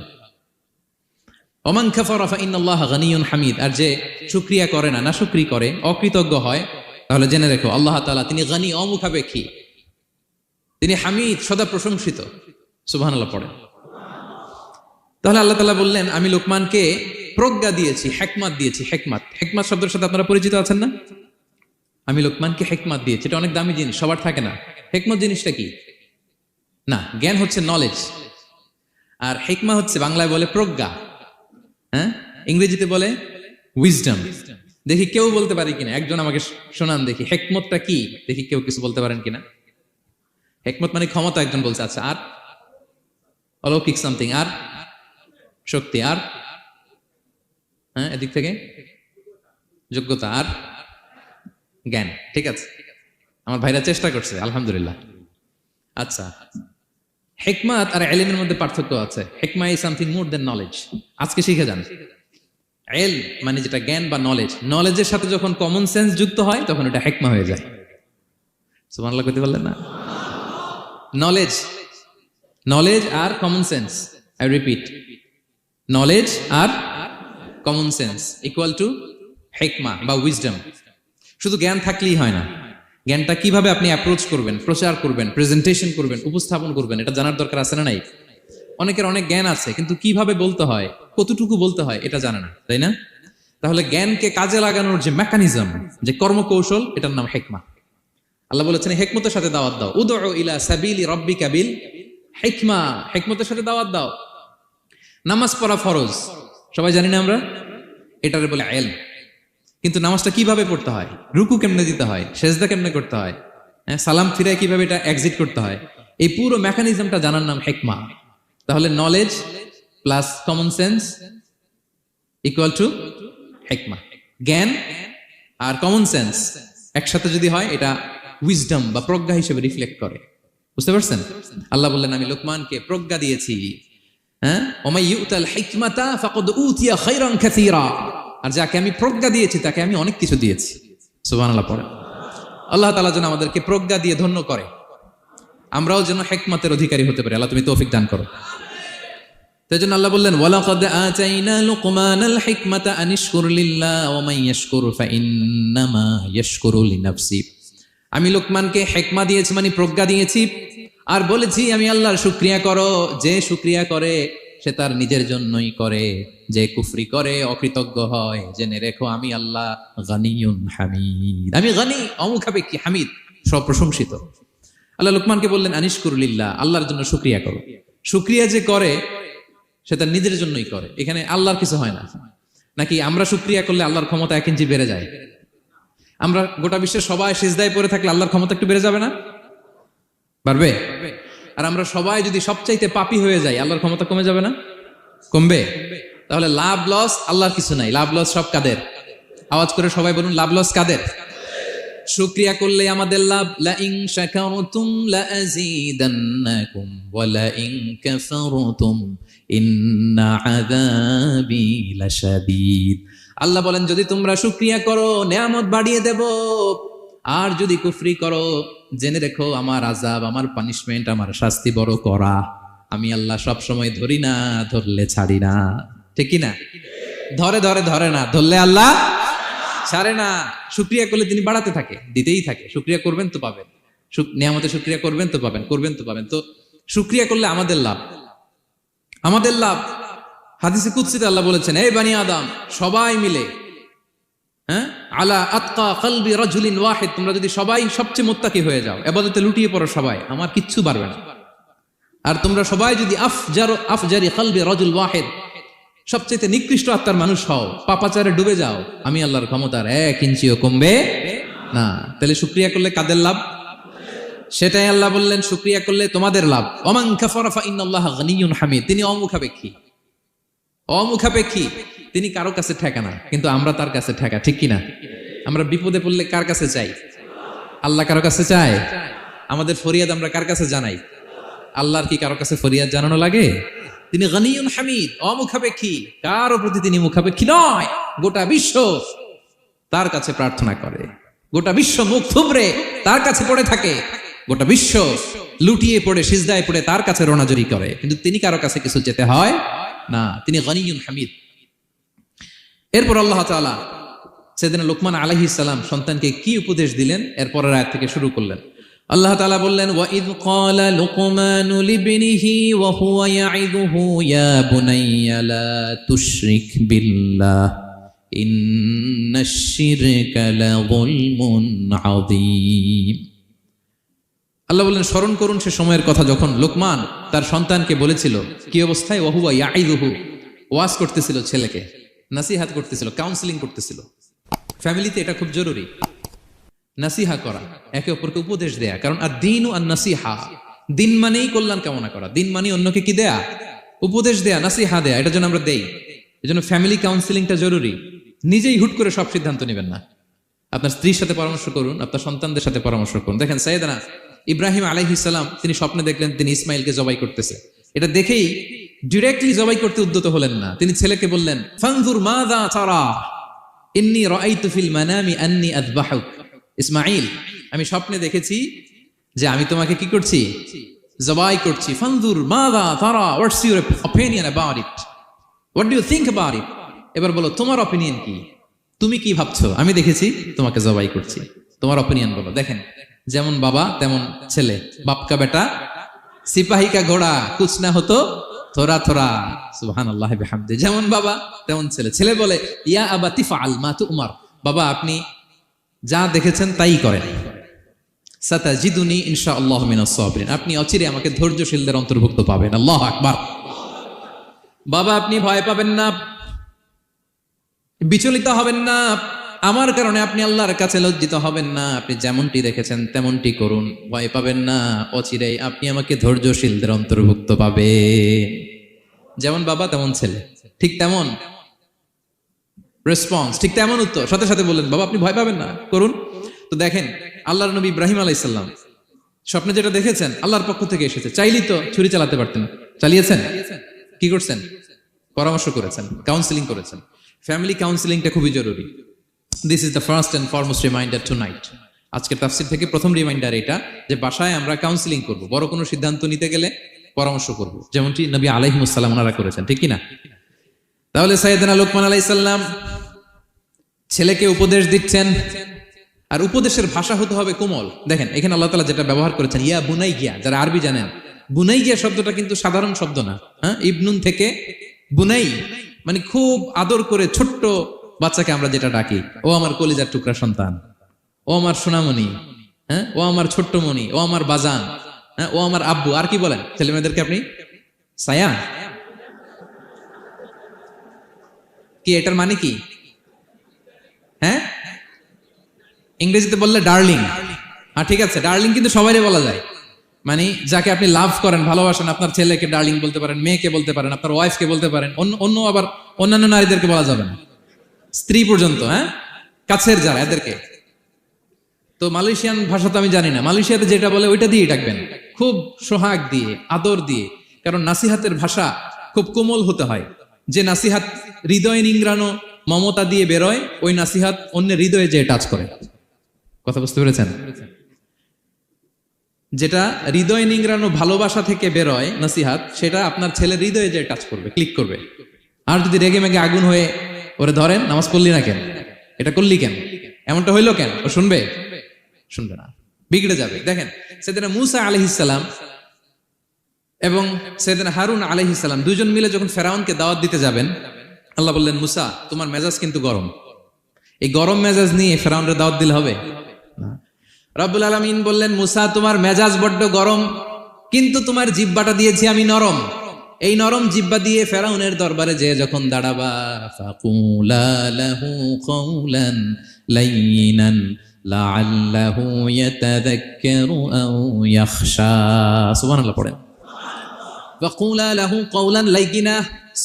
Speaker 1: ওমান কাফারা ফাইন্নাল্লাহা গানিয়ুন হামিদ, আর যে শুকরিয়া করে না, নাশুকরি করে, অকৃতজ্ঞ হয়, তাহলে জেনে রেখো আল্লাহ তাআলা তিনি গানি, অমুখাপেক্ষী, তিনি হামিদ, সদা প্রশংসিত। সুবহানাল্লাহ পড়ে। তাহলে আল্লাহ তাআলা বললেন আমি লোকমানকে প্রজ্ঞা দিয়েছি, হিকমত দিয়েছি। হিকমত, হিকমত শব্দের সাথে আপনারা পরিচিত আছেন না? আমি লোকমানকে হিকমত দিয়েছি, এটা অনেক দামি জিনিস, সবার থাকে না। হিকমত জিনিসটা কি? না, জ্ঞান হচ্ছে নলেজ, আর হিকমা হচ্ছে বাংলায় বলে প্রজ্ঞা, হ্যাঁ, ইংরেজিতে বলে উইজডম। দেখি কেউ বলতে পারে কিনা, একজন আমাকে শোনান দেখি হিকমতটা কি, দেখি কেউ কিছু বলতে পারেন কিনা। হিকমত মানে ক্ষমতা, একজন বলছে। আচ্ছা, আর অলৌকিক সামথিং, আর শক্তি, আর হ্যাঁ এদিক থেকে যোগ্যতা, আর জ্ঞান। ঠিক আছে, আমার ভাইরা চেষ্টা করছে, আলহামদুলিল্লাহ। আচ্ছা, হিকমত আর ইলমের মধ্যে পার্থক্য আছে। হিকমা is something more than knowledge. আজকে শিখে যান। ইলম মানে যেটা জ্ঞান বা নলেজ, নলেজের সাথে যখন কমন সেন্স যুক্ত হয় তখন এটা হিকমা হয়ে যায়। সুবহানাল্লাহ কইতে বললেন না? নলেজ, নলেজ আর common sense, I repeat, knowledge আর কমন সেন্স ইকুয়াল টু হিকমা বা উইজডম। শুধু জ্ঞান থাকলেই হয় না, জ্ঞানটা কিভাবে আপনি অ্যাপ্রোচ করবেন, প্রচার করবেন, প্রেজেন্টেশন করবেন, উপস্থাপন করবেন, এটা জানার দরকার আছে না নাই? অনেকের অনেক জ্ঞান আছে, কিন্তু কিভাবে বলতে হয়, কতটুকু বলতে হয় এটা জানে না, তাই না? তাহলে জ্ঞানকে কাজে লাগানোর যে মেকানিজম, যে কর্মকৌশল, এটার নাম হিকমা। আল্লাহ বলেছেন হিকমতের সাথে দাওয়াত দাও, উদউ ইলা সাবিলি রাব্বিকা বিল হিকমা, হিকমতের সাথে দাওয়াত দাও। নামাজ পড়া ফরজ, সবাই জানি না আমরা, এটারে বলে ইলম। কিন্তু নামাজটা কিভাবে পড়তে হয়, রুকু কেমনে দিতে হয়, সেজদা কেমনে করতে হয়, সালাম ফিরায় কিভাবে এটা এক্সিট করতে হয়, এই পুরো মেকানিজমটা জানার নাম হিকমা। তাহলে knowledge plus common sense equal to হিকমা। জ্ঞান আর কমন সেন্স একসাথে যদি হয় এটা উইজডম বা প্রজ্ঞা হিসেবে রিফ্লেক্ট করে। বুঝতে পারছেন? আল্লাহ বললেন আমি লোকমানকে প্রজ্ঞা দিয়েছি। হ্যাঁ, ওমাই ইউতাল হিকমাতা ফাকাদ উতিয়া খায়রান কাসীরা, আর যাকে আমি প্রজ্ঞা দিয়েছি তাকে আমি অনেক কিছু দিয়েছি। সুবহানাল্লাহ পড়ে। আল্লাহ তাআলা যেন আমাদেরকে প্রজ্ঞা দিয়ে ধন্য করে, আমরাও যেন হিকমতের অধিকারী হতে পারি। আল্লাহ তুমি তৌফিক দান করো। তাই জন্য আল্লাহ বললেন ওয়ালাকাদ আতাইনা লুকমানাল হিকমাতা আনিশকুর লিল্লাহ ওয়া মান ইয়াশকুর ফাইন্নামা ইয়াশকুরু লিনাফসি। আমি লোকমানকে হিকমা দিয়েছি মানে প্রজ্ঞা দিয়েছি, আর বলেছি আমি আল্লাহর শুকরিয়া করো। যে শুকরিয়া করে সে তার নিজের জন্যই করে, যে কুফরি করে, অকৃতজ্ঞ হয়, জেনে রেখো আমি আল্লাহ গানিয়ুন হামিদ, আমি গানি, অমুখাপেক্ষী, হামিদ, সপ্রশংসিত। আল্লাহ লোকমানকে বললেন আনিশকুর লিল্লাহ, আল্লাহর জন্য শুকরিয়া করো। শুকরিয়া যে করে সে তার নিজের জন্যই করে, এখানে আল্লাহর কিছু হয় না। নাকি আমরা শুকরিয়া করলে আল্লাহর ক্ষমতা 1 ইঞ্চি বেড়ে যায়? আমরা গোটা বিশ্বের সবাই সিজদায় পড়ে থাকলে আল্লাহর ক্ষমতা একটু বেড়ে যাবে না? বাড়বে। আর আমরা সবাই যদি সবচাইতে পাপী হয়ে যাই আল্লাহর ক্ষমতা কমে যাবে না? কমবে। তাহলে লাভ লস আল্লাহর কিছু নাই, লাভ লস সব কাদের? আওয়াজ করে সবাই বলুন, লাভ লস কাদের? শুকরিয়া করলে আমাদের লাভ। লা ইন শাকারতুম লা আযীদান্নাকুম ওয়া লা ইন কাফারতুম ইন্না আযাবি লাশাদীদ। আল্লাহ বলেন, যদি তোমরা শুকরিয়া করো নেয়ামত বাড়িয়ে দেব, আর যদি কুফরি করো জেনে রেখো আমার আযাব, আমার পানিশমেন্ট, আমার শাস্তি বড় করা। আমি আল্লাহ সব সময় ধরি না, ধরলে ছাড়ি না। ঠিক কি না? ধরে ধরে ধরে না, ধরলে আল্লাহ ছাড়ে না। শুকরিয়া করলে তিনি বাড়াতে থাকে, দিতেই থাকে। শুকরিয়া করবেন তো পাবেন, নিয়ামতে শুকরিয়া করবেন তো পাবেন, করবেন তো পাবেন। তো শুকরিয়া করলে আমাদের লাভ, আমাদের লাভ। হাদিসে কুদসিতে আল্লাহ বলেছেন, এই বানি আদম সবাই মিলে, হ্যাঁ, আলা আতকা কলবি রাজুলিন ওয়াহিদ, তোমরা যদি সবাই সবচেয়ে মুত্তাকি হয়ে যাও, ইবাদতে লুটিয়ে পড়ো সবাই, আমার কিচ্ছু পারবে না। আর তোমরা সবাই যদি আফজারি কলবি রাজুল ওয়াহিদ, সবচেয়ে নিকৃষ্ট আত্মার মানুষ হও, পাপাচারে ডুবে যাও, আমি আল্লাহর ক্ষমতার 1 ইঞ্চিও কমবে না। তাহলে শুকরিয়া করলে কাদের লাভ? সেটাই আল্লাহ বললেন, শুকরিয়া করলে তোমাদের লাভ। ওমান কাফারা ফা ইন্নাল্লাহা গনিয়্যুন হামিদ। তিনি অমুখাপেক্ষী, অমুখাপেক্ষী, তিনি কারো কাছে ঠেকা না, কিন্তু আমরা তার কাছে ঠেকা। ঠিক কিনা? আমরা বিপদে পড়লে কার কাছে চাই? আল্লাহ কারো কাছে চায়? আমাদের ফরিয়াদ আমরা কার কাছে জানাই? আল্লাহর কি কারো কাছে ফরিয়াদ জানানো লাগে? তিনি গনিয়ুন হামিদ, অমুখাপেক্ষী, কারো প্রতি তিনি মুখাপেক্ষী নয়। গোটা বিশ্ব তার কাছে প্রার্থনা করে, গোটা বিশ্ব মুখ থুবড়ে তার কাছে পড়ে থাকে, গোটা বিশ্ব লুটিয়ে পড়ে সিজদায় পড়ে তার কাছে রোনাজরি করে, কিন্তু তিনি কারো কাছে কিছু যেতে হয় না। তিনি গনিয়ুন হামিদ। এরপর আল্লাহ তাআলা সেদিনা লোকমান আলাইহিস সালাম সন্তানকে কি উপদেশ দিলেন এরপরের আয়াত থেকে শুরু করলেন। আল্লাহ তাআলা বললেন, ওয়া ইয ক্বালা লুকমানু লিবনিহি ওয়া হুয়া ইয়াইদুহু ইয়া বুনাইয়া লা তুশরিক বিল্লাহ ইন্নাশ শিরকা লাযুলমুন আযীম। আল্লাহ বললেন, স্মরণ করুন সে সময়ের কথা যখন লোকমান তার সন্তানকে বলেছিল, কি অবস্থায়? ওয়া হুয়া ইয়াইদুহু, ওয়াজ করতেছিল, ছেলেকে নাসিহাত করতেছিল, কাউন্সেলিং করতেছিল। ফ্যামিলিতে এটা খুব জরুরি, নাসিহা করা, একে অপরকে উপদেশ দেয়া। কারণ আর দিন আর নাসিহা, দিন মানেই কল্যাণ কামনা করা, দিন মানে অন্যকে কি দেয়া? উপদেশ দেয়া, নাসিহা দেয়া। এটার জন্য আমরা দেই, এজন্য ফ্যামিলি কাউন্সেলিংটা জরুরি। নিজেই হুট করে সব সিদ্ধান্ত নেবেন না। আপনার স্ত্রীর সাথে পরামর্শ করুন, আপনার সন্তানদের সাথে পরামর্শ করুন। দেখেন সাইয়েদনা ইব্রাহিম আলাইহিস সালাম, তিনি স্বপ্নে দেখলেন তিনি ইসমাইলকে জবাই করতেছে। এটা দেখেই ডিরেক্টলি জবাই করতে উদ্যত হলেন না, তিনি ছেলেকে বললেন, ফানজুর মাযা তারা ইন্নী রাআইতু ফিল মানামি আন্নী আযবাহুক। ইসমাইল, আমি স্বপ্নে দেখেছি যে আমি তোমাকে কি করছি? জবাই করছি। ফানজুর মাযা তারা, what's your opinion about it, what do you think about it. এবার বলো তোমার অপিনিয়ন কি, তুমি কি ভাবছো? আমি দেখেছি তোমাকে জবাই করছি, তোমার অপিনিয়ন বলো। দেখেন, যেমন বাবা তেমন ছেলে, বাপকা বেটা সিপাহী কা ঘোড়া কুছ না হতো থোড়া থোড়া, সুবহানাল্লাহ বিহামদি। যেমন বাবা তেমন ছেলে। ছেলে বলে, ইয়া আবাতি ফাআল মা তুমার, বাবা আপনি যা দেখেছেন তাই করেন। সাতাজিদুনি ইনশাআল্লাহু মিনাস সাবিরিন, আপনি অচিরে আমাকে ধৈর্যশীলদের অন্তর্ভুক্ত পাবেন। আল্লাহু আকবার। বাবা আপনি ভয় পাবেন না, বিচলিত হবেন না, আমার কারণে আপনি আল্লাহর কাছে লজ্জিত হবেন না। আপনি যেমনটি দেখেছেন তেমনটি করুন, ভয় পাবেন না, অচিরেই আপনি আমাকে ধৈর্যশীলদের অন্তর্ভুক্ত পাবেন। যেমন বাবা তেমন ছেলে, ঠিক তেমন রেসপন্স, ঠিক তেমন উত্তর। সাথে সাথে বললেন, বাবা আপনি ভয় পাবেন না, করুন। তো দেখেন, আল্লাহর নবী ইব্রাহিম আলাইহিস সালাম স্বপ্নে যেটা দেখেছেন আল্লাহর পক্ষ থেকে এসেছে। চাইলেই তো ছুরি চালাতে পারতেন, চালিয়েছেন? কি করছেন? পরামর্শ করেছেন, কাউন্সেলিং করেছেন। ফ্যামিলি কাউন্সেলিংটা খুবই জরুরি। This is the first and foremost reminder tonight. আজকের তাফসীর থেকে প্রথম রিমাইন্ডার এটা, যে বাসায় আমরা কাউন্সেলিং করব, বড় কোনো সিদ্ধান্ত নিতে গেলে পরামর্শ করব, যেমনটি নবী আলাইহিস সালাম ওনারা করেছেন। ঠিক কি না? তাহলে সাইয়েদনা লোকমান আলাইহিস সালাম ছেলেকে উপদেশ দিচ্ছেন, আর উপদেশের ভাষা হতে হবে কোমল। দেখেন এখানে আল্লাহ তাআলা যেটা ব্যবহার করেছেন, ইয়া বুনাইয়া, যারা আরবি জানেন, বুনাইয়া শব্দটা কিন্তু সাধারণ শব্দ না। হ্যাঁ, ইবনুন থেকে বুনাই মানে খুব আদর করে ছোট্ট বাচ্চাকে আমরা যেটা ডাকি, ও আমার কলিজার টুকরা সন্তান, ও আমার সোনামণি, হ্যাঁ, ও আমার ছোট্ট মণি, ও আমার বাজান, হ্যাঁ, ও আমার আব্বু। আর কি বলেন ছেলে মেয়েদেরকে আপনি? সায়া। কি এটার মানে কি? হ্যাঁ, ইংরেজিতে বললে ডার্লিং। হ্যাঁ ঠিক আছে, ডার্লিং কিন্তু সবাইরে বলা যায়। মানে যাকে আপনি লাভ করেন, ভালোবাসেন, আপনার ছেলেকে ডার্লিং বলতে পারেন, মেয়েকে বলতে পারেন, আপনার ওয়াইফকে বলতে পারেন, অন্য আবার অন্যান্য নারীদেরকে বলা যাবে না, স্ত্রী পর্যন্ত। হ্যাঁ, কাছের যারা এদেরকে। তো মালয়েশিয়ান ভাষা তো আমি জানি না, মালয়েশিয়াতে যেটা বলে ওইটা দিয়ে ডাকবেন, খুব সোহাগ দিয়ে, আদর দিয়ে। কারণ নাসিহাতের ভাষা খুব কোমল হতে হয়। যে নাসিহাত হৃদয় নিংড়ানো মমতা দিয়ে বেরোয়, ওই নাসিহাত অন্যের হৃদয়ে যে টাচ করে। কথা বুঝতে পেরেছেন? যেটা হৃদয় নিংড়ানো ভালোবাসা থেকে বেরোয় নাসিহাত, সেটা আপনার ছেলের হৃদয়ে যে টাচ করবে, ক্লিক করবে। আর যদি রেগে মেগে আগুন হয়ে ওরে ধরেন, নামাজ পড়লি না কেন, এটা করলি কেন, এমনটা হইলো কেন, ও শুনবে? শুনবে না, বিগড়ে যাবে। দেখেন সেদিন মুসা আলাইহিস সালাম এবং সেদিন হারুন আলাইহিস সালাম দুইজন মিলে যখন ফেরাউনকে দাওয়াত দিতে যাবেন, আল্লাহ বললেন, মুসা তোমার মেজাজ কিন্তু গরম, এই গরম মেজাজ নিয়ে ফেরাউনের দাওয়াত দিলে হবে না। রব্বুল আলামিন বললেন, মুসা তোমার মেজাজ বড্ড গরম, কিন্তু তোমার জিহ্বাটা দিয়েছি আমি নরম। এই নরম জিহ্বা দিয়ে ফেরাউনের দরবারে যে যখন দাঁড়াবা, ফাকুলা লাহু কাওলান লাইয়িনান লাআল্লাহু ইয়াতাযাক্কারু আও ইয়াখশা। সুবহানাল্লাহ পড়েন। ফাকুলা লাহু কাওলান লাইয়িনা,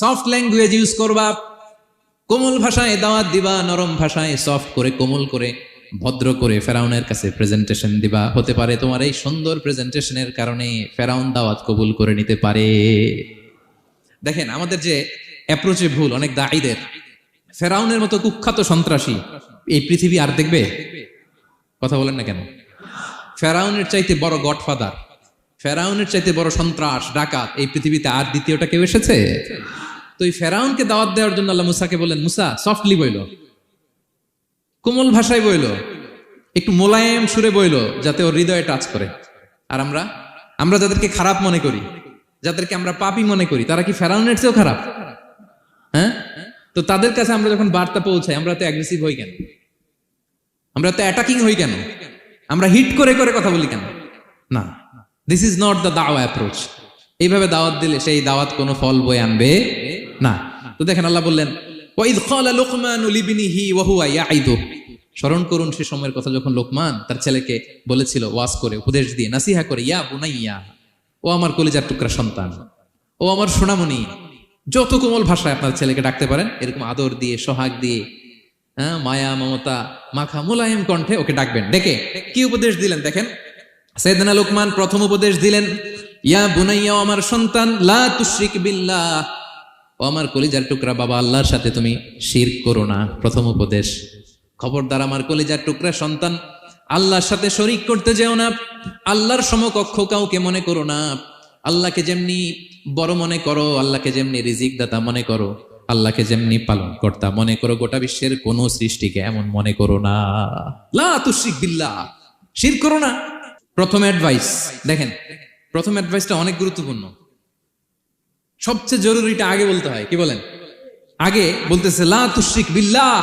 Speaker 1: সফট ল্যাঙ্গুয়েজ ইউজ করবা, কোমল ভাষায় দাওয়াত দিবা, নরম ভাষায় সফট করে, কোমল করে, ভদ্র করে ফেরাউনের কাছে প্রেজেন্টেশন দিবা। হতে পারে তোমার এই সুন্দর প্রেজেন্টেশনের কারণে ফেরাউন দাওয়াত কবুল করে নিতে পারে। দেখেন আমাদের যে অ্যাপ্রোচে ভুল অনেক দাঈদের। ফেরাউনের মতো কুখ্যাত সন্ত্রাসী এই পৃথিবী আর দেখবে? কথা বলেন না কেন? ফেরাউনের চাইতে বড় গডফাদার, ফেরাউনের চাইতে বড় সন্ত্রাস ডাকাত এই পৃথিবীতে আর দ্বিতীয়টা কেউ এসেছে? তো এই ফেরাউনকে দাওয়াত দেওয়ার জন্য আল্লাহ মুসাকে বললেন, মুসা সফটলি বইল, কোমল ভাষায় বইল, একটু মোলায়েম সুরে বইল, যাতে ওর হৃদয়ে টাচ করে। আর আমরা যাদেরকে খারাপ মনে করি, যাদেরকে আমরা পাপী মনে করি, তারা কি ফেরাউনের চেয়েও খারাপ? হ্যাঁ, তো তাদের কাছে আমরা যখন বার্তা পৌঁছাই, আমরা তো অ্যাগ্রেসিভ হই কেন, আমরা তো অ্যাটাকিং হই কেন, আমরা হিট করে করে কথা বলি কেন? না, দিস ইজ নট দ্য দাওয়া অ্যাপ্রোচ। এইভাবে দাওয়াত দিলে সেই দাওয়াত কোনো ফল বয়ে আনবে না। তো দেখেন আল্লাহ বললেন, ওয়াইদ ক্বালা লুকমানু লিবনিহি ওয়া হুয়া ইয়াইদুহু, স্মরণ করুন সে সময়ের কথা যখন লোকমান তার ছেলেকে বলেছিল, ওয়াজ করে, উপদেশ দিয়ে, নাসিহা করে, ইয়া বুনাইয়া, ও আমার কলিজার টুকরা সন্তান, ও আমার সোনামণি। যত কোমল ভাষায় আপনার ছেলেকে ডাকতে পারেন, এরকম আদর দিয়ে, সোহাগ দিয়ে, হ্যাঁ, মায়া মমতা মাখা মোলায়েম কণ্ঠে ওকে ডাকবেন। ডেকে কি উপদেশ দিলেন দেখেন। সাইয়েদনা লোকমান প্রথম উপদেশ দিলেন, ইয়া বুনাইয়া, ও আমার সন্তান, লা তুশরিক বিল্লাহ, ও আমার কলিজার টুকরা বাবা, আল্লাহর সাথে তুমি শিরক করো না। প্রথম উপদেশ, খবরদার আমার কলিজার টুকরা সন্তান, আল্লাহর সাথে শরীক করতে যেও না, আল্লাহর সমকক্ষ কাউকে মনে করো না। আল্লাহকে যেমনি বড় মনে করো, আল্লাহকে যেমনি রিজিক দাতা মনে করো, আল্লাহকে যেমনি পালন কর্তা মনে করো, গোটা বিশ্বের কোন সৃষ্টিকে এমন মনে করো না। লা তুশরিক বিল্লাহ, শিরক করো না। প্রথম অ্যাডভাইস দেখেন, প্রথম অ্যাডভাইসটা অনেক গুরুত্বপূর্ণ। সবচেয়ে জরুরিটা আগে বলতে হয়। কি বলেন? আগে বলতেছে লা তুশরিক বিল্লাহ,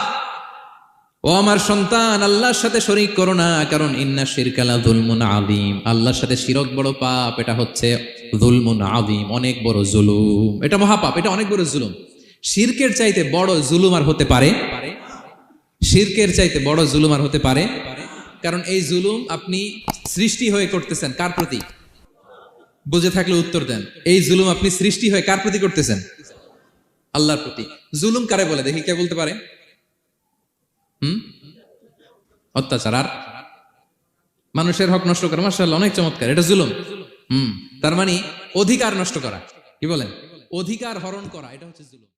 Speaker 1: ও আমার সন্তান, আল্লাহর সাথে শরীক করো না, কারণ ইন্না শিরকা লা যুলমুন আযীম, আল্লাহর সাথে শিরক বড় পাপ, এটা হচ্ছে যুলমুন আযীম, অনেক বড় জুলুম, এটা মহাপাপ, এটা অনেক বড় জুলুম। শিরকের চাইতে বড় জুলুম আর হতে পারে? শিরকের চাইতে বড় জুলুম আর হতে পারে? কারণ এই জুলুম আপনি সৃষ্টি হয়ে করতেছেন কার প্রতি? বুঝে থাকলে উত্তর দেন। এই জুলুম আপনি সৃষ্টি হয়ে কার প্রতি করতেছেন? আল্লাহর প্রতি। জুলুম কারে বলে দেখি, কে বলতে পারে? অত্যাচার আর মানুষের হক নষ্ট করা। মাশাআল্লাহ, অনেক চমৎকার, এটা জুলুম। তার মানে অধিকার নষ্ট করা। কি বলেন? অধিকার হরণ করা, এটা হচ্ছে জুলুম।